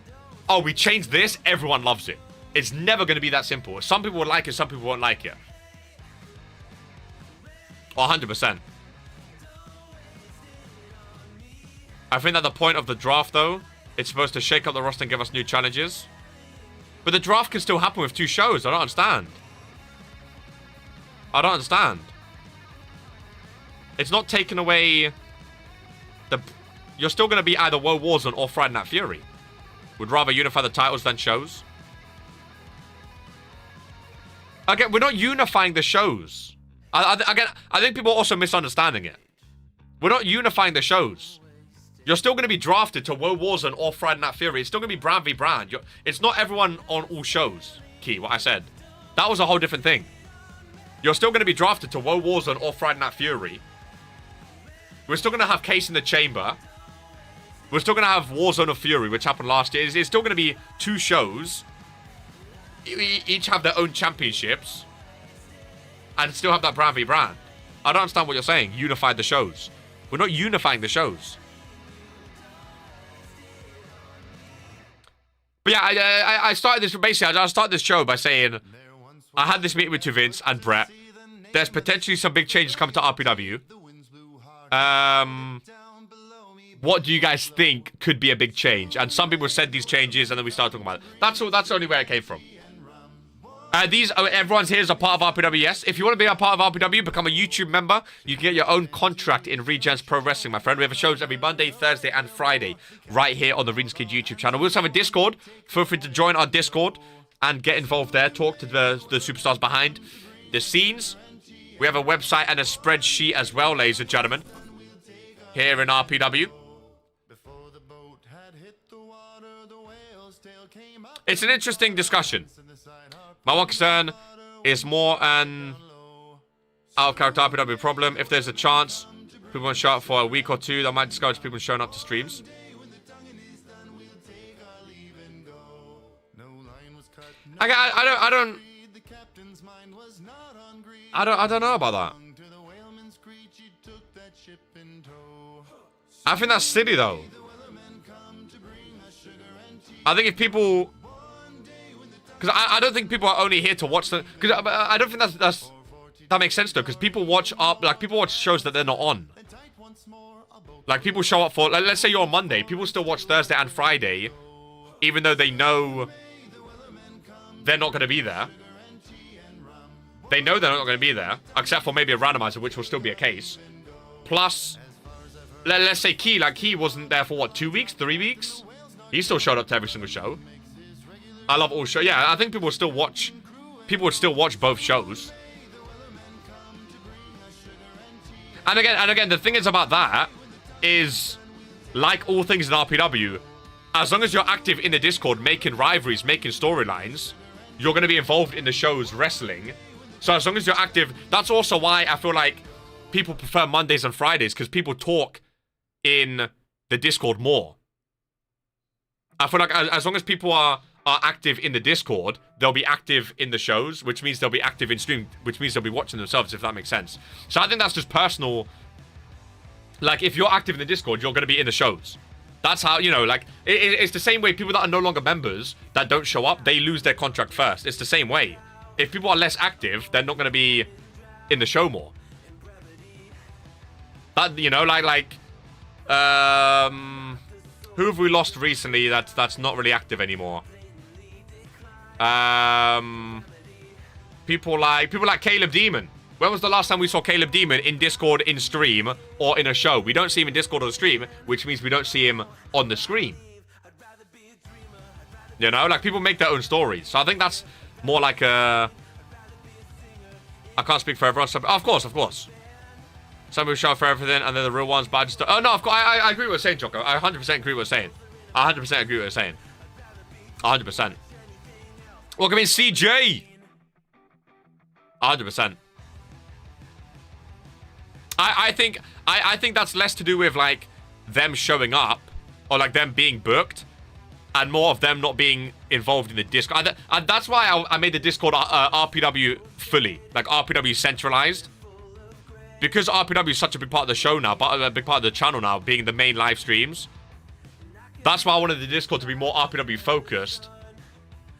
oh, we changed this, everyone loves it. It's never going to be that simple. Some people will like it, some people won't like it. 100%. I think that the point of the draft, though, it's supposed to shake up the roster and give us new challenges. But the draft can still happen with 2 shows. I don't understand. I don't understand. It's not taking away the... You're still going to be either World Warzone or Friday Night Fury. Would rather unify the titles than shows. Again, we're not unifying the shows. Again, I think people are also misunderstanding it. We're not unifying the shows. You're still going to be drafted to World Warzone or Friday Night Fury. It's still going to be brand v brand. It's not everyone on all shows. Key, what I said. That was a whole different thing. You're still going to be drafted to World Warzone or Friday Night Fury. We're still going to have Case in the Chamber. We're still going to have Warzone of Fury, which happened last year. It's still going to be 2 shows. Each have their own championships. And still have that brand v brand. I don't understand what you're saying. Unify the shows. We're not unifying the shows. But yeah, I started this, basically, I started this show by saying, I had this meeting with Vince and Brett. There's potentially some big changes coming to RPW. What do you guys think could be a big change? And some people said these changes, and then we started talking about it. That's all. That's only where it came from. Everyone's here is a part of RPW, yes. If you want to be a part of RPW, become a YouTube member. You can get your own contract in Regen's Pro Wrestling, my friend. We have shows every Monday, Thursday, and Friday right here on the Regen's Kid YouTube channel. We also have a Discord. Feel free to join our Discord and get involved there. Talk to the superstars behind the scenes. We have a website and a spreadsheet as well, ladies and gentlemen, here in RPW. It's an interesting discussion. My one concern is more an out-of-character RPW problem. If there's a chance people won't show up for a week or 2, that might discourage people showing up to streams. I don't know about that. I think that's silly, though. I think if people... Because I don't think people are only here to watch the... Because I don't think that makes sense, though. Because people watch people watch shows that they're not on. Like, people show up for... Like, let's say you're on Monday. People still watch Thursday and Friday, even though they know they're not going to be there. They know they're not going to be there, except for maybe a randomizer, which will still be a case. Plus, let's say Key. Like, Key wasn't there for, what, 2 weeks? 3 weeks? He still showed up to every single show. I love all shows. Yeah, I think people will still watch. People would still watch both shows. And again, the thing is about that is, like all things in RPW, as long as you're active in the Discord, making rivalries, making storylines, you're going to be involved in the show's wrestling. So as long as you're active, that's also why I feel like people prefer Mondays and Fridays, because people talk in the Discord more. I feel like as long as people are active in the Discord, they'll be active in the shows, which means they'll be active in stream, which means they'll be watching themselves, if that makes sense. So I think that's just personal. Like, if you're active in the Discord, you're going to be in the shows. That's how, you know, like, it's the same way people that are no longer members, that don't show up, they lose their contract first. It's the same way. If people are less active, they're not going to be in the show more. That, you know, who have we lost recently that's not really active anymore? People like Caleb Demon. When was the last time we saw Caleb Demon in Discord, in stream, or in a show? We don't see him in Discord or the stream, which means we don't see him on the screen. You know, like, people make their own stories. So I think that's more like a... I can't speak for everyone. So, of course. Some people show up for everything, and they're the real ones, but I just... Oh, no, of course, I agree with what you're saying, Jocko. I 100% agree with what you're saying. I 100% agree with what you're saying. 100%. Welcome in, CJ! 100%. I think that's less to do with, like, them showing up, or, like, them being booked, and more of them not being involved in the Discord. And that's why I made the Discord RPW fully, like, RPW centralized. Because RPW is such a big part of the show now, but a big part of the channel now, being the main live streams. That's why I wanted the Discord to be more RPW focused.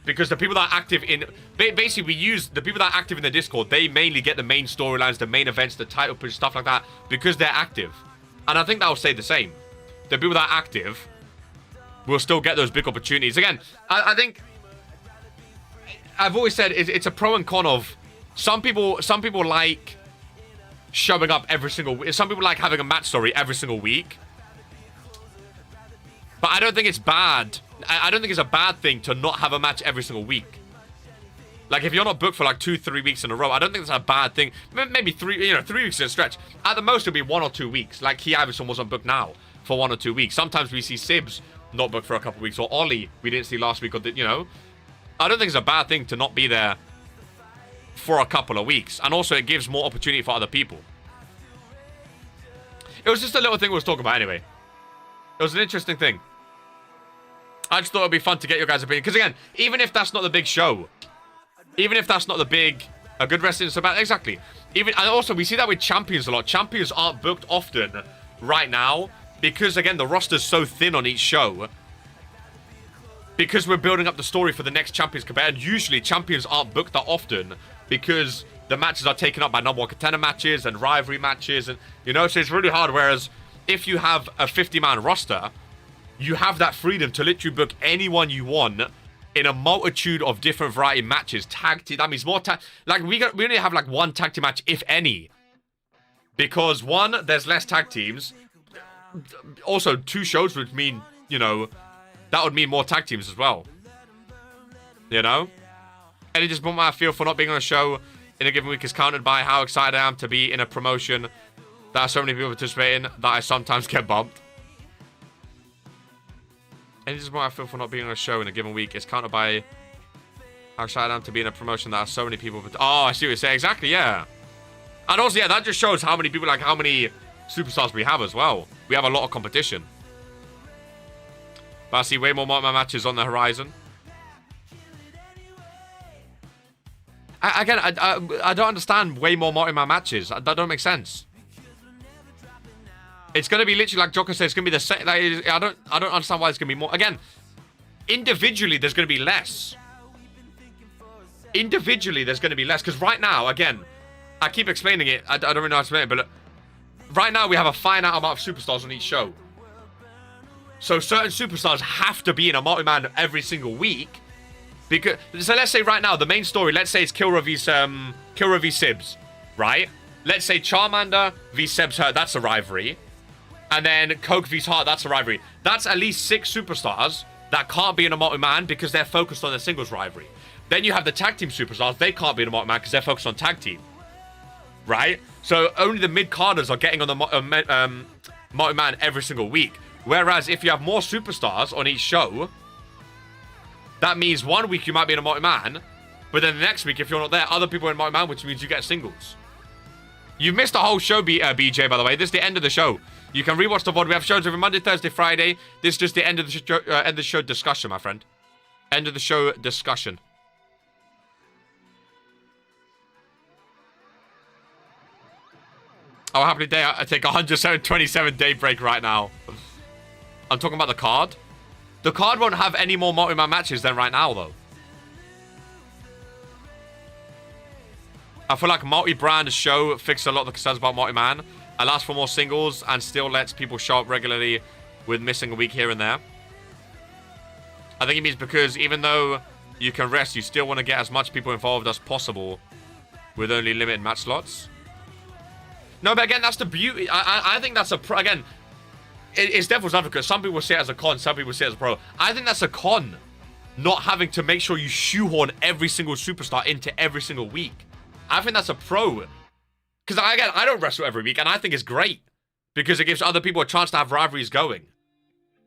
Because the people that are active in... Basically, we use... The people that are active in the Discord, they mainly get the main storylines, the main events, the title push, stuff like that. Because they're active. And I think that will stay the same. The people that are active will still get those big opportunities. Again, I think... I've always said it's a pro and con of... Some people like showing up every single week. Some people like having a match story every single week. But I don't think it's bad. I don't think it's a bad thing to not have a match every single week. Like, if you're not booked for like 2-3 weeks in a row, I don't think that's a bad thing. Maybe 3 weeks in a stretch. At the most, it'll be 1 or 2 weeks. Like, Key Iverson wasn't booked now for 1 or 2 weeks. Sometimes we see Sibs not booked for a couple of weeks, or Ollie we didn't see last week, or I don't think it's a bad thing to not be there for a couple of weeks. And also, it gives more opportunity for other people. It was just a little thing we was talking about anyway. It was an interesting thing. I just thought it'd be fun to get your guys' opinion. Because again, even if that's not the big show, even if that's not the big... A good wrestling is about... Exactly. And also, we see that with champions a lot. Champions aren't booked often right now. Because, again, the roster's so thin on each show. Because we're building up the story for the next champions compare. And usually, champions aren't booked that often. Because the matches are taken up by number 1 contender matches and rivalry matches. And, so it's really hard. Whereas, if you have a 50-man roster... You have that freedom to literally book anyone you want in a multitude of different variety matches. Tag team. That means more tag. Like, we only have like 1 tag team match, if any. Because 1, there's less tag teams. Also, 2 shows would mean, that would mean more tag teams as well. Eddie just brought my feel for not being on a show in a given week is countered by how excited I am to be in a promotion that so many people participate in that I sometimes get bumped. And this is what I feel for not being on a show in a given week. It's countered by how excited I am to be in a promotion that has so many people. Oh, I see what you're saying. Exactly, yeah. And also, yeah, that just shows how many people, like how many superstars we have as well. We have a lot of competition. But I see way more matches on the horizon. I don't understand way more multi-man matches. That don't make sense. It's going to be literally, like Jocko said, it's going to be the same. Like, I don't understand why it's going to be more. Again, individually, there's going to be less. Individually, there's going to be less. Because right now, again, I keep explaining it. I don't really know how to explain it. But right now, we have a finite amount of superstars on each show. So certain superstars have to be in a multi-man every single week. So let's say right now, the main story, let's say it's Killro v Sibs, right? Let's say Charmander v Seb's Hurt, that's a rivalry. And then Coke vs Hart, that's a rivalry. That's at least 6 superstars that can't be in a multi-man because they're focused on the singles rivalry. Then you have the tag team superstars. They can't be in a multi-man because they're focused on tag team. Right? So only the mid-carders are getting on the multi-man every single week. Whereas if you have more superstars on each show, that means 1 week you might be in a multi-man, but then the next week, if you're not there, other people are in multi-man, which means you get singles. You missed the whole show, BJ, by the way. This is the end of the show. You can rewatch the VOD. We have shows every Monday, Thursday, Friday. This is just the end of the show discussion, my friend. End of the show discussion. I'll happily take a 127-day break right now. I'm talking about the card. The card won't have any more multi-man matches than right now, though. I feel like multi-brand show fixed a lot of the concerns about multi-man. Allows for more singles and still lets people show up regularly with missing a week here and there. I think it means because even though you can rest, you still want to get as much people involved as possible with only limited match slots. No, but again, that's the beauty. I think that's a pro. Again, it's devil's advocate. Some people see it as a con. Some people see it as a pro. I think that's a con. Not having to make sure you shoehorn every single superstar into every single week. I think that's a pro. Because, again, I don't wrestle every week, and I think it's great. Because it gives other people a chance to have rivalries going.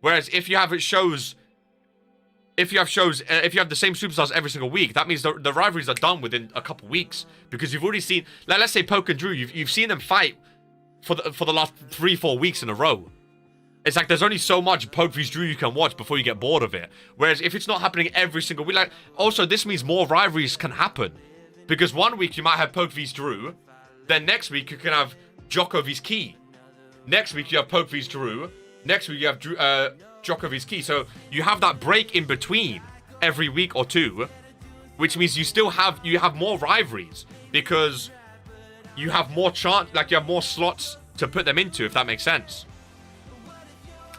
Whereas if you have shows... If you have the same superstars every single week, that means the rivalries are done within a couple weeks. Because you've already seen... Like, let's say Poke and Drew, you've seen them fight for the last 3-4 weeks in a row. It's like there's only so much Poke vs Drew you can watch before you get bored of it. Whereas if it's not happening every single week... Like, also, this means more rivalries can happen. Because one week you might have Poke vs Drew. Then next week you can have Jocko vs Key. Next week you have Poke vs Drew. Next week you have Jocko vs Key. So you have that break in between every week or two, which means you have more rivalries because you have more chance, like you have more slots to put them into, if that makes sense.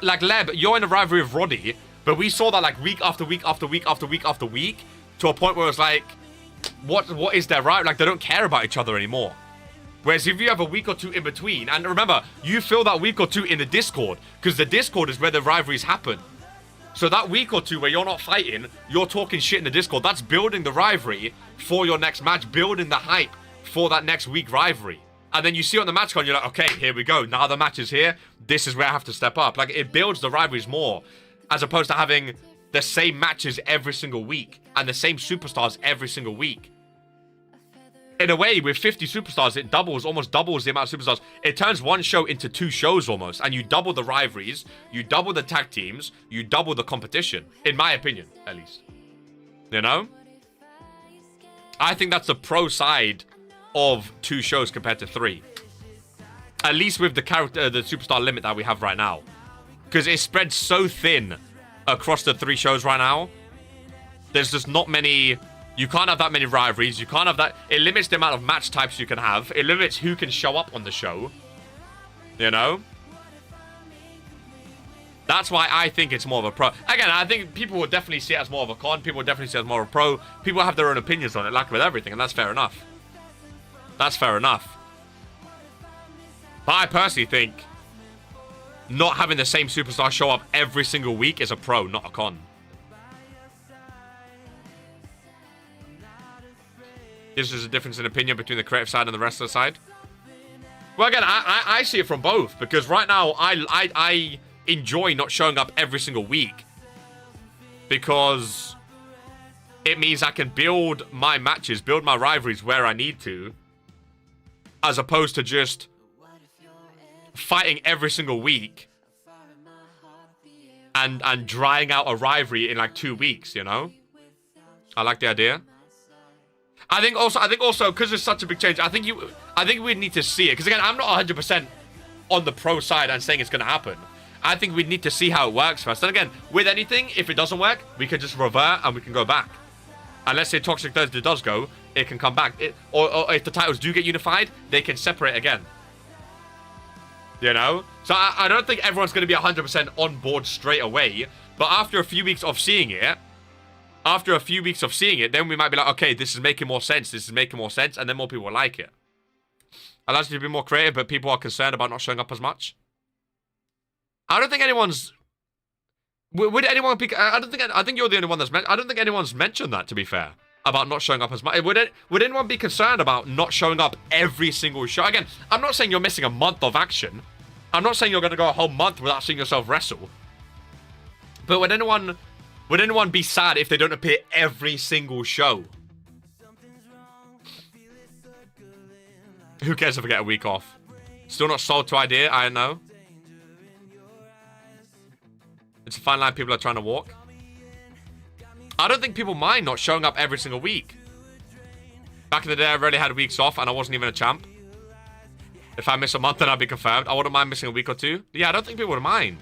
Like Leb, you're in a rivalry with Roddy, but we saw that like week after week after week after week after week to a point where it was like, what is there, right? Like they don't care about each other anymore. Whereas if you have a week or two in between, and remember, you fill that week or two in the Discord, because the Discord is where the rivalries happen. So that week or two where you're not fighting, you're talking shit in the Discord, that's building the rivalry for your next match, building the hype for that next week rivalry. And then you see on the match con, you're like, okay, here we go. Now the match is here. This is where I have to step up. Like, it builds the rivalries more, as opposed to having the same matches every single week and the same superstars every single week. In a way, with 50 superstars, it almost doubles the amount of superstars. It turns one show into 2 shows almost, and you double the rivalries, you double the tag teams, you double the competition. In my opinion, at least. You know? I think that's the pro side of 2 shows compared to 3. At least with the superstar limit that we have right now. Because it spreads so thin across the 3 shows right now. There's just not many... You can't have that many rivalries. You can't have that... It limits the amount of match types you can have. It limits who can show up on the show. You know? That's why I think it's more of a pro. Again, I think people will definitely see it as more of a con. People will definitely see it as more of a pro. People have their own opinions on it, like with everything, and that's fair enough. That's fair enough. But I personally think not having the same superstar show up every single week is a pro, not a con. This is a difference in opinion between the creative side and the wrestler side. Well, again, I see it from both, because right now I enjoy not showing up every single week because it means I can build my matches, build my rivalries where I need to, as opposed to just fighting every single week and drying out a rivalry in like 2 weeks, you know? I like the idea. I think also because there's such a big change, I think we need to see it. Because again, I'm not 100% on the pro side and saying it's going to happen. I think we need to see how it works first. And again, with anything, if it doesn't work, we can just revert and we can go back. And let's say Toxic Thursday does go, it can come back. Or if the titles do get unified, they can separate again. You know? So I don't think everyone's going to be 100% on board straight away. But after a few weeks of seeing it, then we might be like, okay, this is making more sense. This is making more sense. And then more people will like it. Allows you to be more creative, but people are concerned about not showing up as much. I don't think anyone's... Would anyone be... I think you're the only one that's... I don't think anyone's mentioned that, to be fair, about not showing up as much. Would anyone be concerned about not showing up every single show? Again, I'm not saying you're missing a month of action. I'm not saying you're going to go a whole month without seeing yourself wrestle. But would anyone be sad if they don't appear every single show? Who cares if I get a week off? Still not sold to idea, I know. It's a fine line people are trying to walk. I don't think people mind not showing up every single week. Back in the day, I rarely had weeks off and I wasn't even a champ. If I miss a month, then I'd be confirmed. I wouldn't mind missing a week or 2. Yeah, I don't think people would mind.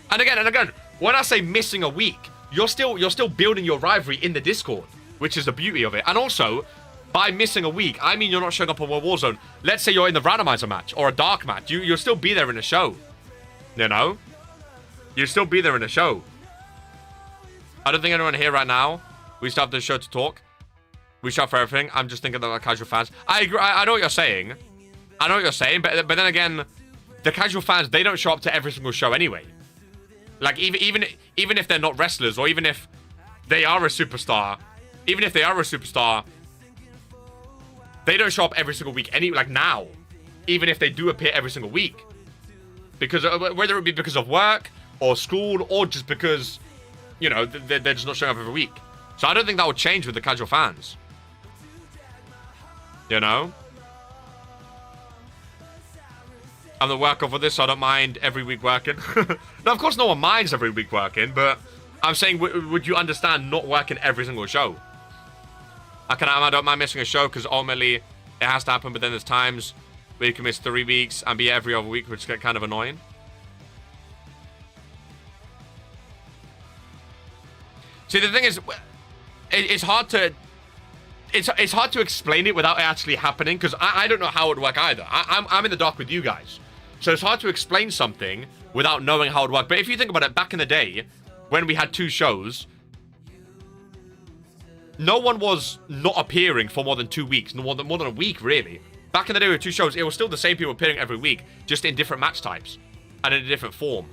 And again, when I say missing a week, you're still building your rivalry in the Discord, which is the beauty of it. And also, by missing a week, I mean you're not showing up on Warzone. Let's say you're in the randomizer match or a dark match. You'll still be there in the show. You know? You'll still be there in the show. I don't think anyone here right now, we still have the show to talk, We shop for everything. I'm just thinking about casual fans. I agree. I know what you're saying. I know what you're saying, but then again, the casual fans, they don't show up to every single show anyway. Like, even if they're not wrestlers, or even if they are a superstar, they don't show up every single week, like now. Even if they do appear every single week. Because, whether it be because of work, or school, or just because, you know, they're just not showing up every week. So I don't think that will change with the casual fans. You know? I'm the worker for this, so I don't mind every week working. No, of course no one minds every week working, but I'm saying, would you understand not working every single show? I don't mind missing a show, because ultimately it has to happen, but then there's times where you can miss 3 weeks and be every other week, which get kind of annoying. See, the thing is, it's hard to... It's hard to explain it without it actually happening, because I don't know how it would work either. I'm in the dark with you guys. So it's hard to explain something without knowing how it would work. But if you think about it, back in the day, when we had 2 shows, no one was not appearing for more than 2 weeks. More than a week, really. Back in the day with 2 shows, it was still the same people appearing every week, just in different match types. And in a different form.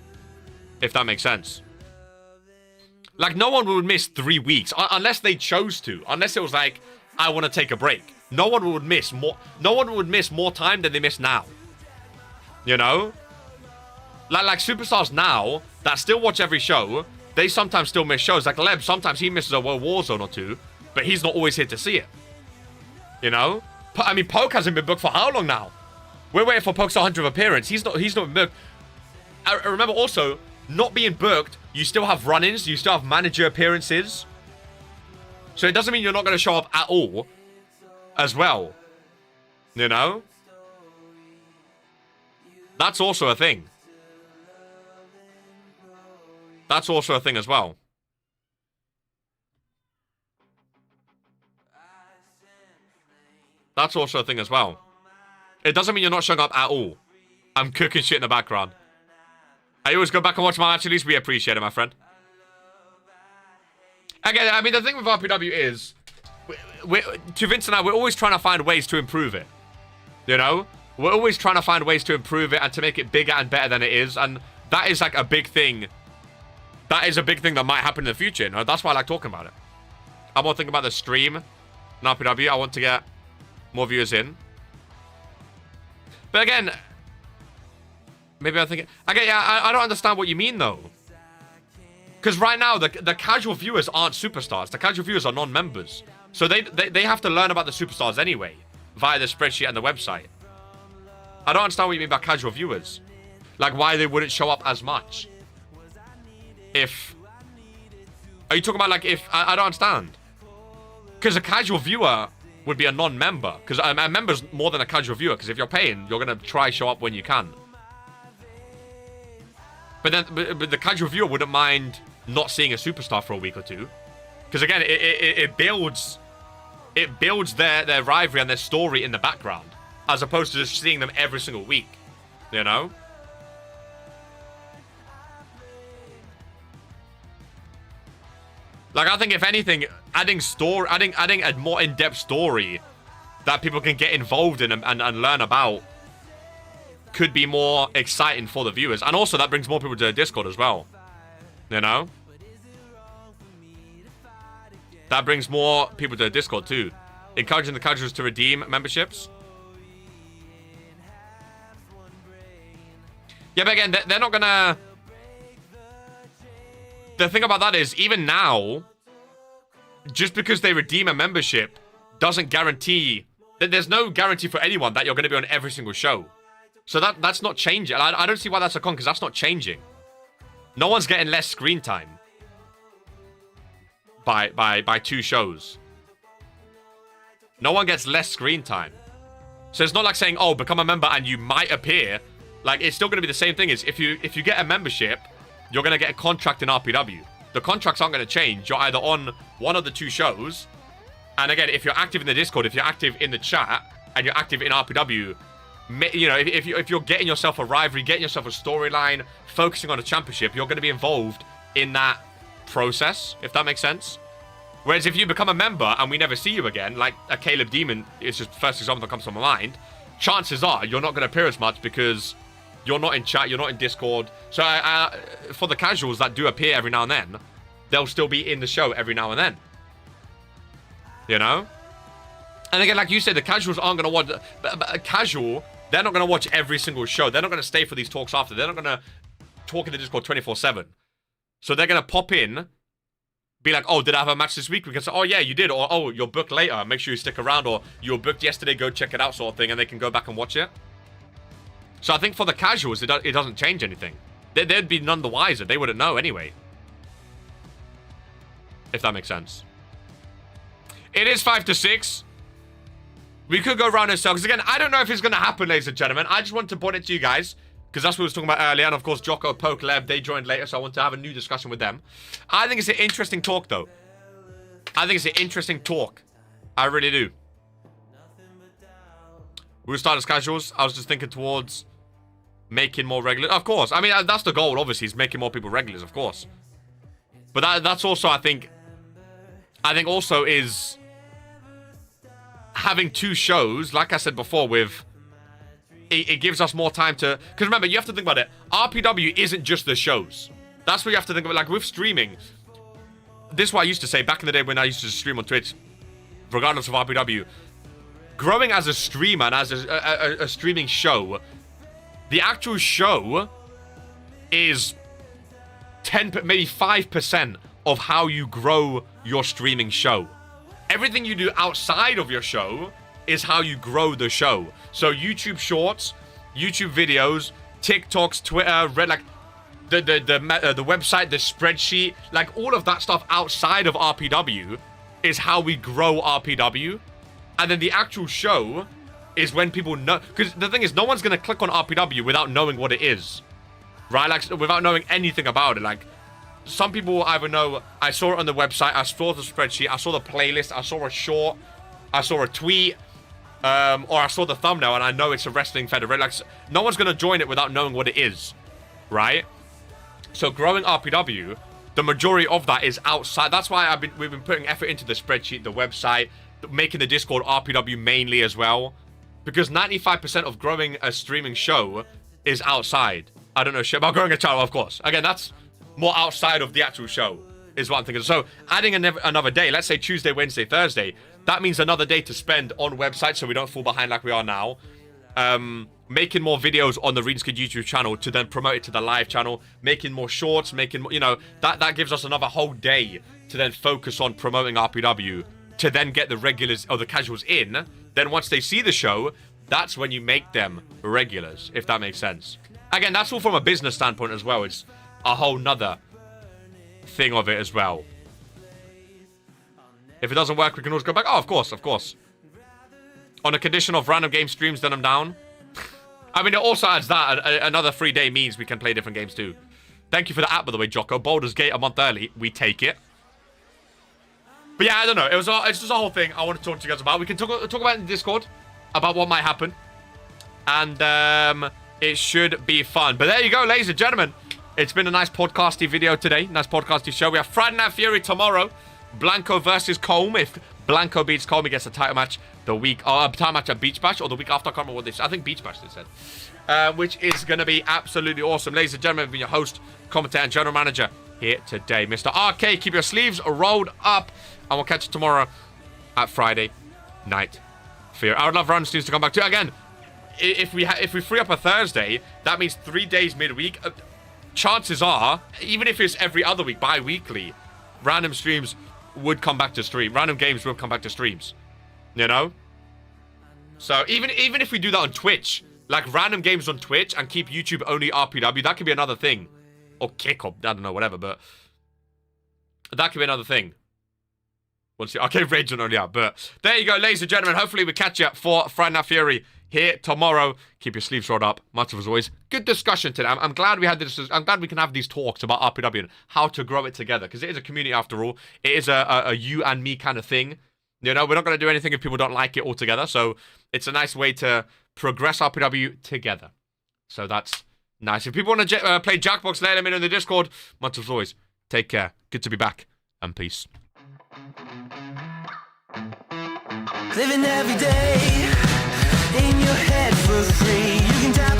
If that makes sense. Like, no one would miss 3 weeks, unless they chose to. Unless it was like, I want to take a break. No one would miss more time than they miss now. You know? Like superstars now that still watch every show, they sometimes still miss shows. Like Leb, sometimes he misses a World Warzone or 2, but he's not always here to see it. You know? I mean, Poke hasn't been booked for how long now? We're waiting for Poke's 100th appearance. He's not been booked. I remember also, not being booked, you still have run-ins, you still have manager appearances. So it doesn't mean you're not going to show up at all as well. You know? That's also a thing. That's also a thing as well. That's also a thing as well. It doesn't mean you're not showing up at all. I'm cooking shit in the background. I always go back and watch my match, at least we appreciate it, my friend. Again, I mean, the thing with RPW is, to Vince and I, we're always trying to find ways to improve it. You know? We're always trying to find ways to improve it and to make it bigger and better than it is. And that is like a big thing. That is a big thing that might happen in the future. You know? That's why I like talking about it. I'm more thinking about the stream in RPW. I want to get more viewers in. But again, maybe I'm thinking... Again, yeah, I don't understand what you mean, though. Because right now, the casual viewers aren't superstars. The casual viewers are non-members. So they have to learn about the superstars anyway, via the spreadsheet and the website. I don't understand what you mean by casual viewers. Like, why they wouldn't show up as much. If... Are you talking about, like, if... I don't understand. Because a casual viewer would be a non-member. Because a member's more than a casual viewer. Because if you're paying, you're going to try show up when you can. But then but the casual viewer wouldn't mind not seeing a superstar for a week or 2. Because again, it builds their rivalry and their story in the background. As opposed to just seeing them every single week. You know? Like, I think if anything, adding a more in-depth story that people can get involved in and learn about could be more exciting for the viewers. And also, that brings more people to the Discord as well. You know? That brings more people to the Discord too. Encouraging the casuals to redeem memberships. Yeah, but again, they're not gonna... The thing about that is, even now, just because they redeem a membership doesn't guarantee... There's no guarantee for anyone that you're going to be on every single show. So that's not changing. I don't see why that's a con, because that's not changing. No one's getting less screen time by 2 shows. No one gets less screen time. So it's not like saying, oh, become a member and you might appear. Like, it's still going to be the same thing. Is if you get a membership, you're going to get a contract in RPW. The contracts aren't going to change. You're either on one of the 2 shows. And again, if you're active in the Discord, if you're active in the chat, and you're active in RPW, you know, if you're getting yourself a rivalry, getting yourself a storyline, focusing on a championship, you're going to be involved in that process, if that makes sense. Whereas if you become a member and we never see you again, like a Caleb Demon is just the first example that comes to my mind, chances are you're not going to appear as much because you're not in chat, you're not in Discord. So for the casuals that do appear every now and then, they'll still be in the show every now and then. You know? And again, like you said, the casuals aren't going to watch... But a casual, they're not going to watch every single show. They're not going to stay for these talks after. They're not going to talk in the Discord 24/7. So they're going to pop in, be like, oh, did I have a match this week? We can say, oh, yeah, you did. Or, oh, you're booked later. Make sure you stick around. Or, you were booked yesterday. Go check it out, sort of thing. And they can go back and watch it. So I think for the casuals, it doesn't change anything. They'd be none the wiser. They wouldn't know anyway. If that makes sense. It is 5 to 6. We could go around in circles. Again, I don't know if it's going to happen, ladies and gentlemen. I just want to point it to you guys. Because that's what we was talking about earlier. And of course, Jocko, Poke, Leb, they joined later. So I want to have a new discussion with them. I think it's an interesting talk, though. I think it's an interesting talk. I really do. We'll start as casuals. I was just thinking towards making more regulars. Of course. I mean, that's the goal, obviously, is making more people regulars, of course. But that's also, I think also is having two shows, like I said before, with... It gives us more time to... Because remember, you have to think about it. RPW isn't just the shows. That's what you have to think about. Like, with streaming... This is what I used to say back in the day when I used to stream on Twitch. Regardless of RPW. Growing as a streamer and as a streaming show... The actual show is 10, maybe 5% of how you grow your streaming show. Everything you do outside of your show is how you grow the show. So YouTube Shorts, YouTube videos, TikToks, Twitter, like the website, the spreadsheet, like all of that stuff outside of RPW is how we grow RPW. And then the actual show is when people know, because the thing is, no one's gonna click on RPW without knowing what it is, right? Like without knowing anything about it. Like some people will either know, I saw it on the website, I saw the spreadsheet, I saw the playlist, I saw a short, I saw a tweet, or I saw the thumbnail and I know it's a wrestling federation. Like no one's gonna join it without knowing what it is, right? So growing RPW, the majority of that is outside. That's why we've been putting effort into the spreadsheet, the website, making the Discord RPW mainly as well. Because 95% of growing a streaming show is outside. I don't know shit about growing a channel, of course. Again, that's more outside of the actual show, is what I'm thinking. So, adding another day, let's say Tuesday, Wednesday, Thursday, that means another day to spend on websites so we don't fall behind like we are now. Making more videos on the ReadingSkid YouTube channel to then promote it to the live channel. Making more shorts, making, you know, that gives us another whole day to then focus on promoting RPW. To then get the regulars or the casuals in. Then once they see the show, that's when you make them regulars, if that makes sense. Again, that's all from a business standpoint as well. It's a whole nother thing of it as well. If it doesn't work, we can always go back. Oh, of course, of course. On a condition of random game streams, then I'm down. I mean, it also adds that another 3-day means we can play different games too. Thank you for the app, by the way, Jocko. Baldur's Gate a month early. We take it. But yeah, I don't know. It's just a whole thing I want to talk to you guys about. We can talk about it in Discord, about what might happen. And it should be fun. But there you go, ladies and gentlemen. It's been a nice podcasty video today. Nice podcasty show. We have Friday Night Fury tomorrow. Blanco versus Colm. If Blanco beats Colm, he gets a title match the week... a title match at Beach Bash, or the week after. I can't remember what they said. I think Beach Bash, they said. Which is going to be absolutely awesome. Ladies and gentlemen, I've been your host, commentator, and general manager here today. Mr. RK, keep your sleeves rolled up. And we'll catch you tomorrow at Friday Night Fear. I would love Random Streams to come back to. Again, if we free up a Thursday, that means 3 days midweek. Chances are, even if it's every other week, bi-weekly, random streams would come back to stream. Random games will come back to streams. You know? So even if we do that on Twitch, like random games on Twitch and keep YouTube only RPW, that could be another thing. Or kick up, I don't know, whatever, but that could be another thing. We'll see. Okay, Rage only out, but there you go, ladies and gentlemen. Hopefully we catch you for Friday Night Fury here tomorrow. Keep your sleeves rolled up. Much as always. Good discussion today. I'm glad we had this. I'm glad we can have these talks about RPW and how to grow it together, because it is a community after all. It is a you and me kind of thing. You know, we're not going to do anything if people don't like it altogether. So it's a nice way to progress RPW together. So that's nice. If people want to play Jackbox, let them in the Discord. Much as always, take care. Good to be back, and peace. Living every day in your head for free. You can